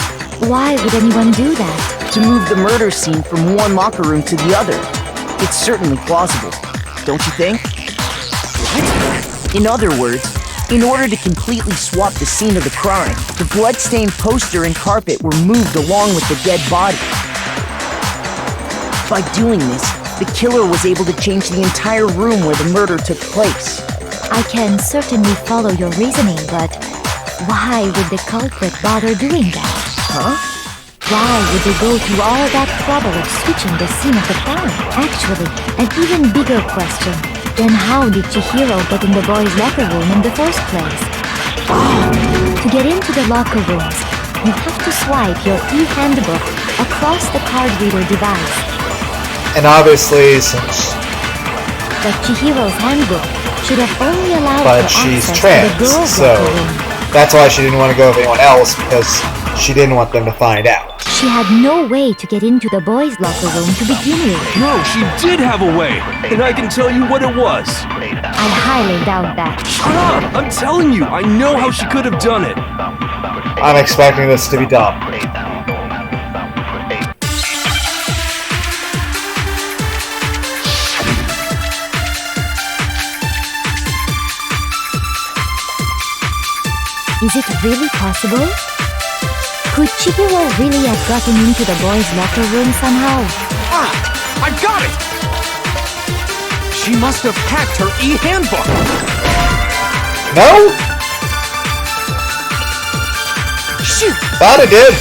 why would anyone do that? To move the murder scene from one locker room to the other. It's certainly plausible, don't you think? What? In other words, in order to completely swap the scene of the crime, the blood-stained poster and carpet were moved along with the dead body. By doing this, the killer was able to change the entire room where the murder took place. I can certainly follow your reasoning, but why would the culprit bother doing that? Huh? Why would they go through all that trouble of switching the scene of the crime? Actually, an even bigger question. Then how did Chihiro get in the boys' locker room in the first place? To get into the locker rooms, you have to swipe your e-handbook across the card reader device. And obviously, since... But Chihiro's handbook should have only allowed But for she's access trans, to the girls' so locker room. that's why she didn't want to go with anyone else, because she didn't want them to find out. She had no way to get into the boys' locker room to begin with. No, she did have a way, and I can tell you what it was. I highly doubt that. Shut up! I'm telling you, I know how she could have done it. I'm expecting this to be dumb. Is it really possible? Could Chihiro really have gotten into the boys' locker room somehow? Ah! I got it! She must have hacked her e-handbook! No? Shoot! Thought it did.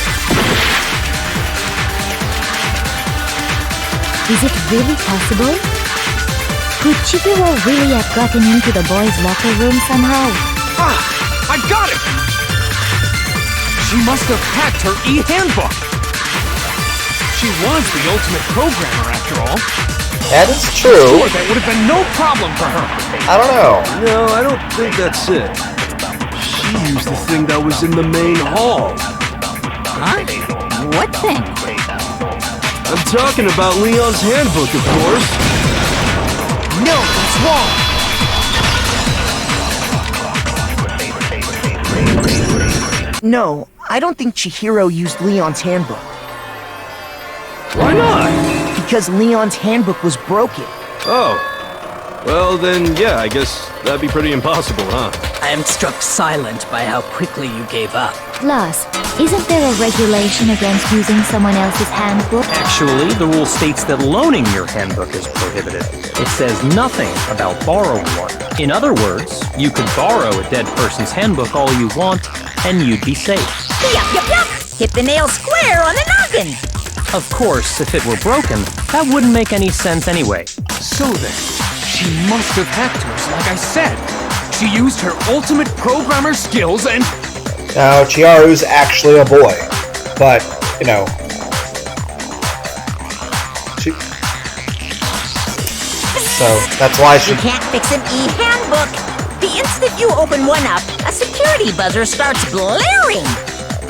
Is it really possible? Could Chihiro really have gotten into the boys' locker room somehow? Ah! I got it! She must have hacked her e-handbook! She was the ultimate programmer, after all. That is true. Sure, that would have been no problem for her. I don't know. No, I don't think that's it. She used the thing that was in the main hall. Huh? What thing? I'm talking about Leon's handbook, of course. No, that's wrong! No, I don't think Chihiro used Leon's handbook. Why not? Because Leon's handbook was broken. Oh. Well, then, yeah, I guess that'd be pretty impossible, huh? I am struck silent by how quickly you gave up. Plus, isn't there a regulation against using someone else's handbook? Actually, the rule states that loaning your handbook is prohibited. It says nothing about borrowing one. In other words, you could borrow a dead person's handbook all you want, and you'd be safe. Yup, yup, yup! Hit the nail square on the noggin! Of course, if it were broken, that wouldn't make any sense anyway. So then, she must have hacked hers, like I said. She used her ultimate programmer skills and... Now, Chiharu's actually a boy. But, you know... So, that's why she... You can't fix an e-handbook! The instant you open one up, a security buzzer starts blaring!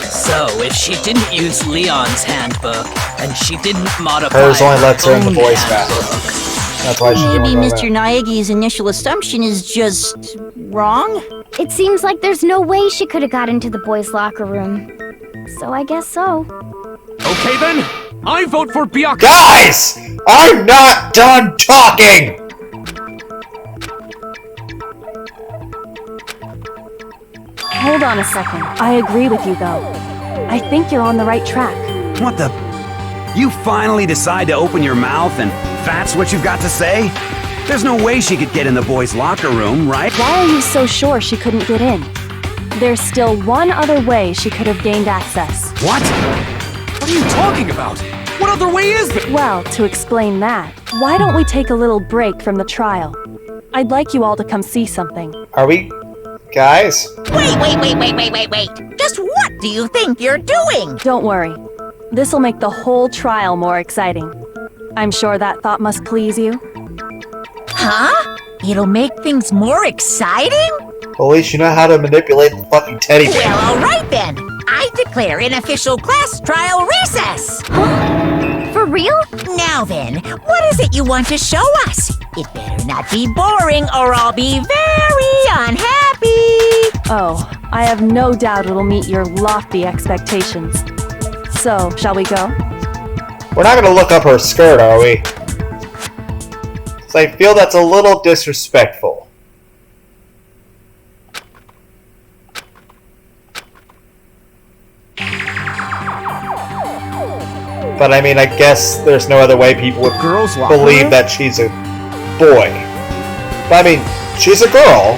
So, if she didn't use Leon's handbook, and she didn't modify Hers only lets her in the own boys' handbook, bathroom. That's why she didn't Maybe want to go Mr. Naegi's initial assumption is just... wrong? It seems like there's no way she could have got into the boys' locker room. So I guess so. Okay then, I vote for Byakuya! Guys! I'm not done talking! Hold on a second. I agree with you, though. I think you're on the right track. What the? You finally decide to open your mouth and that's what you've got to say? There's no way she could get in the boys' locker room, right? Why are you so sure she couldn't get in? There's still one other way she could have gained access. What? What are you talking about? What other way is there? Well, to explain that, why don't we take a little break from the trial? I'd like you all to come see something. Are we... guys? Wait! Just what do you think you're doing? Don't worry. This'll make the whole trial more exciting. I'm sure that thought must please you. Huh? It'll make things more exciting? Well, at least you know how to manipulate the fucking teddy bear. Well, alright then. I declare an official class trial recess. For real? Now then, what is it you want to show us? It better not be boring or I'll be very unhappy. Oh, I have no doubt it'll meet your lofty expectations. So, shall we go? We're not gonna look up her skirt, are we? 'Cause I feel that's a little disrespectful. But I mean, I guess there's no other way people would believe that she's a boy. But I mean, she's a girl.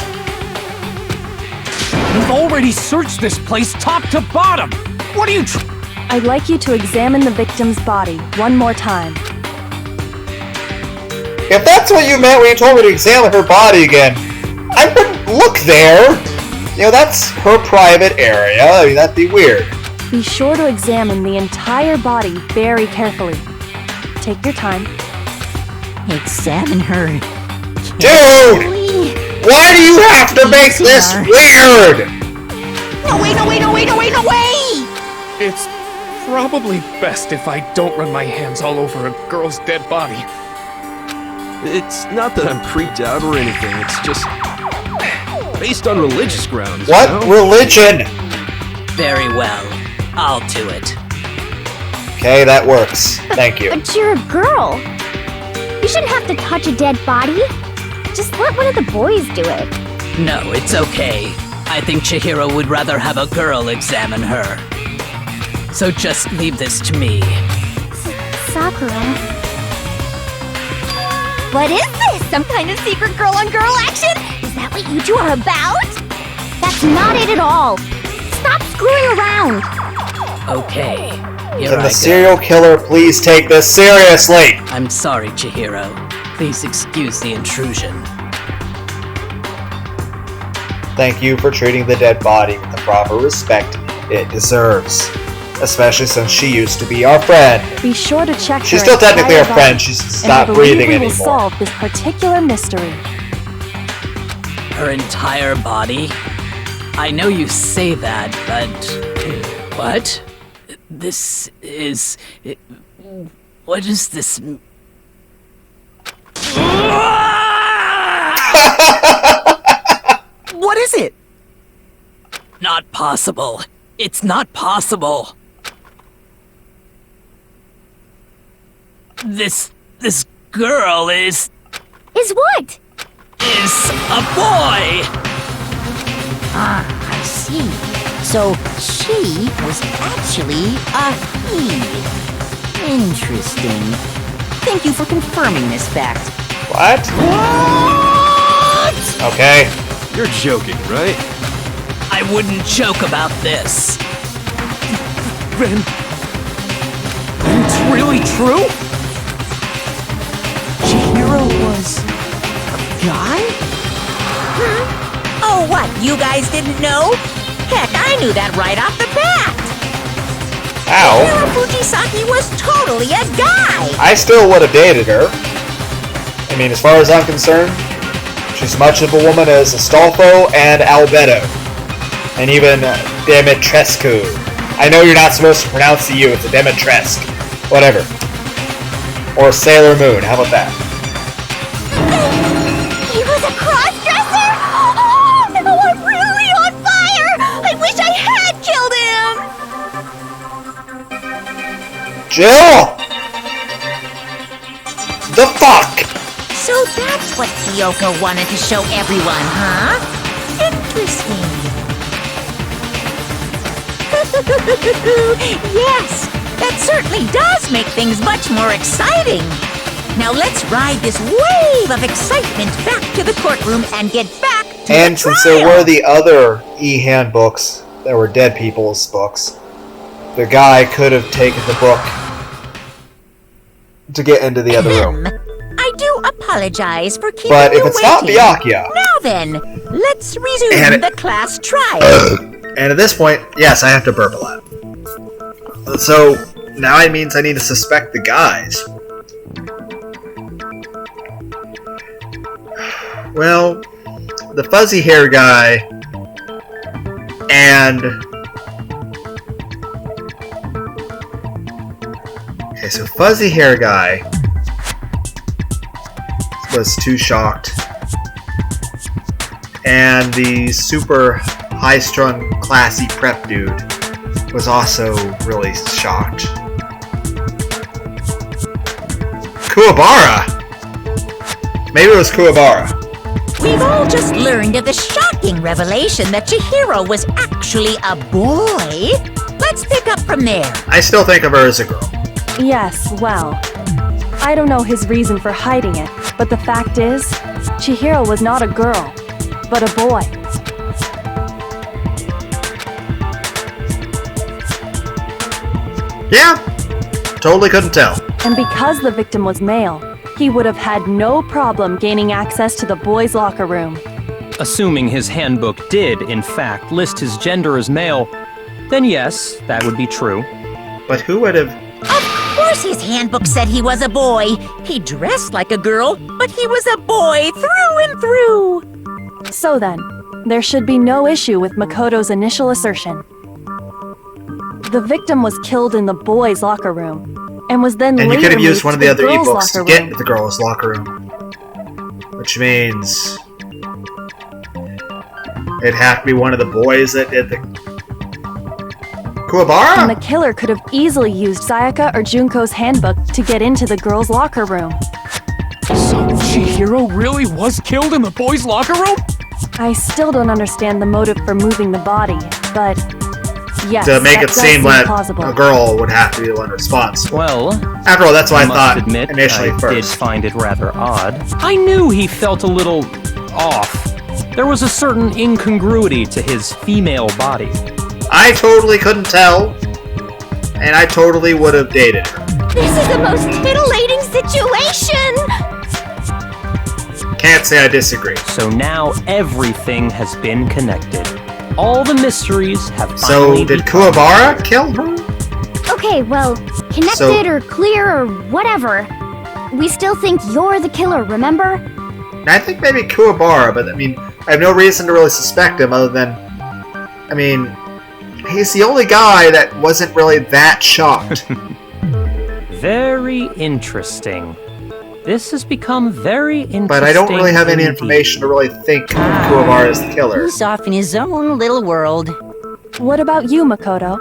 We've already searched this place top to bottom. What are you I'd like you to examine the victim's body one more time. If that's what you meant when you told me to examine her body again, I wouldn't look there. You know, that's her private area. I mean, that'd be weird. Be sure to examine the entire body very carefully. Take your time. Examine her. Dude! Why do you have to make this weird? No way! It's probably best if I don't run my hands all over a girl's dead body. It's not that I'm creeped out or anything, it's just based on religious grounds. What you know? religion? Very well. I'll do it. Okay, that works. Thank you. But you're a girl. You shouldn't have to touch a dead body. Just let one of the boys do it. No, it's okay. I think Chihiro would rather have a girl examine her. So just leave this to me. Sakura. What is this? Some kind of secret girl-on-girl action? Is that what you two are about? That's not it at all. Stop screwing around. Okay, here Can I the go. serial killer please take this seriously? I'm sorry, Chihiro. Please excuse the intrusion. Thank you for treating the dead body with the proper respect it deserves. Especially since she used to be our friend. Be sure to check She's her still technically our entire friend, body, she's just and not I believe breathing we will anymore. solve this particular mystery. Her entire body? I know you say that, but... What? This is... What is this... What is it? Not possible. It's not possible. This girl is what? Is a boy! Ah, I see. So she was actually a he. Interesting. Thank you for confirming this fact. What? Okay. You're joking, right? I wouldn't joke about this. Then it's really true? Chihiro was a guy? Oh, what? You guys didn't know? Heck, I knew that right off the bat. Ow. Chihiro Fujisaki was totally a guy. I still would have dated her. I mean, as far as I'm concerned, she's much of a woman as Astolfo and Albedo. And even Dimitrescu. I know you're not supposed to pronounce the U, it's a Dimitrescu. Whatever. Or Sailor Moon, how about that? He was a cross-dresser? Oh, no, I'm really on fire! I wish I had killed him! Jill! The fuck? So that's what Kyoko wanted to show everyone, huh? Interesting. Yes, that certainly does make things much more exciting. Now let's ride this wave of excitement back to the courtroom and get back to And the since trial. there were the other e-handbooks that were dead people's books, the guy could have taken the book to get into the other room. I do apologize for keeping But if you it's not waiting. Byakuya... Now then, let's resume And the class trial. And at this point, yes, I have to burp a lot. So, now it means I need to suspect the guys. Well, the fuzzy hair guy and... Okay, so fuzzy hair guy was too shocked. And the super high-strung, classy prep dude was also really shocked. Kuwabara! Maybe it was Kuwabara. We've all just learned of the shocking revelation that Chihiro was actually a boy. Let's pick up from there. I still think of her as a girl. Yes, well, I don't know his reason for hiding it, but the fact is, Chihiro was not a girl, but a boy. Yeah, totally couldn't tell. And because the victim was male, he would have had no problem gaining access to the boys' locker room. Assuming his handbook did, in fact, list his gender as male, then yes, that would be true. But who would have... Of course his handbook said he was a boy. He dressed like a girl, but he was a boy through and through. So then, there should be no issue with Makoto's initial assertion. The victim was killed in the boys' locker room, and was then And you later could have used moved one of to the other girls' ebooks to locker get room. into the girls' locker room. Which means... it'd have to be one of the boys that did the... Kuwabara? And the killer could have easily used Sayaka or Junko's handbook to get into the girls' locker room. So Chihiro really was killed in the boys' locker room? I still don't understand the motive for moving the body, but yes, to make that it does seem that plausible. a girl would have to be the one responsible. Well, after all, that's what I must thought admit, initially I first. did find it rather odd. I knew he felt a little off. There was a certain incongruity to his female body. I totally couldn't tell, and I totally would have dated her. This is the most titillating situation! Can't say I disagree. So now everything has been connected. All the mysteries have So, finally did become... Kuwabara kill her? Okay, well, connected So- or clear or whatever. We still think you're the killer, remember? I think maybe Kuwabara, but I mean, I have no reason to really suspect him other than, I mean, he's the only guy that wasn't really that shocked. Very interesting. This has become very interesting. But I don't really have any indeed. information to really think Kuwabara is the killer. He's off in his own little world. What about you, Makoto?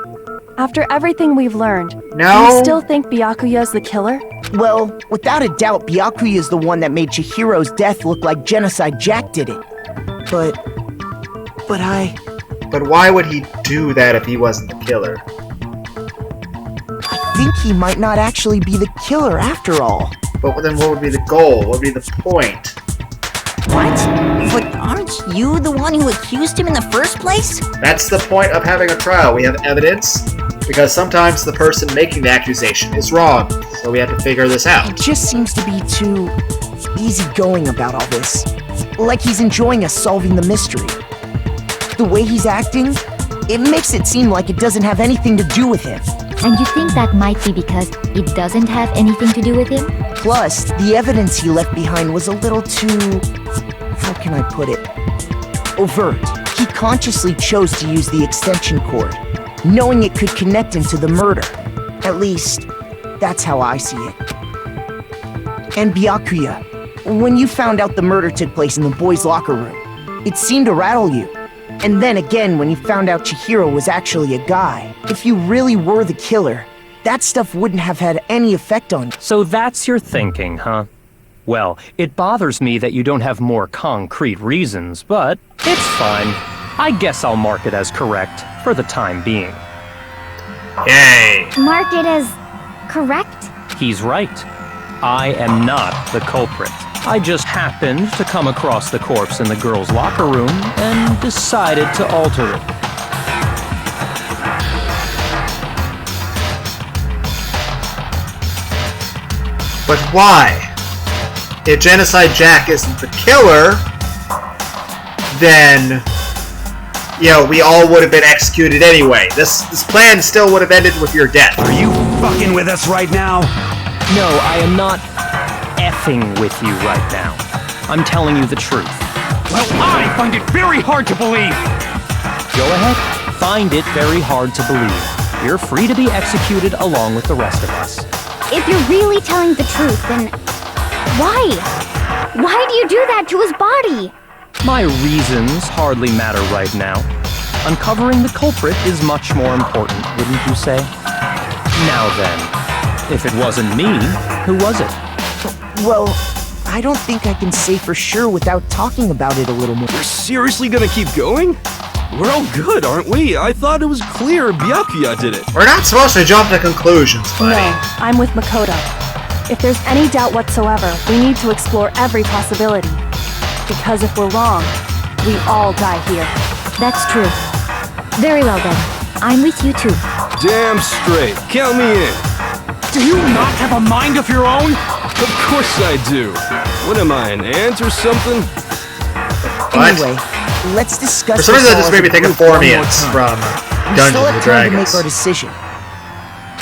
After everything we've learned, do No. you still think Byakuya's the killer? Well, without a doubt, Byakuya is the one that made Chihiro's death look like Genocide Jack did it. But But why would he do that if he wasn't the killer? I think he might not actually be the killer after all. But then what would be the goal? What would be the point? What? But aren't you the one who accused him in the first place? That's the point of having a trial. We have evidence, because sometimes the person making the accusation is wrong. So we have to figure this He out. just seems to be too easygoing about all this. Like he's enjoying us solving the mystery. The way he's acting, it makes it seem like it doesn't have anything to do with him. And you think that might be because it doesn't have anything to do with him? Plus, the evidence he left behind was a little too... how can I put it? Overt. He consciously chose to use the extension cord, knowing it could connect him to the murder. At least, that's how I see it. And Byakuya, when you found out the murder took place in the boys' locker room, it seemed to rattle you. And then again, when you found out Chihiro was actually a guy, if you really were the killer, that stuff wouldn't have had any effect on you. So that's your thinking, huh? Well, it bothers me that you don't have more concrete reasons, but it's fine. I guess I'll mark it as correct for the time being. Yay! Mark it as correct? He's right. I am not the culprit. I just happened to come across the corpse in the girls' locker room and decided to alter it. But why? If Genocide Jack isn't the killer, then, you know, we all would have been executed anyway. This plan still would have ended with your death. Are you fucking with us right now? No, I am not effing with you right now. I'm telling you the truth. Well, I find it very hard to believe. Go ahead, find it very hard to believe. You're free to be executed along with the rest of us. If you're really telling the truth, then why? Why do you do that to his body? My reasons hardly matter right now. Uncovering the culprit is much more important, wouldn't you say? Now then, if it wasn't me, who was it? Well, I don't think I can say for sure without talking about it a little more. You're seriously gonna keep going? We're all good, aren't we? I thought it was clear Byakuya did it. We're not supposed to jump to conclusions, buddy. No, I'm with Makoto. If there's any doubt whatsoever, we need to explore every possibility. Because if we're wrong, we all die here. That's true. Very well then. I'm with you too. Damn straight. Count me in. Do you not have a mind of your own? Of course I do. What am I, an ant or something? What? Anyway, let's discuss. For some reason, this this all made me as a think of group one more Formians time. from We still Dungeons have and time to make Dragons. our decision.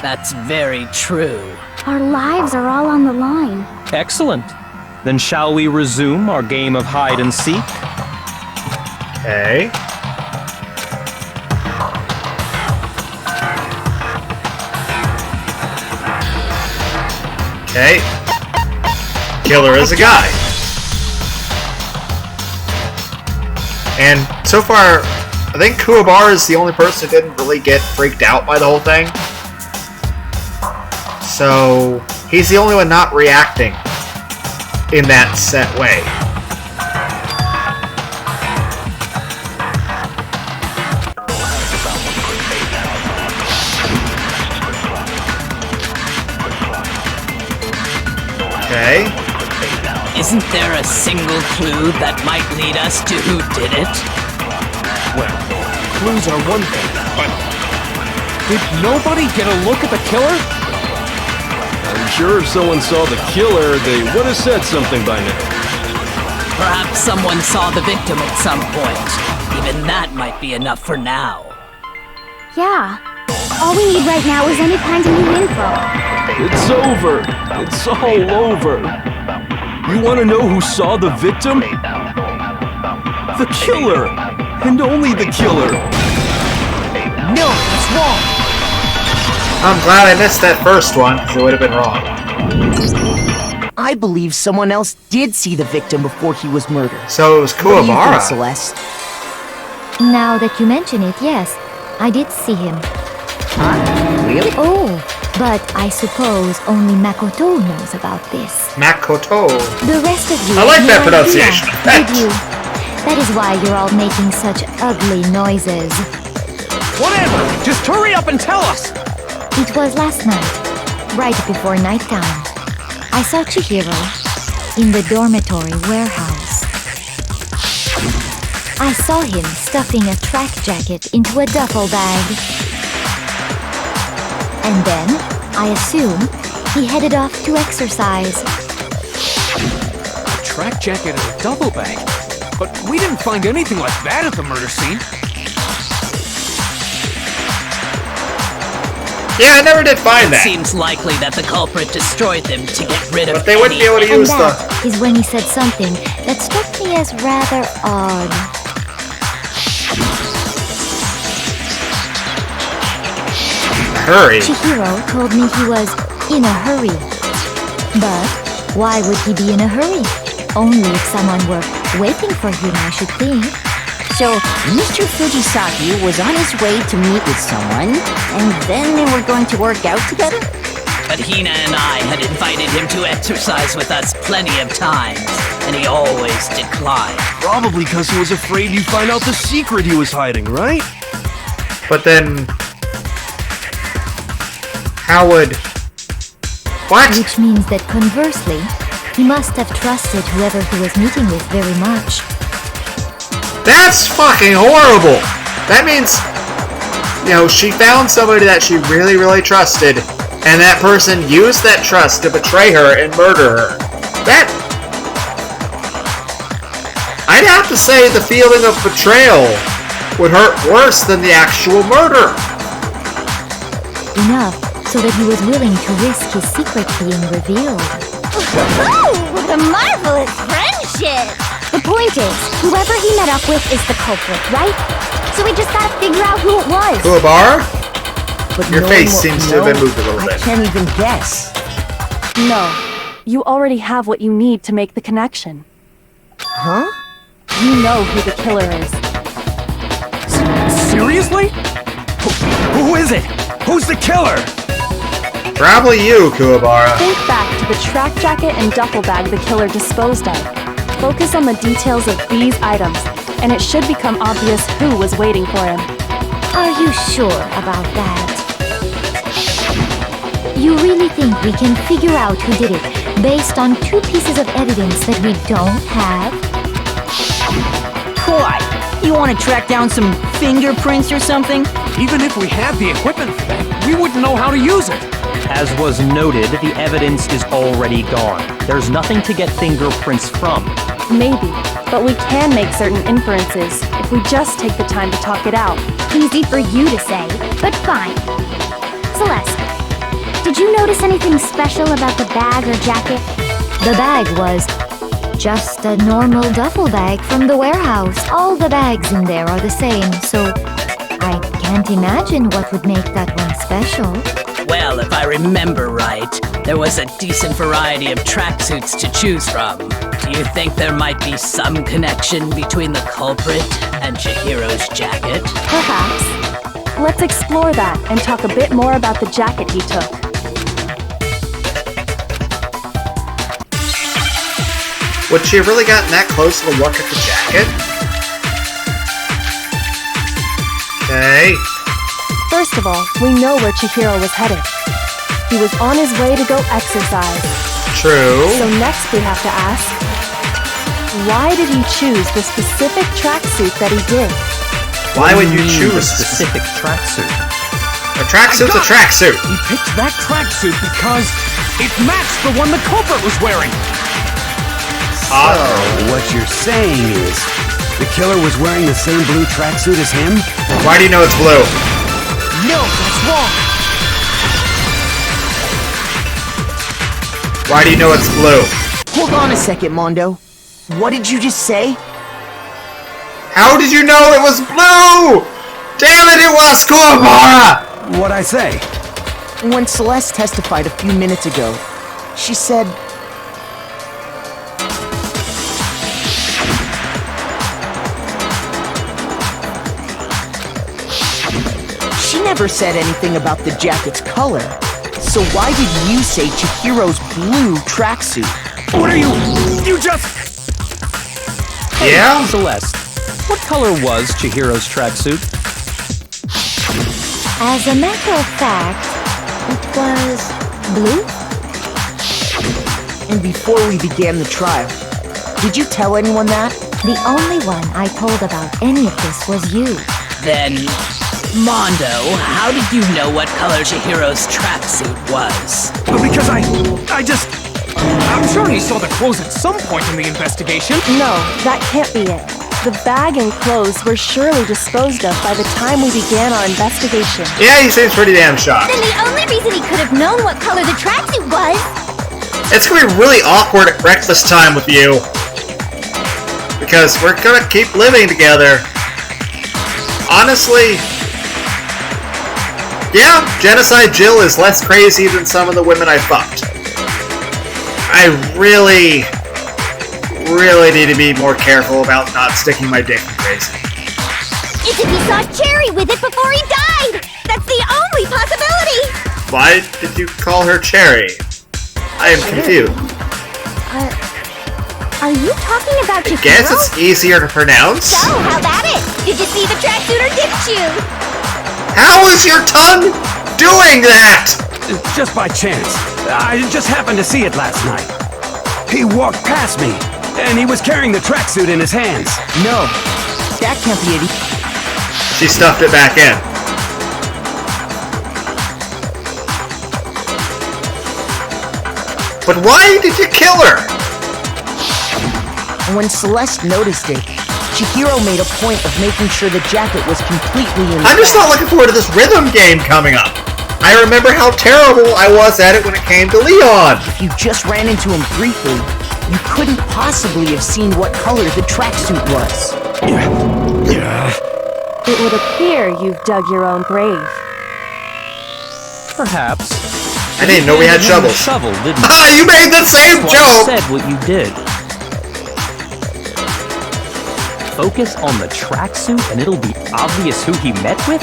That's very true. Our lives are all on the line. Excellent. Then shall we resume our game of hide and seek? Okay. Okay. Killer is a guy. And so far, I think Kuwabara is the only person who didn't really get freaked out by the whole thing. So, he's the only one not reacting in that set way. Okay. Isn't there a single clue that might lead us to who did it? Well, clues are one thing, but did nobody get a look at the killer? I'm sure if someone saw the killer, they would have said something by now. Perhaps someone saw the victim at some point. Even that might be enough for now. Yeah. All we need right now is any kind of new info. It's over. It's all over. You want to know who saw the victim? The killer! And only the killer! No, that's wrong! I'm glad I missed that first one, because it would have been wrong. I believe someone else did see the victim before he was murdered. So it was What do you think, Kuwabara. Celeste? Now that you mention it, yes, I did see him. Huh? Really? Oh, but I suppose only Makoto knows about this. Makoto. The rest of you I like have that no pronunciation. idea, Thanks. did you? That is why you're all making such ugly noises. Whatever! Just hurry up and tell us! It was last night, right before nighttime. I saw Chihiro in the dormitory warehouse. I saw him stuffing a track jacket into a duffel bag. And then, I assume, he headed off to exercise. A track jacket and a duffel bag? But we didn't find anything like that at the murder scene. Yeah, I never did find It that. seems likely that the culprit destroyed them to get rid of But they wouldn't be able to And use the... that is when he said something that struck me as rather odd. Hurry. Chihiro told me he was in a hurry. But why would he be in a hurry? Only if someone were waiting for him, I should think. So, Mr. Fujisaki was on his way to meet with someone, and then they were going to work out together? But Hina and I had invited him to exercise with us plenty of times, and he always declined. Probably because he was afraid you'd find out the secret he was hiding, right? But then... How would... What? Which means that conversely, He must have trusted whoever he was meeting with very much. That's fucking horrible! That means, you know, she found somebody that she really, really trusted, and that person used that trust to betray her and murder her. That... I'd have to say the feeling of betrayal would hurt worse than the actual murder. Enough so that he was willing to risk his secret being revealed. Oh, what a marvelous friendship! The point is, whoever he met up with is the culprit, right? So we just gotta figure out who it was. Kuwabara? But Your no face one seems will to have been know. moved a little I bit. can't even guess. No. You already have what you need to make the connection. Huh? You know who the killer is. Seriously? Who is it? Who's the killer? Probably you, Kuwabara. Think back to the track jacket and duffel bag the killer disposed of. Focus on the details of these items, and it should become obvious who was waiting for him. Are you sure about that? You really think we can figure out who did it based on 2 pieces of evidence that we don't have? What? You want to track down some fingerprints or something? Even if we had the equipment for that, we wouldn't know how to use it. As was noted, the evidence is already gone. There's nothing to get fingerprints from. Maybe, but we can make certain inferences if we just take the time to talk it out. Easy for you to say, but fine. Celeste, did you notice anything special about the bag or jacket? The bag was just a normal duffel bag from the warehouse. All the bags in there are the same, so I can't imagine what would make that one special. Well, if I remember right, there was a decent variety of tracksuits to choose from. Do you think there might be some connection between the culprit and Chihiro's jacket? Perhaps. Let's explore that and talk a bit more about the jacket he took. Would she have really gotten that close of a look at the jacket? Okay. First of all, we know where Chihiro was headed. He was on his way to go exercise. True. So next we have to ask, why did he choose the specific tracksuit that he did? Why would you choose a specific tracksuit? A tracksuit's a tracksuit. He picked that tracksuit because it matched the one the culprit was wearing. So, what you're saying is, the killer was wearing the same blue tracksuit as him? Why do you know it's blue? No, that's wrong. Why do you know it's blue? Hold on a second, Mondo. What did you just say? How did you know it was blue? Damn it was Kuwabara! What'd I say? When Celeste testified a few minutes ago, she said... She never said anything about the jacket's color. So why did you say Chihiro's blue tracksuit? What are you just... Yeah? Celeste, what color was Chihiro's tracksuit? As a matter of fact, it was blue. And before we began the trial, did you tell anyone that? The only one I told about any of this was you. Then, Mondo, how did you know what color Chihiro's tracksuit was? Because I'm sure he saw the clothes at some point in the investigation. No, that can't be it. The bag and clothes were surely disposed of by the time we began our investigation. Yeah, he seems pretty damn shocked. Then the only reason he could have known what color the tracksuit was... It's gonna be really awkward at breakfast time with you. Because we're gonna keep living together. Honestly... Yeah, Genocide Jill is less crazy than some of the women I fucked. I really need to be more careful about not sticking my dick in crazy. It's if he saw Cherry with it before he died! That's the only possibility! Why did you call her Cherry? I am confused. Are you talking about Chihiro? I guess it's easier to pronounce. So, how about it? Did you see the tracksuit or didn't you? How is your tongue doing that? Just by chance. I just happened to see it last night. He walked past me, and he was carrying the tracksuit in his hands. No, that can't be it. She stuffed it back in. But why did you kill her? When Celeste noticed it, Chihiro made a point of making sure the jacket was completely in. I'm just not looking forward to this rhythm game coming up. I remember how terrible I was at it when it came to Leon. If you just ran into him briefly, you couldn't possibly have seen what color the tracksuit was. It would appear you've dug your own grave. Perhaps. I didn't know we had shovels. Shovel, didn't you? Ah, you made the same Well, joke! I said what you did. Focus on the tracksuit and it'll be obvious who he met with?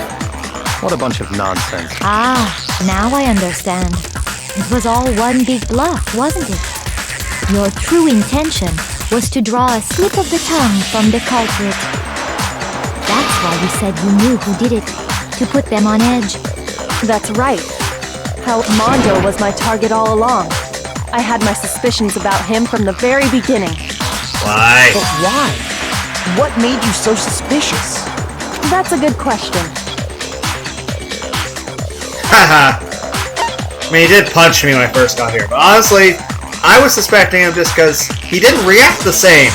What a bunch of nonsense. Ah, now I understand. It was all one big bluff, wasn't it? Your true intention was to draw a slip of the tongue from the culprit. That's why you said you knew who did it, to put them on edge. That's right. How Mondo was my target all along. I had my suspicions about him from the very beginning. Why? But why? What made you so suspicious? That's a good question. Haha. I mean, he did punch me when I first got here, but honestly, I was suspecting him just because he didn't react the same.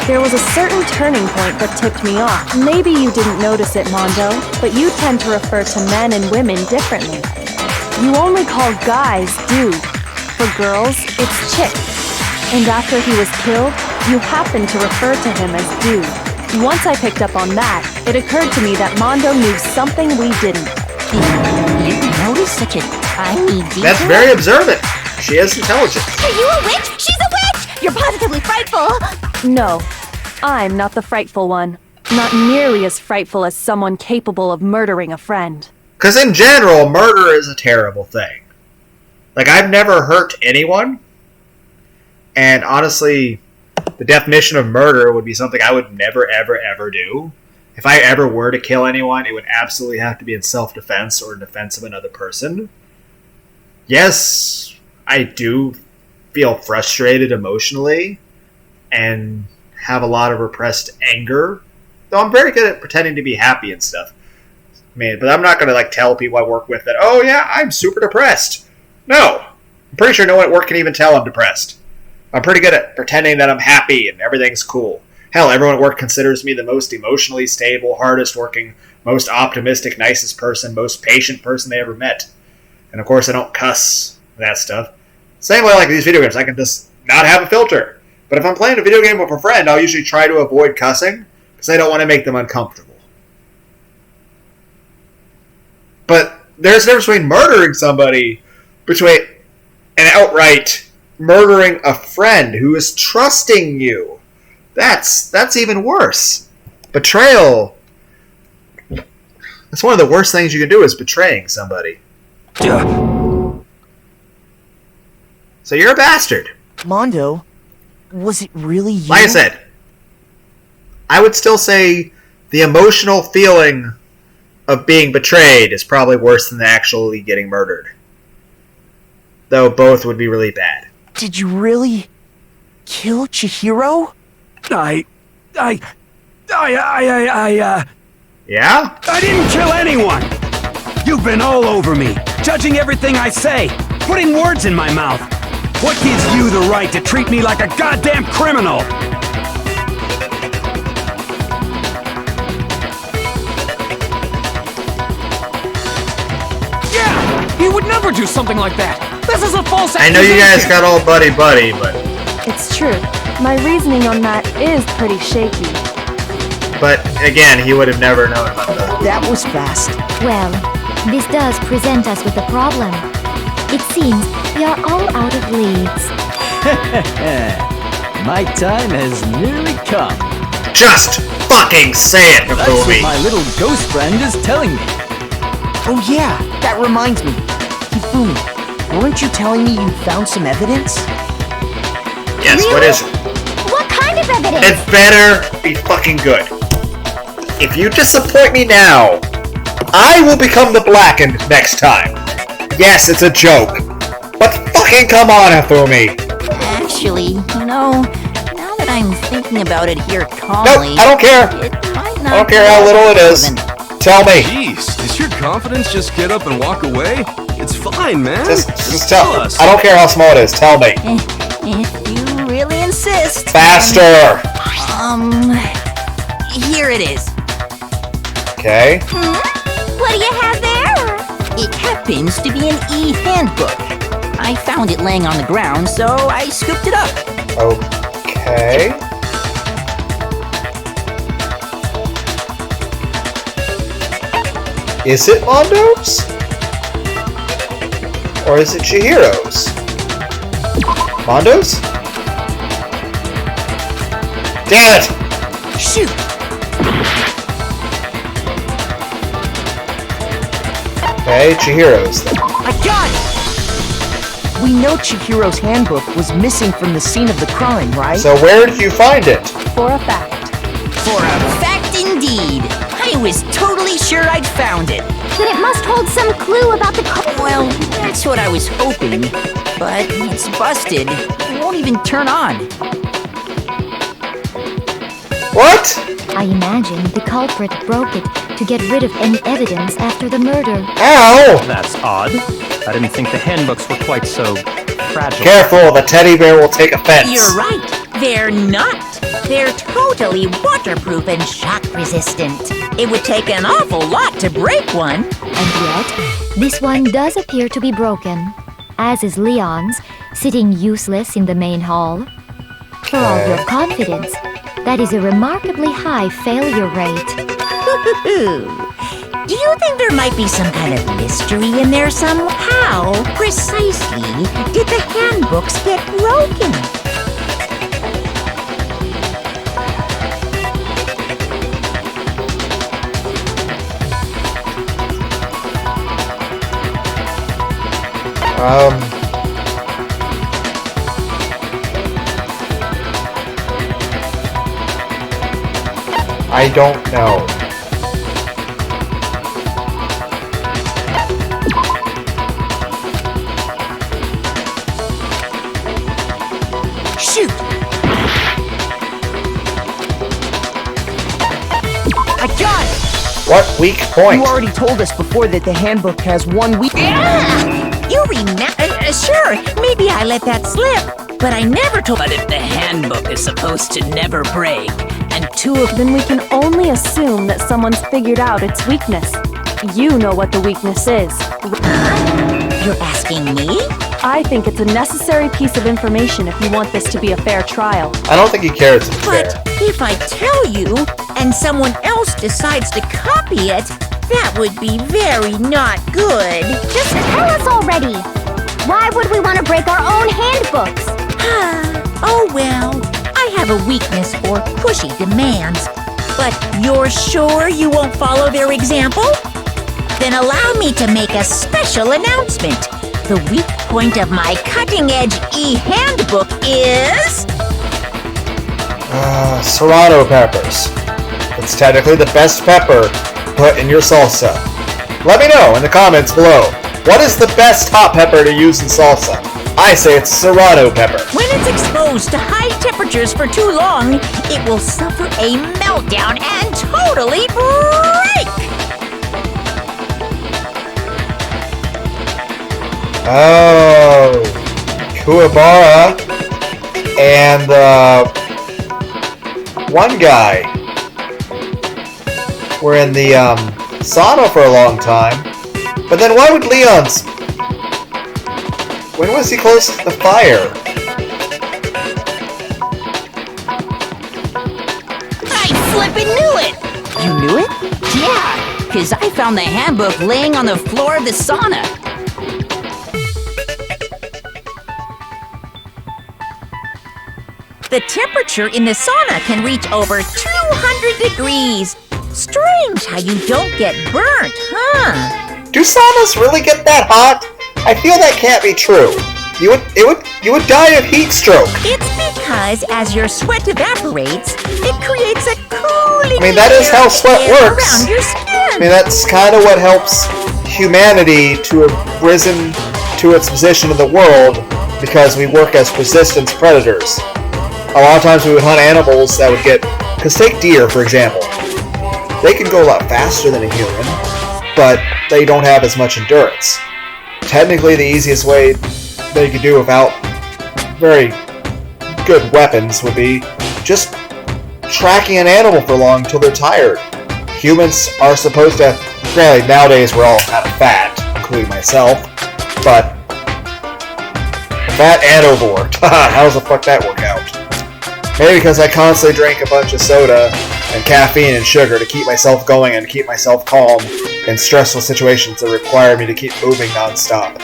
There was a certain turning point that tipped me off. Maybe you didn't notice it, Mondo, but you tend to refer to men and women differently. You only call guys dude. For girls, it's chick. And after he was killed, you happened to refer to him as dude. Once I picked up on that, it occurred to me that Mondo knew something we didn't. You notice such a tiny detail? That's very observant. She is intelligent. Are you a witch? She's a witch! You're positively frightful! No, I'm not the frightful one. Not nearly as frightful as someone capable of murdering a friend. Because in general, murder is a terrible thing. Like, I've never hurt anyone. And honestly, the definition of murder would be something I would never, ever, ever do. If I ever were to kill anyone, it would absolutely have to be in self-defense or in defense of another person. Yes, I do feel frustrated emotionally and have a lot of repressed anger. Though I'm very good at pretending to be happy and stuff. I mean, but I'm not going to like tell people I work with that, oh yeah, I'm super depressed. No. I'm pretty sure no one at work can even tell I'm depressed. I'm pretty good at pretending that I'm happy and everything's cool. Hell, everyone at work considers me the most emotionally stable, hardest working, most optimistic, nicest person, most patient person they ever met. And of course I don't cuss that stuff. Same way like these video games, I can just not have a filter. But if I'm playing a video game with a friend, I'll usually try to avoid cussing because I don't want to make them uncomfortable. But there's a difference between murdering somebody, between an outright murdering a friend who is trusting you. That's even worse. Betrayal. That's one of the worst things you can do is betraying somebody. So you're a bastard. Mondo, was it really you? Like I said, I would still say the emotional feeling of being betrayed is probably worse than actually getting murdered. Though both would be really bad. Did you really kill Chihiro? Yeah? I didn't kill anyone! You've been all over me, judging everything I say, putting words in my mouth. What gives you the right to treat me like a goddamn criminal? Yeah! He would never do something like that! This is a false I accusation! know you guys got all buddy-buddy, but... It's true. My reasoning on that is pretty shaky. But, again, he would have never known about that. That was fast. Well, this does present us with a problem. It seems we are all out of leads. My time has nearly come. Just fucking say it, That's Hifumi! what my little ghost friend is telling me. Oh yeah, that reminds me. Hifumi, weren't you telling me you found some evidence? Yes, Really? what is it? What kind of evidence? It better be fucking good. If you disappoint me now, I will become the Blackened next time. Yes, it's a joke. But fuck fucking come on, Afumi! Actually, now that I'm thinking about it here calmly... Nope, I don't care! I don't care how little it is. Tell me! Jeez, does your confidence just get up and walk away? It's fine, man. Just tell us. I don't care how small it is, tell me. If you really insist... Faster! Here it is. Okay. What do you have there? It happens to be an e-handbook. I found it laying on the ground, so I scooped it up. Okay. Is it Mondo's? Or is it Chihiro's? Mondo's? Damn it! Shoot! Okay, Chihiro's then. I got it! We know Chihiro's handbook was missing from the scene of the crime, right? So where did you find it? For a fact. For a fact indeed! I was totally sure I'd found it. Then it must hold some clue about the Well, that's what I was hoping. But it's busted. It won't even turn on. What? I imagine the culprit broke it to get rid of any evidence after the murder. Ow! That's odd. I didn't think the handbooks were quite so fragile. Careful, the teddy bear will take offense. You're right. They're not. They're totally waterproof and shock resistant. It would take an awful lot to break one. And yet, this one does appear to be broken, as is Leon's, sitting useless in the main hall. For all your confidence, that is a remarkably high failure rate. Do you think there might be some kind of mystery in there somehow? How precisely did the handbooks get broken? I don't know. Shoot! I got it! What weak point? You already told us before that the handbook has one weak... You remember? Sure, maybe I let that slip, but I never told... But if the handbook is supposed to never break, and two of Then we can only assume that someone's figured out its weakness. You know what the weakness is. You're asking me? I think it's a necessary piece of information if you want this to be a fair trial. I don't think he cares if it's But fair. if I tell you, and someone else decides to copy it, that would be very not good. Just tell us already. Why would we want to break our own handbooks? Oh well, I have a weakness for pushy demands. But you're sure you won't follow their example? Then allow me to make a special announcement. The weak point of my cutting-edge e-handbook is... Serrano peppers. It's technically the best pepper put in your salsa. Let me know in the comments below. What is the best hot pepper to use in salsa? I say it's Serrano pepper. When it's exposed to high temperatures for too long, it will suffer a meltdown and totally break! Oh, Kuwabara and one guy were in the sauna for a long time. But then why would Leon's... When was he close to the fire? I flippin' knew it! You knew it? Yeah, because I found the handbook laying on the floor of the sauna. The temperature in the sauna can reach over 200 degrees. Strange how you don't get burnt, huh? Do saunas really get that hot? I feel that can't be true. You would die of heat stroke. It's because as your sweat evaporates, it creates a cooling I mean, that is how sweat layer works. around your skin. I mean, that's kind of what helps humanity to have risen to its position in the world because we work as resistance predators. A lot of times we would hunt animals that would get... Because take deer, for example. They can go a lot faster than a human, but they don't have as much endurance. Technically, the easiest way they could do without very good weapons would be just tracking an animal for long until they're tired. Humans are supposed to... Granted, nowadays we're all kind of fat, including myself, but... Fat and overworked. How does the fuck that work out? Maybe because I constantly drink a bunch of soda and caffeine and sugar to keep myself going and keep myself calm in stressful situations that require me to keep moving non-stop.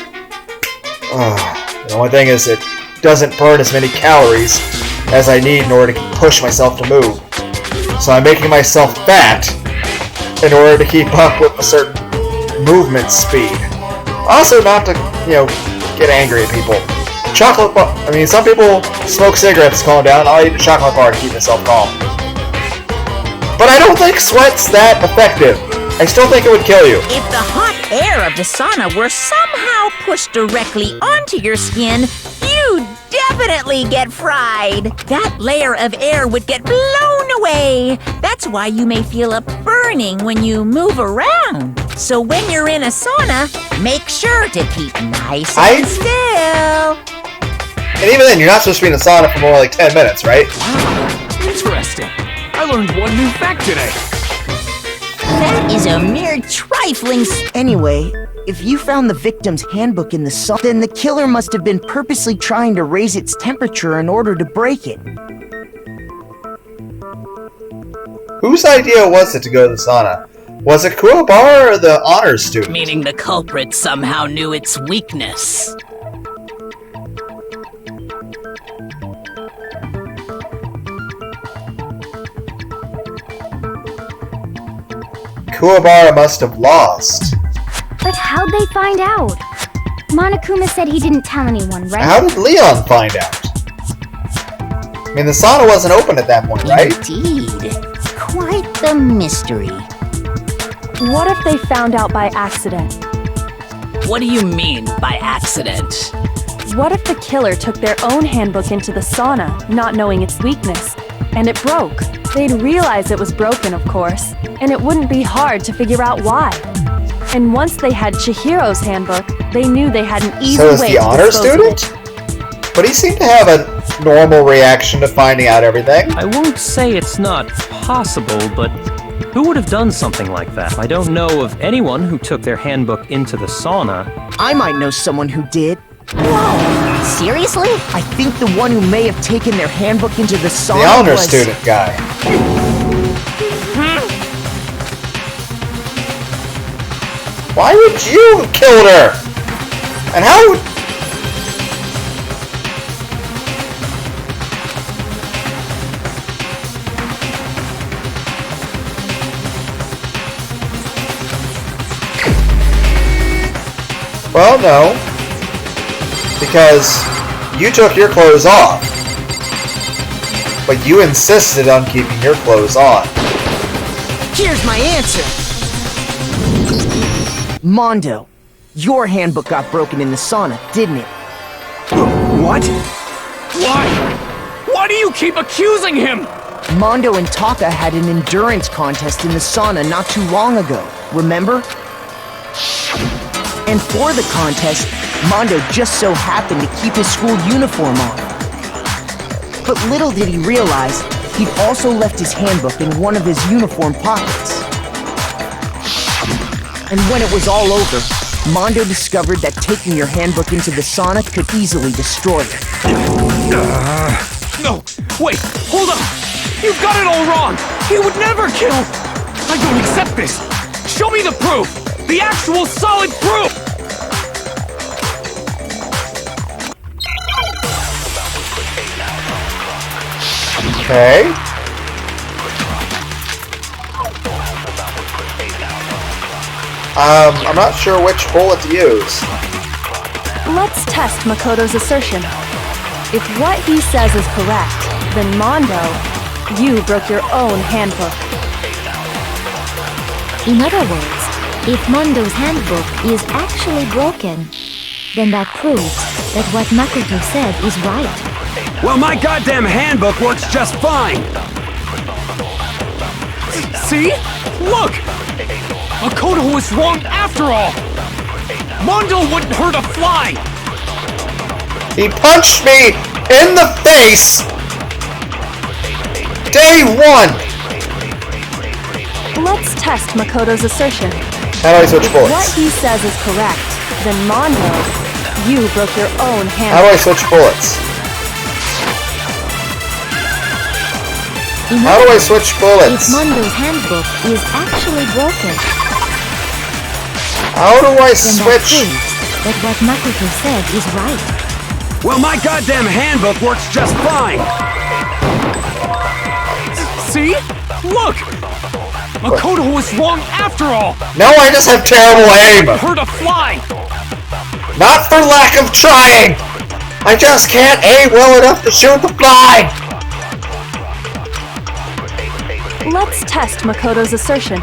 The only thing is it doesn't burn as many calories as I need in order to push myself to move. So I'm making myself fat in order to keep up with a certain movement speed. Also, not to, get angry at people. Chocolate bar. I mean, some people smoke cigarettes to calm down. I'll eat a chocolate bar to keep myself calm. But I don't think sweat's that effective. I still think it would kill you. If the hot air of the sauna were somehow pushed directly onto your skin, you'd definitely get fried. That layer of air would get blown away. That's why you may feel a burning when you move around. So when you're in a sauna, make sure to keep nice and still. And even then, you're not supposed to be in a sauna for more like 10 minutes, right? Interesting. I learned one new fact today. That is a mere trifling... Anyway, if you found the victim's handbook in the sauna, then the killer must have been purposely trying to raise its temperature in order to break it. Whose idea was it to go to the sauna? Was it Kuwabara or the honors student? Meaning the culprit somehow knew its weakness. Kuwabara must have lost. But how'd they find out? Monokuma said he didn't tell anyone, right? How did Leon find out? I mean, the sauna wasn't open at that point, right? Indeed. Quite the mystery. What if they found out by accident? What do you mean, by accident? What if the killer took their own handbook into the sauna, not knowing its weakness, and it broke? They'd realize it was broken, of course, and it wouldn't be hard to figure out why. And once they had Chihiro's handbook, they knew they had an easy way to So is the honor student? But he seemed to have a normal reaction to finding out everything. I won't say it's not possible, but who would have done something like that? I don't know of anyone who took their handbook into the sauna. I might know someone who did. Whoa! Seriously? I think the one who may have taken their handbook into the sauna The honor was... student guy. Why would you have killed her? And how would... Well, no. Because you took your clothes off. But you insisted on keeping your clothes on. Here's my answer. Mondo, your handbook got broken in the sauna, didn't it? What? Why? Why do you keep accusing him? Mondo and Taka had an endurance contest in the sauna not too long ago, remember? And for the contest, Mondo just so happened to keep his school uniform on. But little did he realize, he'd also left his handbook in one of his uniform pockets. And when it was all over, Mondo discovered that taking your handbook into the sauna could easily destroy it. No, wait, hold on! You've got it all wrong! He would never kill! I don't accept this! Show me the proof! The actual solid proof! Okay. I'm not sure which bullet to use. Let's test Makoto's assertion. If what he says is correct, then Mondo, you broke your own handbook. In other words, if Mondo's handbook is actually broken, then that proves that what Makoto said is right. Well, my goddamn handbook works just fine! See? Look! Makoto was wrong after all! Mondo wouldn't hurt a fly! He punched me in the face! Day 1! Let's test Makoto's assertion. How do I switch If bullets? what he says is correct, then Mondo, you broke your own hand. How do I switch bullets? How do I switch bullets? If Mondo's handbook is actually broken, How do I then that switch? proves that what Makoto said is right. Well, my goddamn handbook works just fine! See? Look! Makoto was wrong after all! No, I just have terrible aim! Hurt a fly! Not for lack of trying! I just can't aim well enough to shoot the fly! Let's test Makoto's assertion.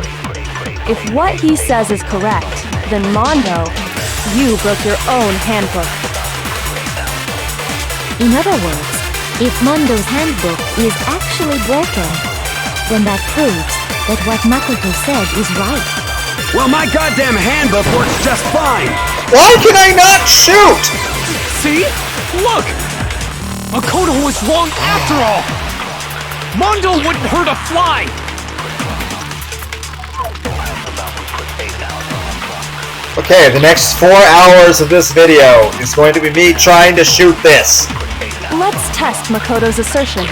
If what he says is correct, then Mondo, you broke your own handbook. In other words, if Mondo's handbook is actually broken, then that proves that what Makoto said is right. Well, my goddamn handbook works just fine! Why can I not shoot? See? Look! Makoto was wrong after all! Mondo wouldn't hurt a fly! Okay, the next 4 hours of this video is going to be me trying to shoot this. Let's test Makoto's assertion.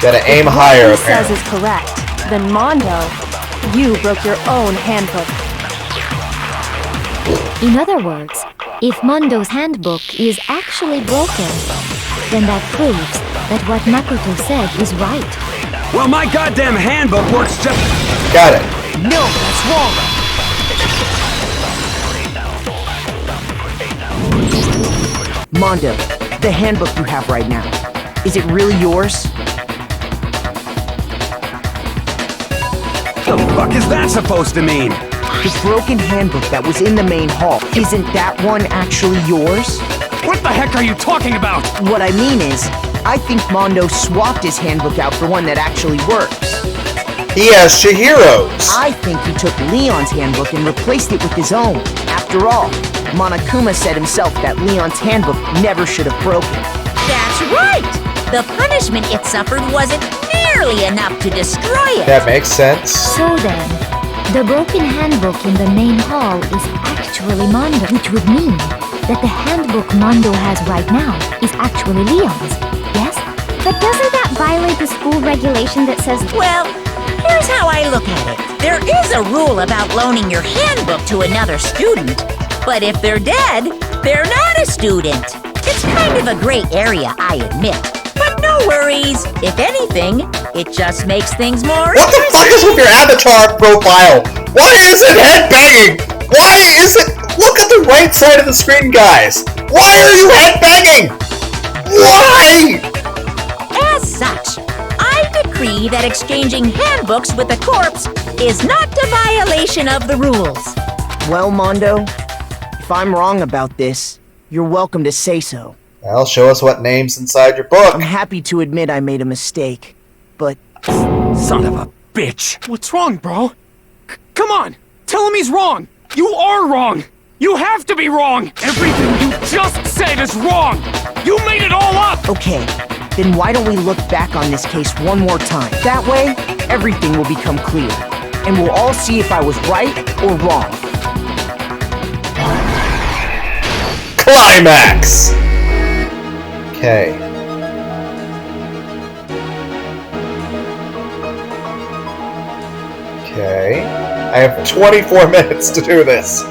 Gotta aim If higher, what he says apparently. is correct, then Mondo, you broke your own handbook. In other words, if Mondo's handbook is actually broken, then that proves that what Makoto said is right. Well, my goddamn handbook works just... Got it. No, that's wrong! Mondo, the handbook you have right now, is it really yours? The fuck is that supposed to mean? The broken handbook that was in the main hall, isn't that one actually yours? What the heck are you talking about? What I mean is, I think Mondo swapped his handbook out for one that actually works. He has Chihiro's. I think he took Leon's handbook and replaced it with his own. After all, Monokuma said himself that Leon's handbook never should have broken. That's right! The punishment it suffered wasn't nearly enough to destroy it. That makes sense. So then, the broken handbook in the main hall is actually Mondo, which would mean that the handbook Mondo has right now is actually Leon's, yes? But doesn't that violate the school regulation that says... Well, here's how I look at it. There is a rule about loaning your handbook to another student, but if they're dead, they're not a student. It's kind of a gray area, I admit. But no worries. If anything, it just makes things more What the fuck is with your avatar profile? Why is it headbanging? Why is it... Look at the right side of the screen, guys. Why are you headbanging? Why? As such, I decree that exchanging handbooks with a corpse is not a violation of the rules. Well, Mondo, if I'm wrong about this, you're welcome to say so. Well, show us what name's inside your book. I'm happy to admit I made a mistake, but... Son of a bitch! What's wrong, bro? Come on! Tell him he's wrong! You are wrong! You have to be wrong! Everything you just said is wrong! You made it all up! Okay, then why don't we look back on this case one more time? That way, everything will become clear, and we'll all see if I was right or wrong. Climax! Okay. Okay. I have 24 minutes to do this.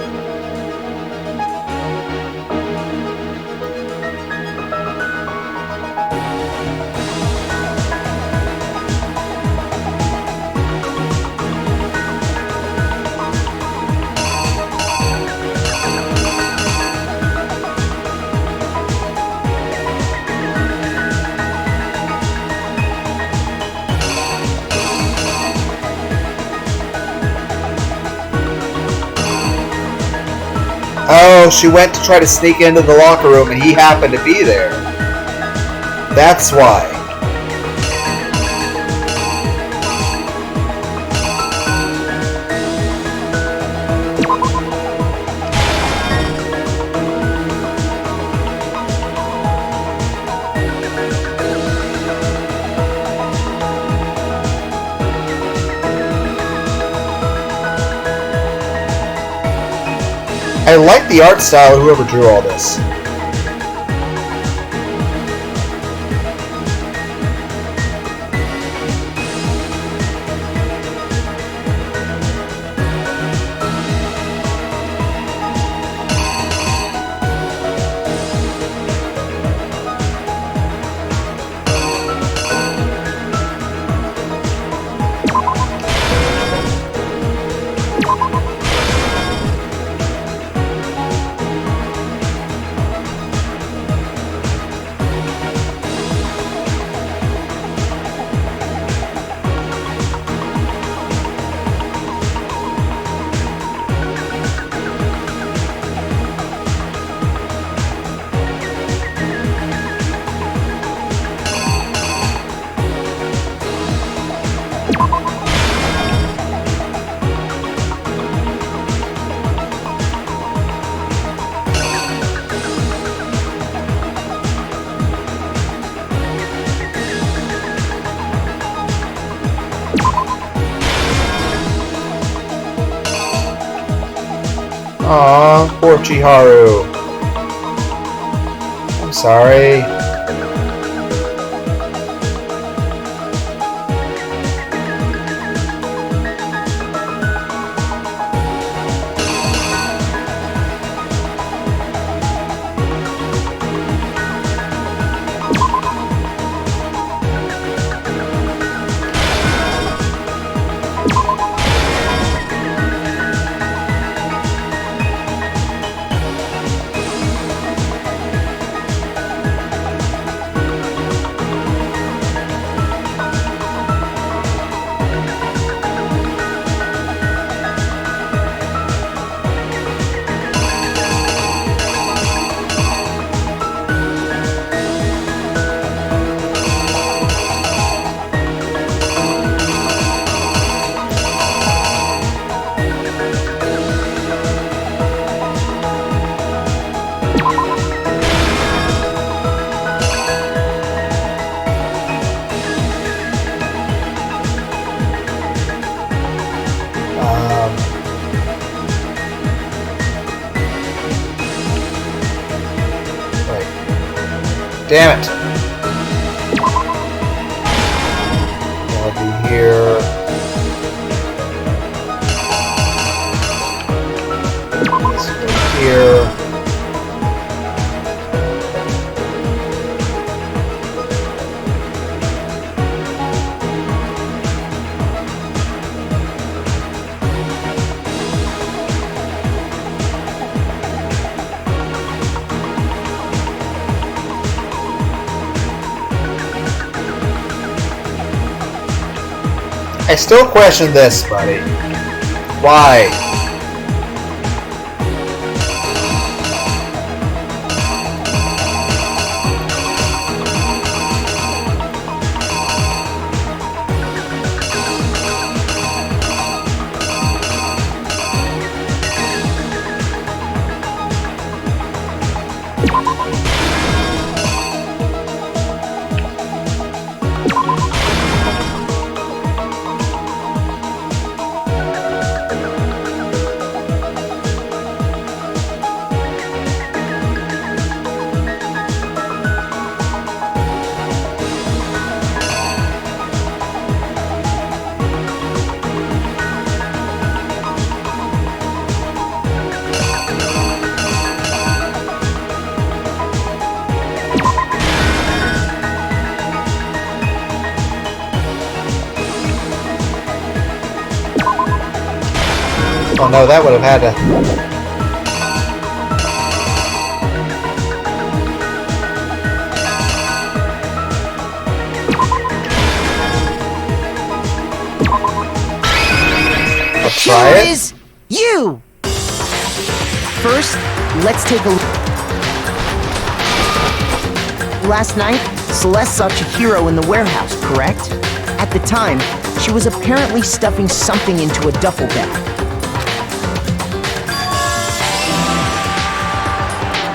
no, she went to try to sneak into the locker room and he happened to be there. That's why. I like the art style of whoever drew all this. Aw, poor Chiharu. I'm sorry. Damn it. I'll be here. This will here. I still question this, buddy. Why? Oh no, that would have had to... I'll try it. Is you! first, let's take a look. Last night, Celeste saw Chihiro in the warehouse, correct? At the time, she was apparently stuffing something into a duffel bag.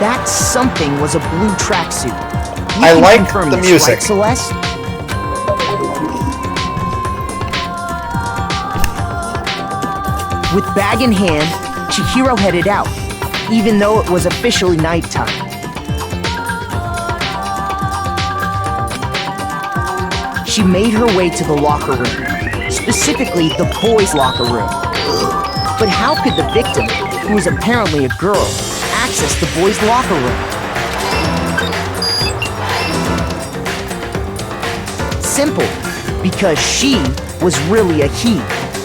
That something was a blue tracksuit. I like the music. Right, Celeste? With bag in hand, Chihiro headed out, even though it was officially nighttime. She made her way to the locker room, specifically the boys' locker room. But how could the victim, who was apparently a girl, access the boys' locker room? Simple, because she was really a he,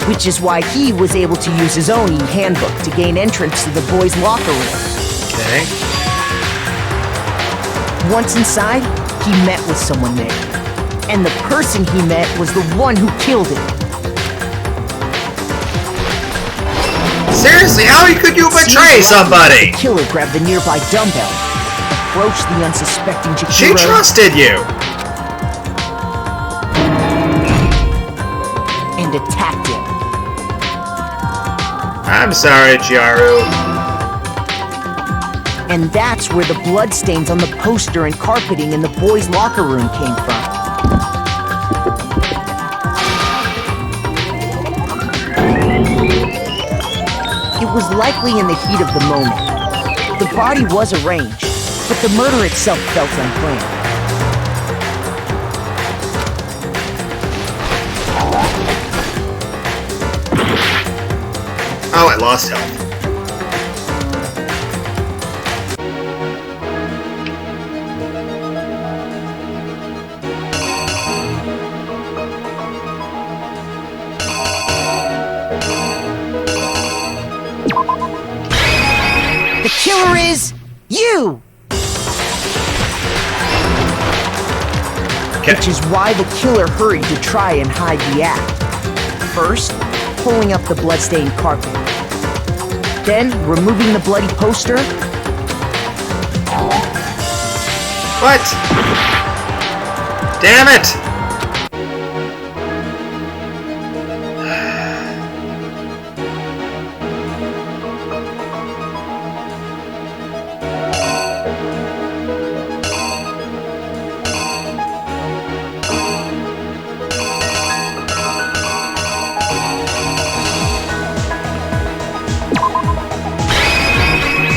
which is why he was able to use his own e-handbook to gain entrance to the boys' locker room. Okay. Once inside, he met with someone there. And the person he met was the one who killed him. Seriously, how could you betray somebody? The killer grabbed the nearby dumbbell, approached the unsuspecting Chihiro. She trusted you! And attacked him. I'm sorry, Chiharu. And that's where the bloodstains on the poster and carpeting in the boys' locker room came from. It was likely in the heat of the moment. The body was arranged, but the murder itself felt unplanned. Oh, I lost health. The killer is you! Okay. Which is why the killer hurried to try and hide the act. First, pulling up the bloodstained carpet. Then, removing the bloody poster. What? Damn it!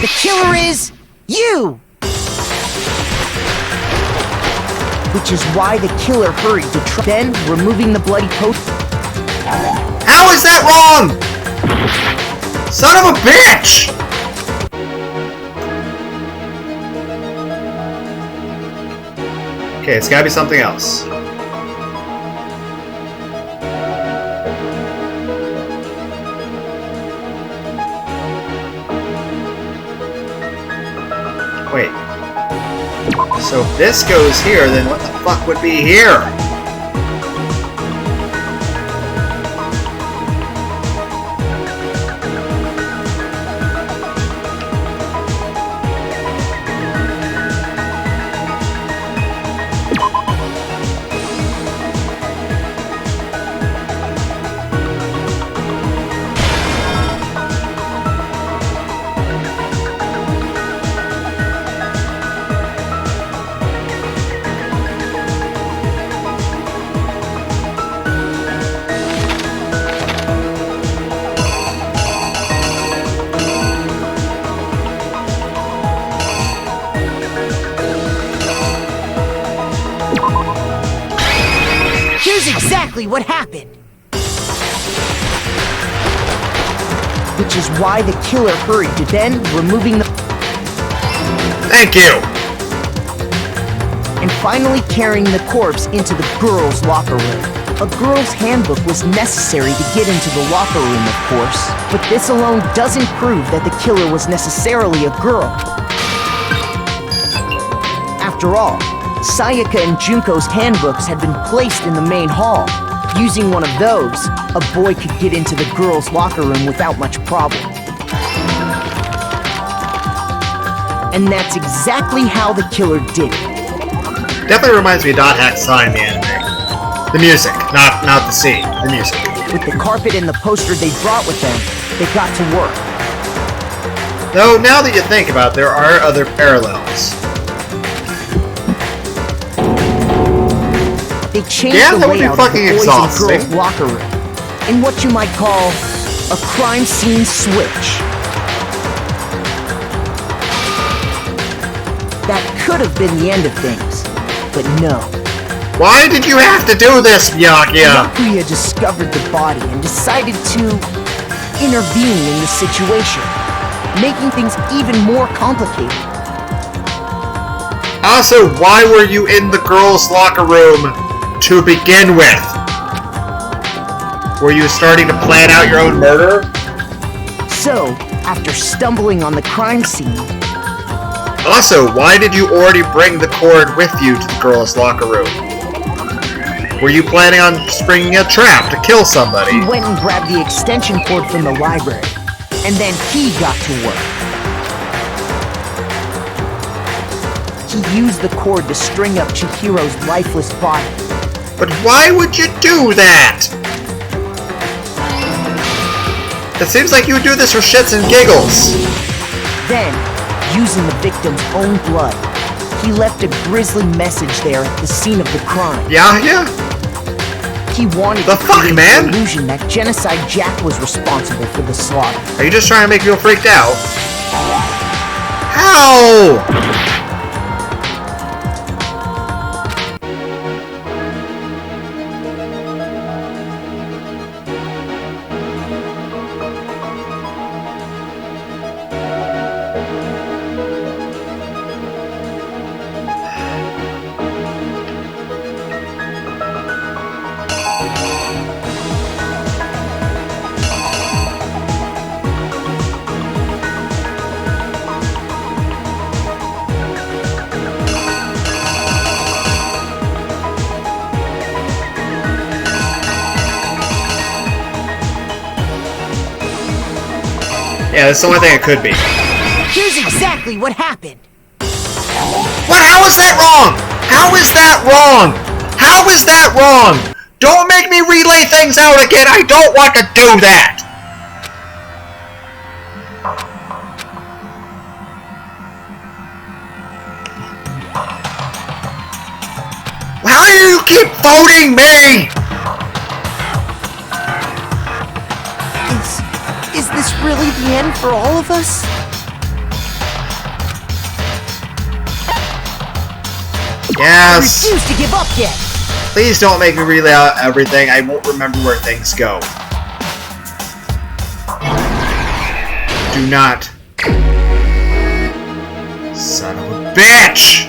The killer is you! Which is why the killer hurried to try. Then, removing the bloody poster. How is that wrong? Son of a bitch! Okay, it's gotta be something else. Wait. So if this goes here, then what the fuck would be here? Here's exactly what happened. Which is why the killer hurried to then removing the... Thank you! And finally carrying the corpse into the girls' locker room. A girl's handbook was necessary to get into the locker room, of course. But this alone doesn't prove that the killer was necessarily a girl. After all, Sayaka and Junko's handbooks had been placed in the main hall. Using one of those, a boy could get into the girls' locker room without much problem. And that's exactly how the killer did it. Definitely reminds me of Dot Hack Sign, the anime. The music, not the scene, the music. With the carpet and the poster they brought with them, they got to work. Though, now that you think about it, there are other parallels. They changed the layout of the boys' and girls' locker room in what you might call a crime scene switch. That could have been the end of things, but no. Why did you have to do this, Byakuya? Byakuya discovered the body and decided to intervene in the situation, making things even more complicated. Also, why were you in the girls' locker room to begin with? Were you starting to plan out your own murder? So, after stumbling on the crime scene... Also, why did you already bring the cord with you to the girls' locker room? Were you planning on springing a trap to kill somebody? He went and grabbed the extension cord from the library, and then he got to work. He used the cord to string up Chihiro's lifeless body. But why would you do that? It seems like you would do this for shits and giggles. Then, using the victim's own blood, he left a grisly message there at the scene of the crime. Yeah? He wanted the to fuck, create man? the illusion that Genocide Jack was responsible for the slaughter. Are you just trying to make people freaked out? How? Yeah, that's the only thing it could be. Here's exactly what happened. What? How is that wrong? How is that wrong? How is that wrong? Don't make me relay things out again. I don't want to do that. How do you keep voting me? Is this really the end for all of us? Yes. I refuse to give up yet. Please don't make me relay out everything. I won't remember where things go. Do not. Son of a bitch!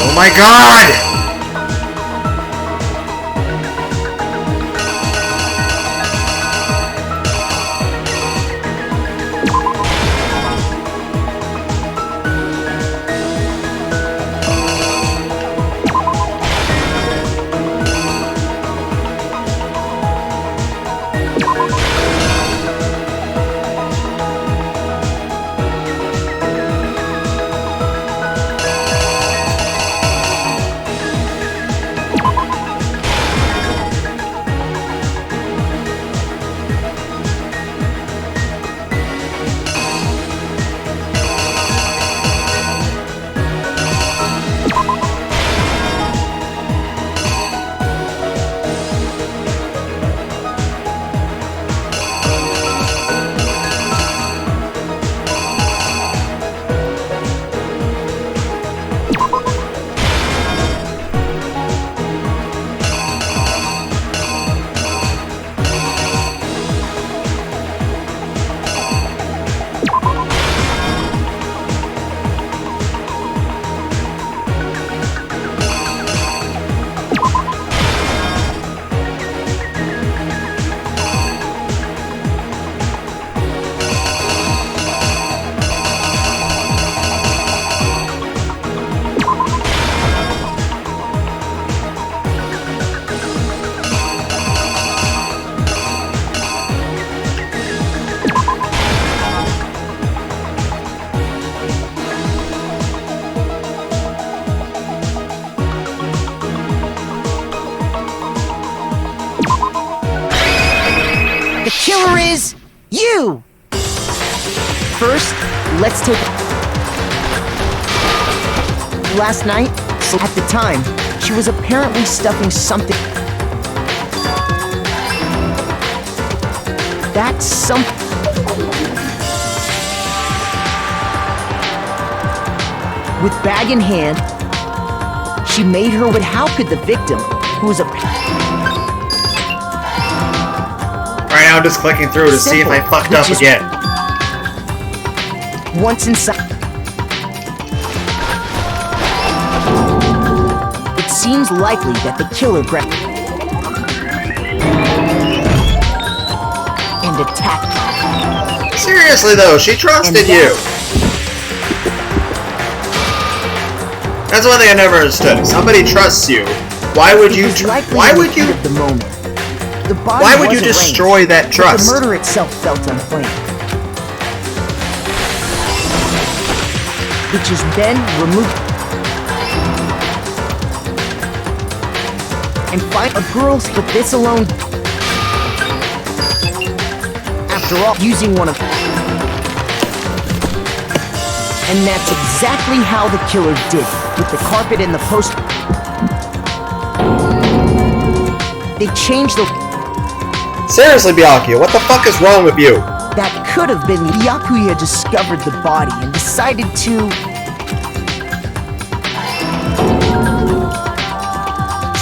Oh my god! You! First, let's take... Last night, at the time, she was apparently stuffing something... That's something... With bag in hand, she made her with... How could the victim, who was a... Right now I'm just clicking through to see if I fucked up again. Once inside... It seems likely that the killer grabbed... and attacked... Seriously though, she trusted you! That's one thing I never understood. If somebody trusts you, why would you... Why would you... The moment. The body Why would you wasn't destroy raised, that trust? But the murder itself felt unplanned. Which is then removed. And find a girl's, but this alone. After all, using one of. And that's exactly how the killer did, with the carpet and the post. They changed the. Seriously, Byakuya, what the fuck is wrong with you? That could have been Byakuya discovered the body and decided to...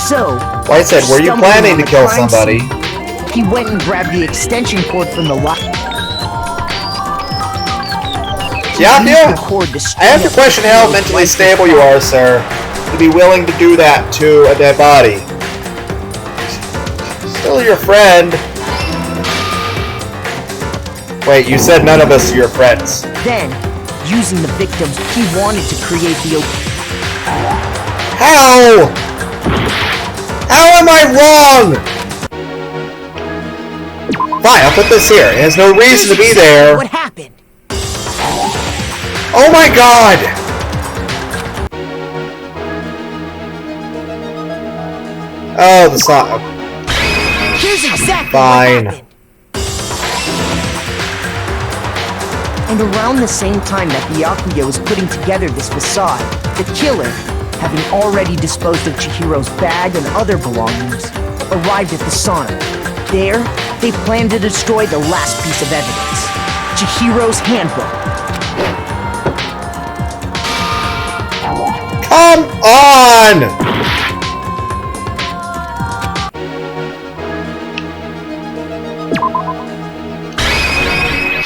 So... White said, were you planning to kill somebody? He went and grabbed the extension cord from the lock. Byakuya, I have to question how mentally stable you are, sir, to be willing to do that to a dead body. Still your friend. Wait, you said none of us are your friends. Then, using the victims, he wanted to create the... How? How am I wrong? Fine, I'll put this here. It has no reason to be there. What happened? Oh my god! Oh, the song. Here's exactly Fine. what happened. And around the same time that Byakuya was putting together this facade, the killer, having already disposed of Chihiro's bag and other belongings, arrived at the sauna. There, they planned to destroy the last piece of evidence, Chihiro's handbook. Come on!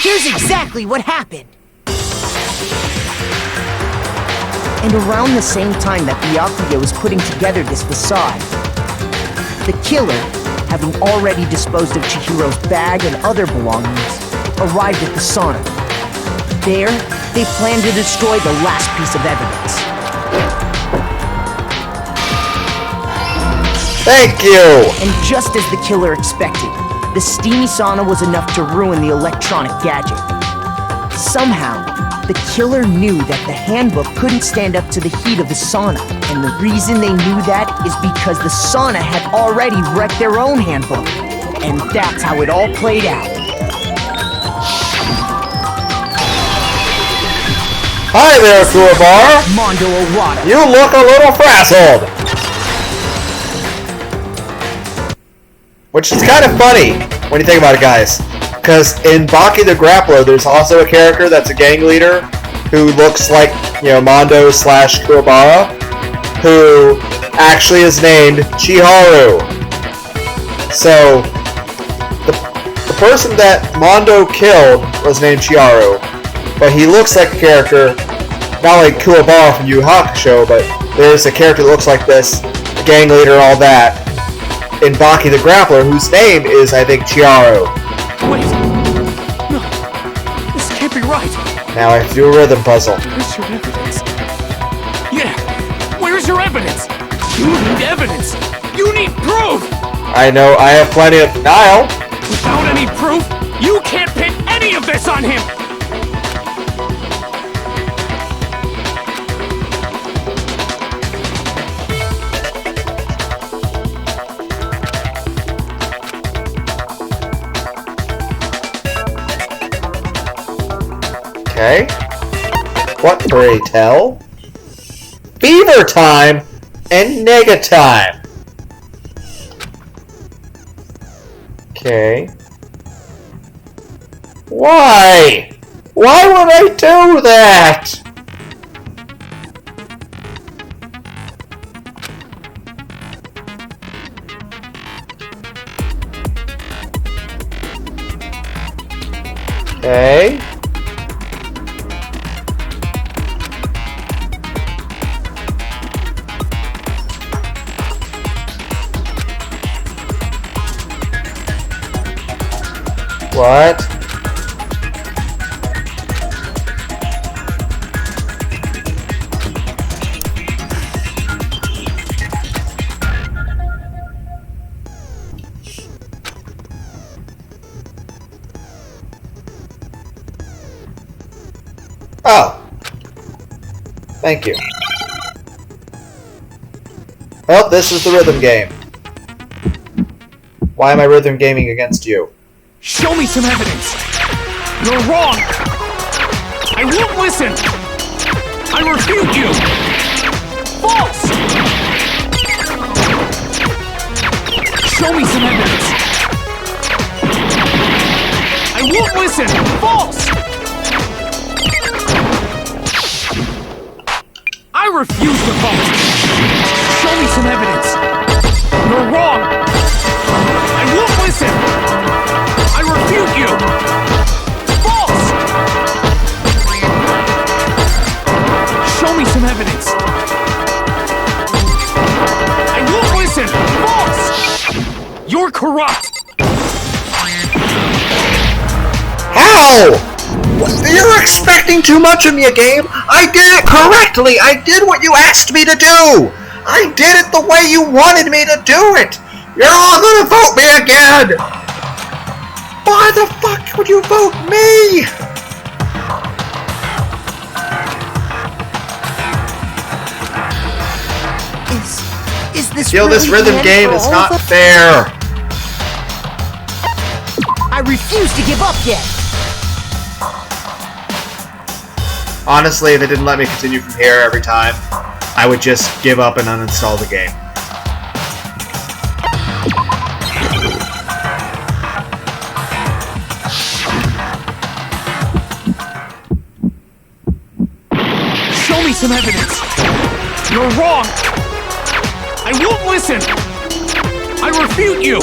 Here's exactly what happened! And around the same time that Byakuya was putting together this facade, the killer, having already disposed of Chihiro's bag and other belongings, arrived at the sauna. There, they planned to destroy the last piece of evidence. Thank you! And just as the killer expected, the steamy sauna was enough to ruin the electronic gadget. Somehow, the killer knew that the handbook couldn't stand up to the heat of the sauna, and the reason they knew that is because the sauna had already wrecked their own handbook. And that's how it all played out. Hi there, Kuwabara! Mondo Owada. You look a little frazzled! Which is kind of funny when you think about it, guys. Because in Baki the Grappler, there's also a character that's a gang leader who looks like, you know, Mondo / Kuwabara, who actually is named Chiharu. So, the person that Mondo killed was named Chiharu, but he looks like a character, not like Kuwabara from Yu Yu Hakusho, but there's a character that looks like this, a gang leader and all that, in Baki the Grappler, whose name is, I think, Chiharu. Wait. No. This can't be right. Now I have to do a rhythm puzzle. Where's your evidence? Yeah. Where's your evidence? You need evidence. You need proof. I know, I have plenty of denial. Without any proof, you can't pin any of this on him. Okay. What, pray tell? Beaver time and nega time. Okay. Why? Why would I do that? Okay. What? Oh. Thank you. Well, this is the rhythm game. Why am I rhythm gaming against you? Show me some evidence! You're wrong! I won't listen! I refute you! False! Show me some evidence! I won't listen! False! I refuse to vote! Show me some evidence! You're wrong! I won't listen! I refute you! False! Show me some evidence! I won't listen! False! You're corrupt! How? You're expecting too much of me, a game. I did it correctly. I did what you asked me to do. I did it the way you wanted me to do it. You're all gonna vote me again. Why the fuck would you vote me? Is this Yo, this really rhythm game is not fair. I refuse to give up yet. Honestly, if it didn't let me continue from here every time, I would just give up and uninstall the game. Show me some evidence! You're wrong! I won't listen! I refute you!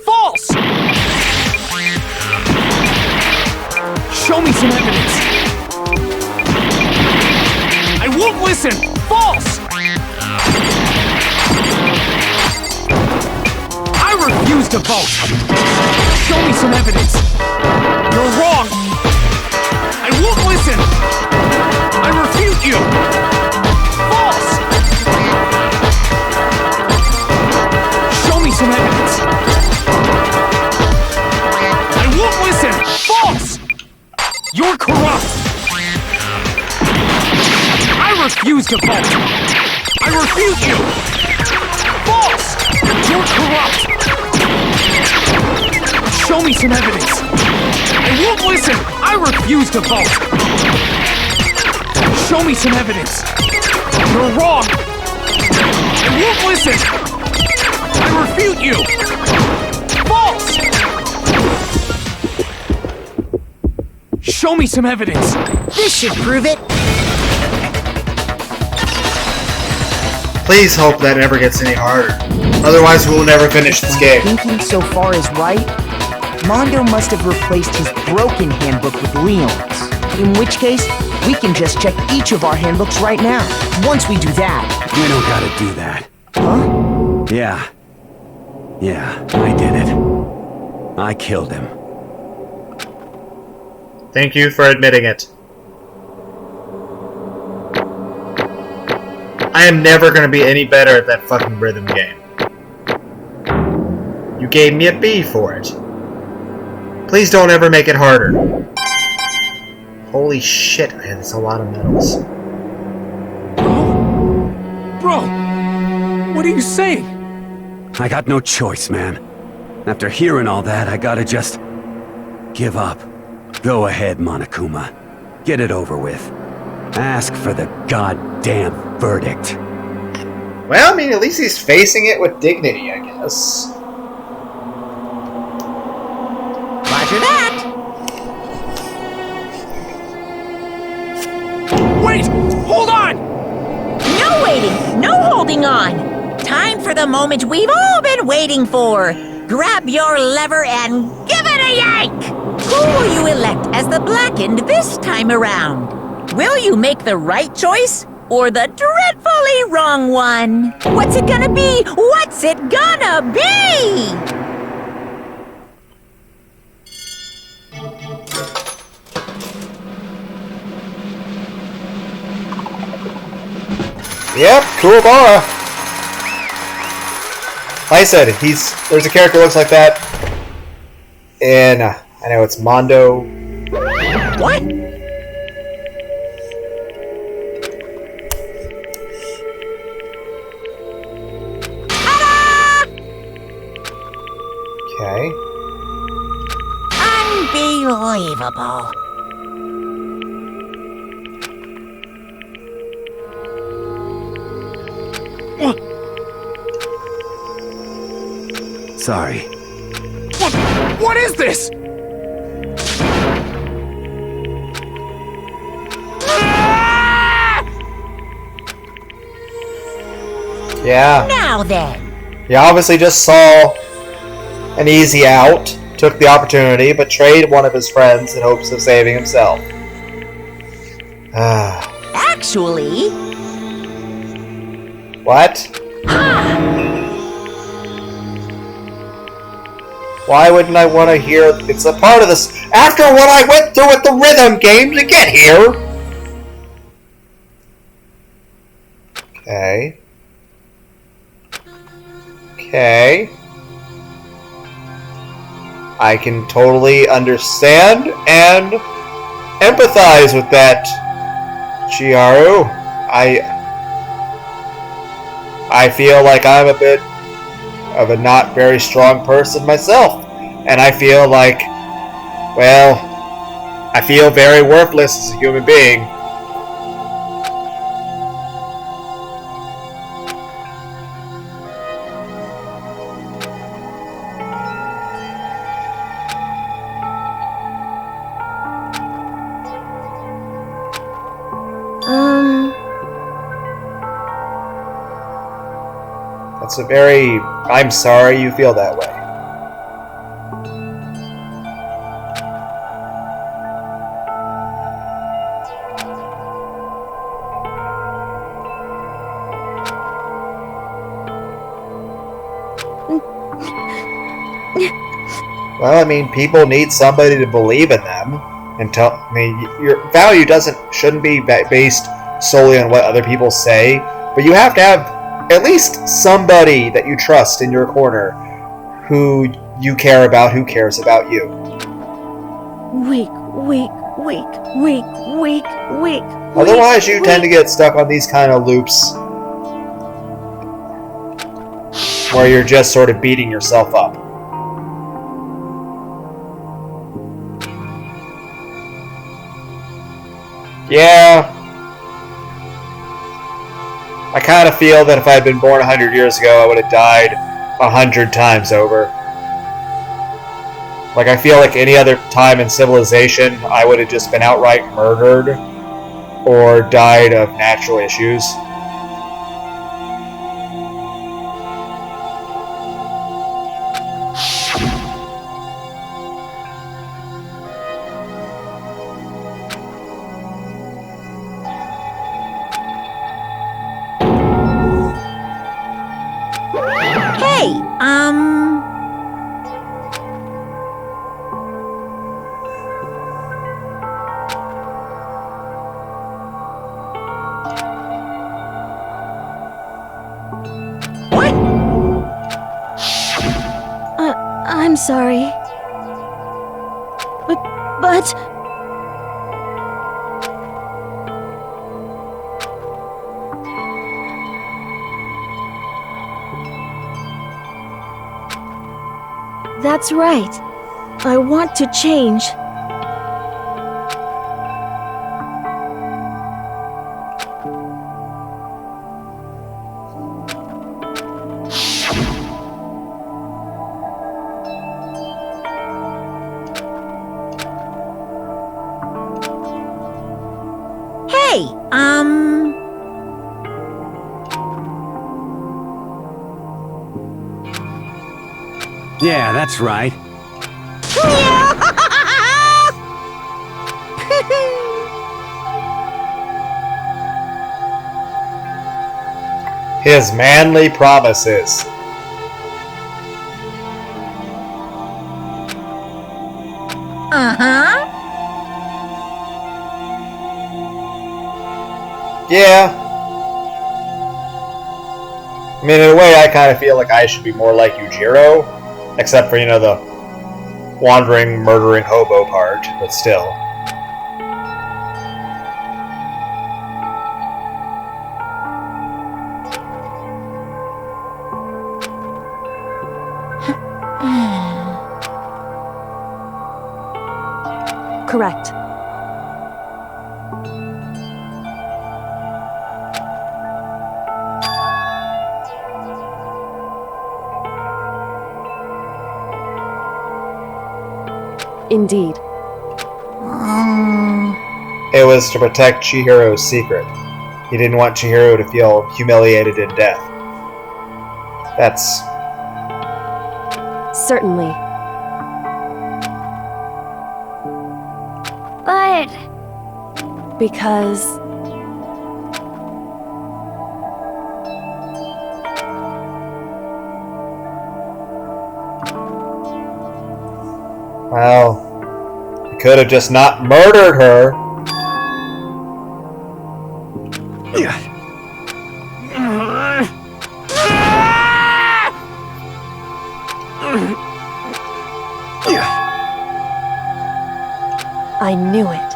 False! Show me some evidence! I won't listen! False! I refuse to vote! Show me some evidence! You're wrong! I won't listen! I refute you! False! Show me some evidence! I won't listen! False! You're corrupt! I refuse to vote! I refute you! False! You're corrupt! Show me some evidence! I won't listen! I refuse to vote! Show me some evidence! You're wrong! I won't listen! I refute you! False! Show me some evidence! This should prove it! Please hope that never gets any harder. Otherwise, we will never finish this game. Thinking so far is right. Mondo must have replaced his broken handbook with Leon's. In which case, we can just check each of our handbooks right now. Once we do that... You don't gotta do that. Huh? Yeah. Yeah, I did it. I killed him. Thank you for admitting it. I am never gonna be any better at that fucking rhythm game. You gave me a B for it. Please don't ever make it harder. Holy shit, man, that's a lot of medals. Bro! What are you saying? I got no choice, man. After hearing all that, I gotta just... give up. Go ahead, Monokuma. Get it over with. Ask for the goddamn verdict. Well, I mean, at least he's facing it with dignity, I guess. Roger that. Wait! Hold on! No waiting, no holding on. Time for the moment we've all been waiting for. Grab your lever and give it a yank! Who will you elect as the Blackened this time around? Will you make the right choice or the dreadfully wrong one? What's it gonna be? What's it gonna be? Yep, cool bar. Like I said, there's a character who looks like that. And I know it's Mondo. What? Okay. Unbelievable. Sorry. What is this? Yeah. Now then. He obviously just saw an easy out, took the opportunity, betrayed one of his friends in hopes of saving himself. Actually... What? Why wouldn't I want to hear... It's a part of this... After what I went through with the rhythm game to get here! Okay. Okay. I can totally understand and empathize with that, Chiharu. I feel like I'm a bit of a not very strong person myself. And I feel like, well, I feel very worthless as a human being. That's a very... I'm sorry you feel that way. Well, I mean, people need somebody to believe in them. I mean, your value shouldn't be based solely on what other people say, but you have to have at least somebody that you trust in your corner who you care about, who cares about you. Weak. Otherwise, you tend to get stuck on these kind of loops where you're just sort of beating yourself up. Yeah. I kind of feel that if I had been born 100 years ago, I would have died 100 times over. Like, I feel like any other time in civilization, I would have just been outright murdered or died of natural issues. I'm sorry. But... That's right. I want to change. Yeah, that's right. His manly promises. Uh-huh. Yeah. I mean, in a way, I kind of feel like I should be more like Yujiro. Except for, you know, the wandering, murdering hobo part. But still. Correct. Indeed. It was to protect Chihiro's secret. He didn't want Chihiro to feel humiliated in death. That's... Certainly. But... Because... Well, he could have just not murdered her. I knew it.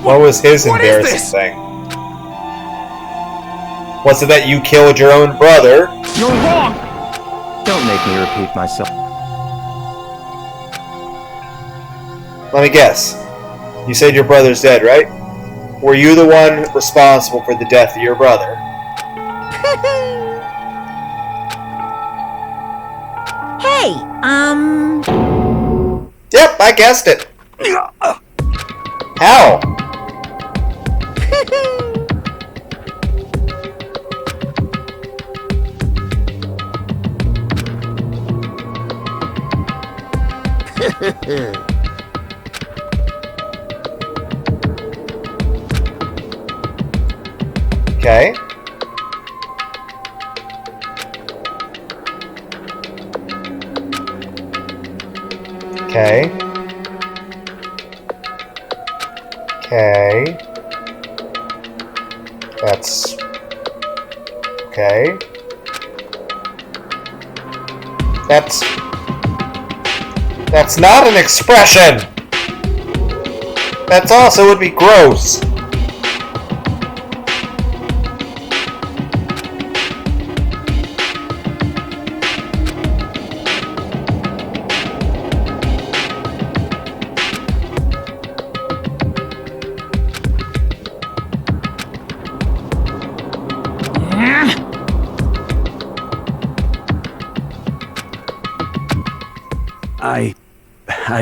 What was his What is embarrassing this? thing? Was it that you killed your own brother? You're wrong! Don't make me repeat myself. Let me guess. You said your brother's dead, right? Were you the one responsible for the death of your brother? Hey, Yep, I guessed it. How? Okay. Okay. Okay. That's... Okay. That's not an expression! That's also would be gross.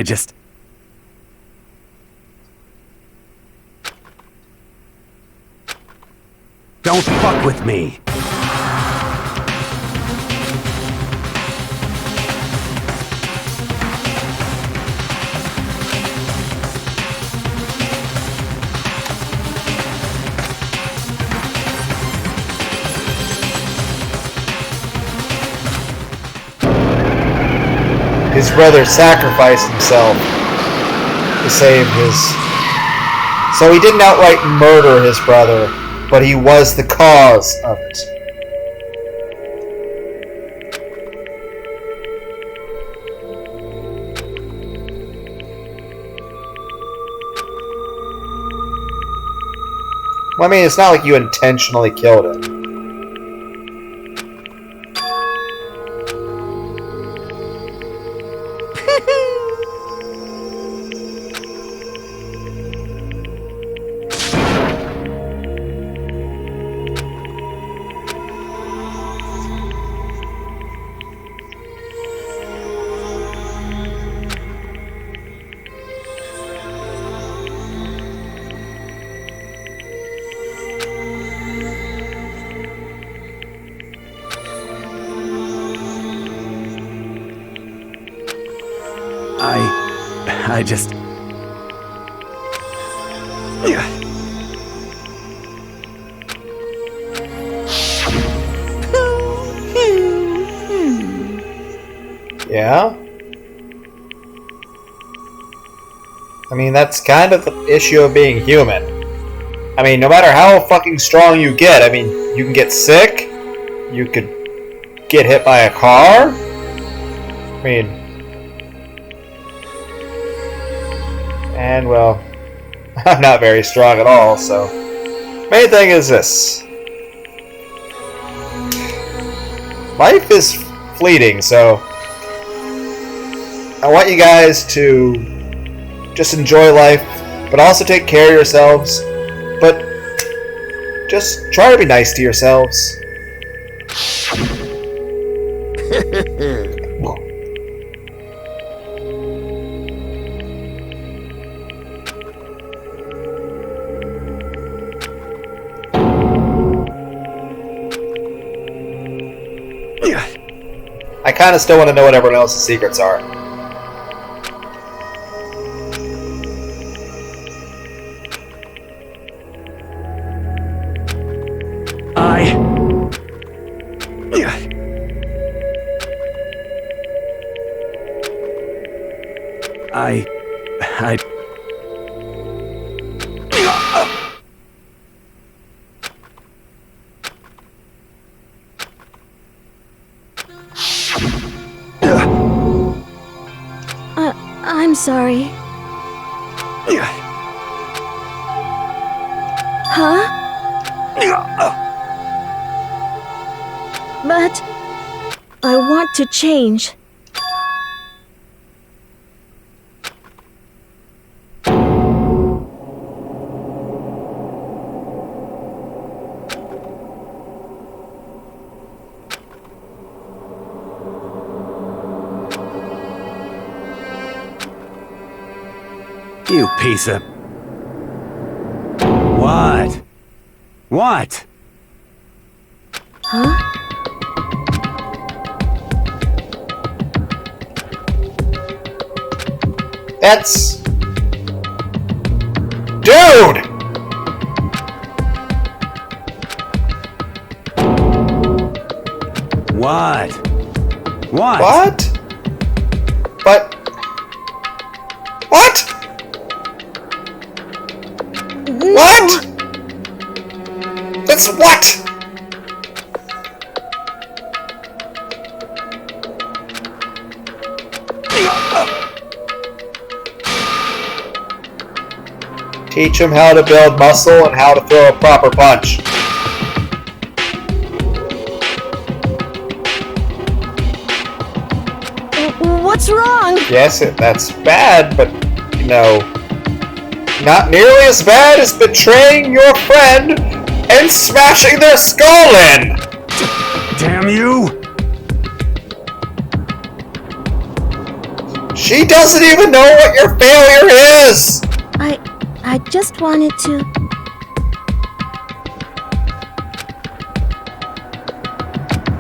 I just... Don't fuck with me! His brother sacrificed himself to save his... So he didn't outright murder his brother, but he was the cause of it. Well, I mean, it's not like you intentionally killed him. I just... Yeah? I mean, that's kind of the issue of being human. I mean, no matter how fucking strong you get, I mean, you can get sick, you could get hit by a car. I mean... And, well, I'm not very strong at all, so... Main thing is this. Life is fleeting, so... I want you guys to just enjoy life, but also take care of yourselves. But just try to be nice to yourselves. I kind of still want to know what everyone else's secrets are. I'm sorry. Huh? But I want to change. You piece of... What? What? Huh? That's... Dude! What? What? What? But... What? What? That's what? Teach him how to build muscle and how to throw a proper punch. What's wrong? Yes, that's bad, but, you know, not nearly as bad as betraying your friend and smashing their skull in! Damn you! She doesn't even know what your failure is! I just wanted to...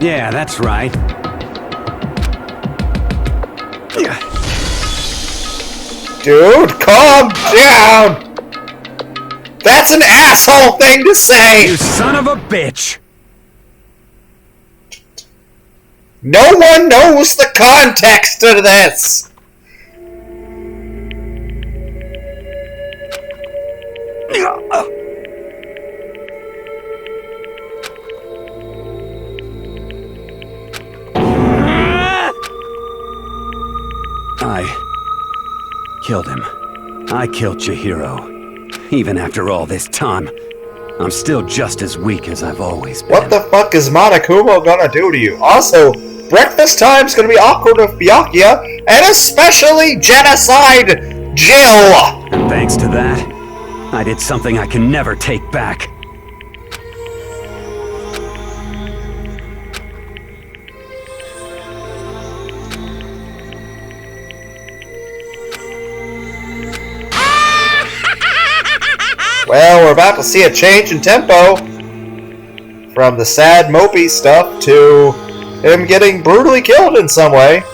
Yeah, that's right. Dude, calm down! That's an asshole thing to say! You son of a bitch! No one knows the context of this! I killed him. I killed Chihiro. Even after all this time, I'm still just as weak as I've always been. What the fuck is Monokuma gonna do to you? Also, breakfast time's gonna be awkward with Byakuya, and especially Genocide Jill! And thanks to that, I did something I can never take back. Well, we're about to see a change in tempo from the sad, mopey stuff to him getting brutally killed in some way.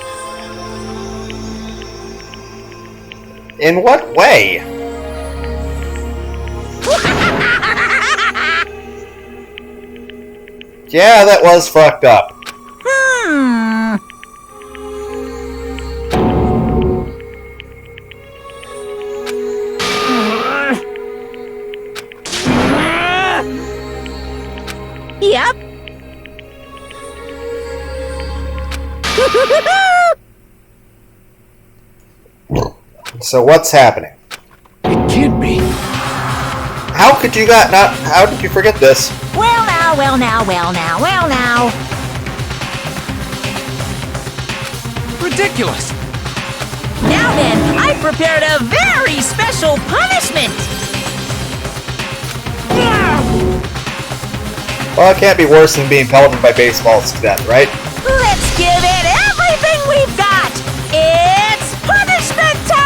In what way? Yeah, that was fucked up. Yep. So what's happening? It can't be. How could you not? How did you forget this? Well now, well now, well now, well now. Ridiculous. Now then, I prepared a very special punishment. Well, it can't be worse than being pelted by baseballs to death, right? Let's give it everything we've got. It's punishment time!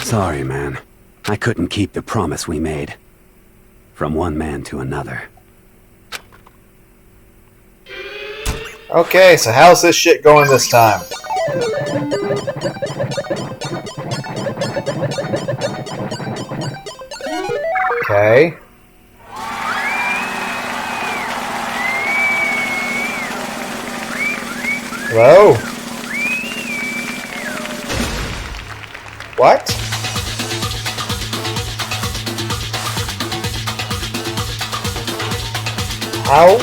Sorry, man. I couldn't keep the promise we made. From one man to another. Okay, so how's this shit going this time? Okay. Hello? What? How?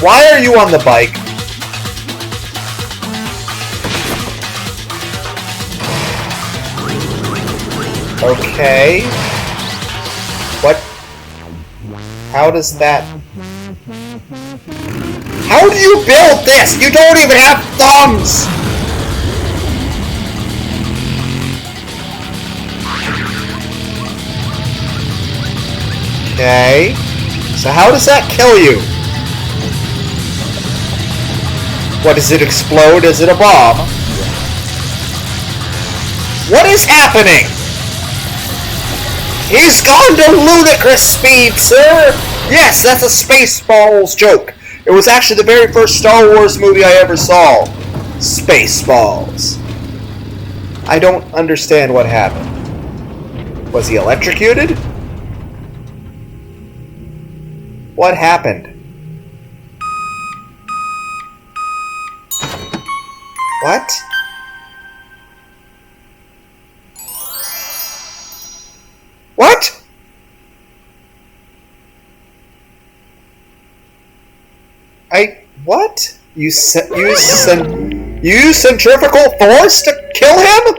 Why are you on the bike? Okay. What? How does that... How do you build this? You don't even have thumbs! Okay. So how does that kill you? What, does it explode? Is it a bomb? What is happening? He's gone to ludicrous speed, sir! Yes, that's a Spaceballs joke. It was actually the very first Star Wars movie I ever saw. Spaceballs. I don't understand what happened. Was he electrocuted? What happened? What? What? What? You use centrifugal force to kill him?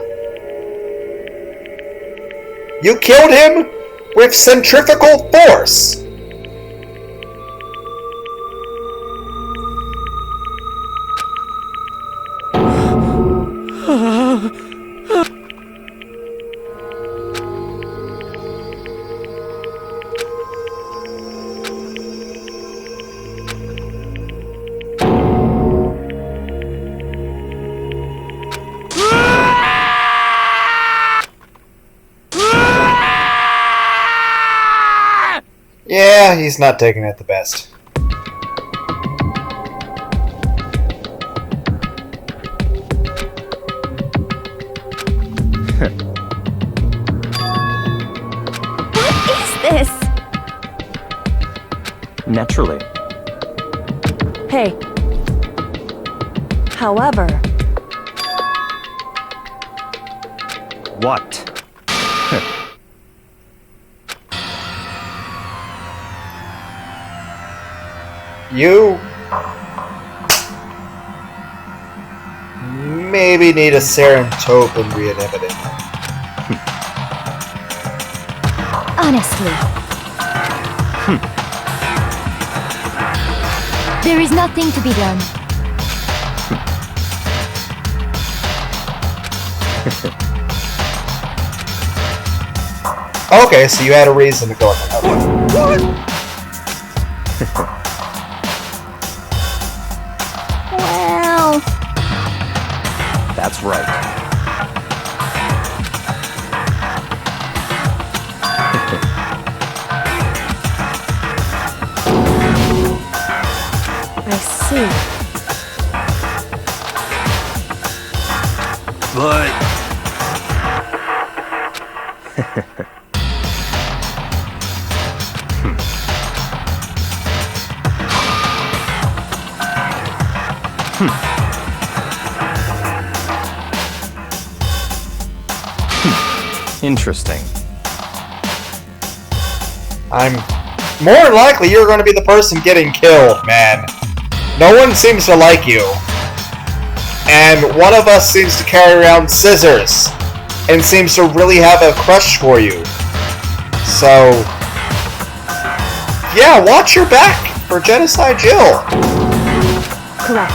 You killed him with centrifugal force. Yeah, he's not taking it the best. What is this? Naturally. Hey. However... What? You maybe need a serotonin reinhibitor. Honestly. There is nothing to be done. Okay, so you had a reason to go with that. Well... That's right. I see. but... Interesting. I'm more likely you're going to be the person getting killed, man. No one seems to like you. And one of us seems to carry around scissors and seems to really have a crush for you. So, yeah, watch your back for Genocide Jill. Correct.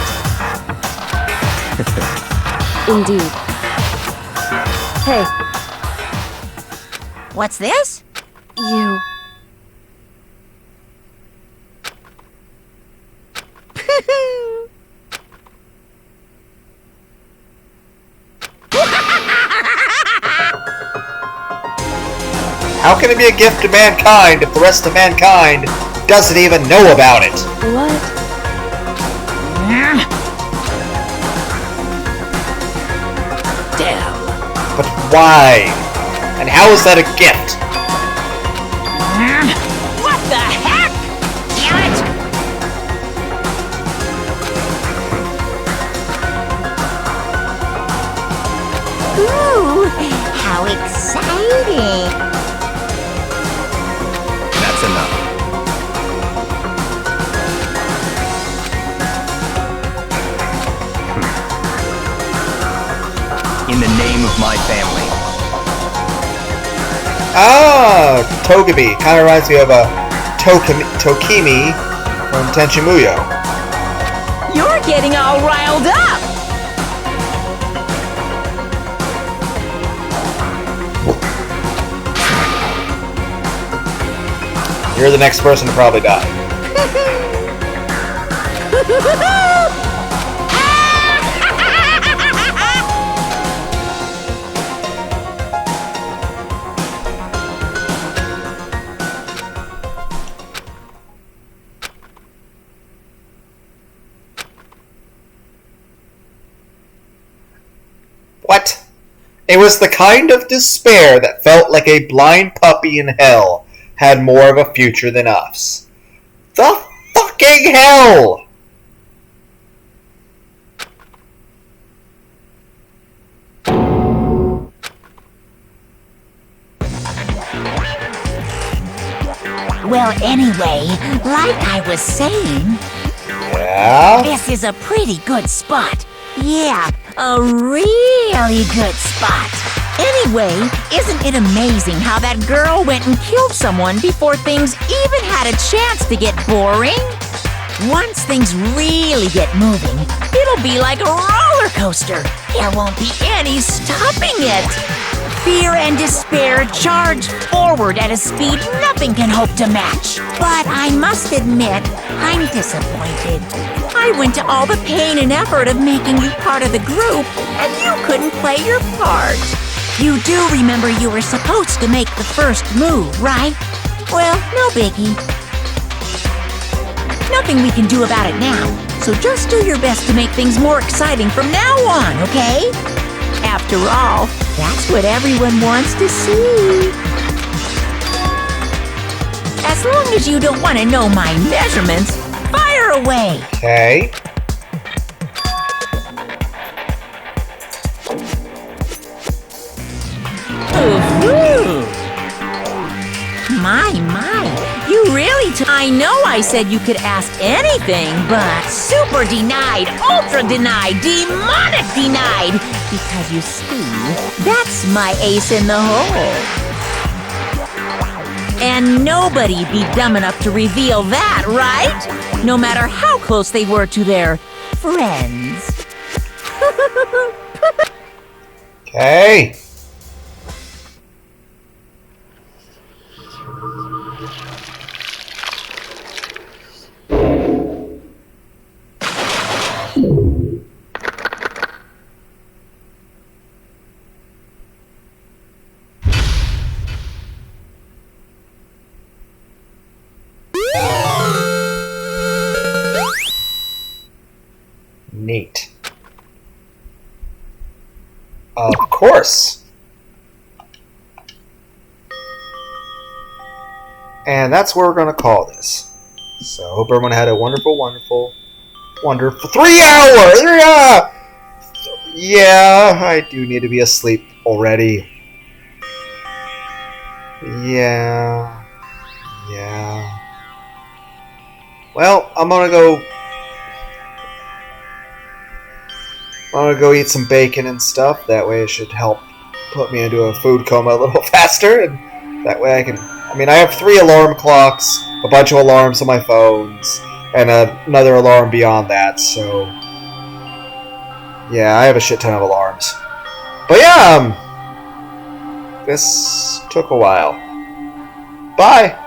Indeed. Hey. What's this? You. How can it be a gift to mankind if the rest of mankind doesn't even know about it? What? Damn. But why? And how is that a gift? What the heck? Damn it! Ooh, how exciting! That's enough. In the name of my family. Ah, Togebi. Kind of reminds me of a Tokimi from Tenchimuyo. You're getting all riled up! You're the next person to probably die. What? It was the kind of despair that felt like a blind puppy in hell had more of a future than us. The fucking hell! Well, anyway, like I was saying... Yeah? This is a pretty good spot. Yeah, a really good spot. Anyway, isn't it amazing how that girl went and killed someone before things even had a chance to get boring? Once things really get moving, it'll be like a roller coaster. There won't be any stopping it. Fear and despair charge forward at a speed nothing can hope to match. But I must admit, I'm disappointed. I went to all the pain and effort of making you part of the group, and you couldn't play your part. You do remember you were supposed to make the first move, right? Well, no biggie. Nothing we can do about it now, so just do your best to make things more exciting from now on, okay? After all, that's what everyone wants to see. As long as you don't want to know my measurements, fire away! Okay. My, you really I know I said you could ask anything, but super denied, ultra denied, demonic denied! Because you see, that's my ace in the hole. And nobody'd be dumb enough to reveal that, right? No matter how close they were to their friends. Okay. Neat. Of course. And that's where we're going to call this. So, hope everyone had a wonderful 3 hours! Yeah, I do need to be asleep already. Yeah. Well, I'm gonna go eat some bacon and stuff. That way it should help put me into a food coma a little faster. And that way I can... I have 3 alarm clocks, a bunch of alarms on my phones, and another alarm beyond that, so... Yeah, I have a shit ton of alarms. But yeah, this took a while. Bye!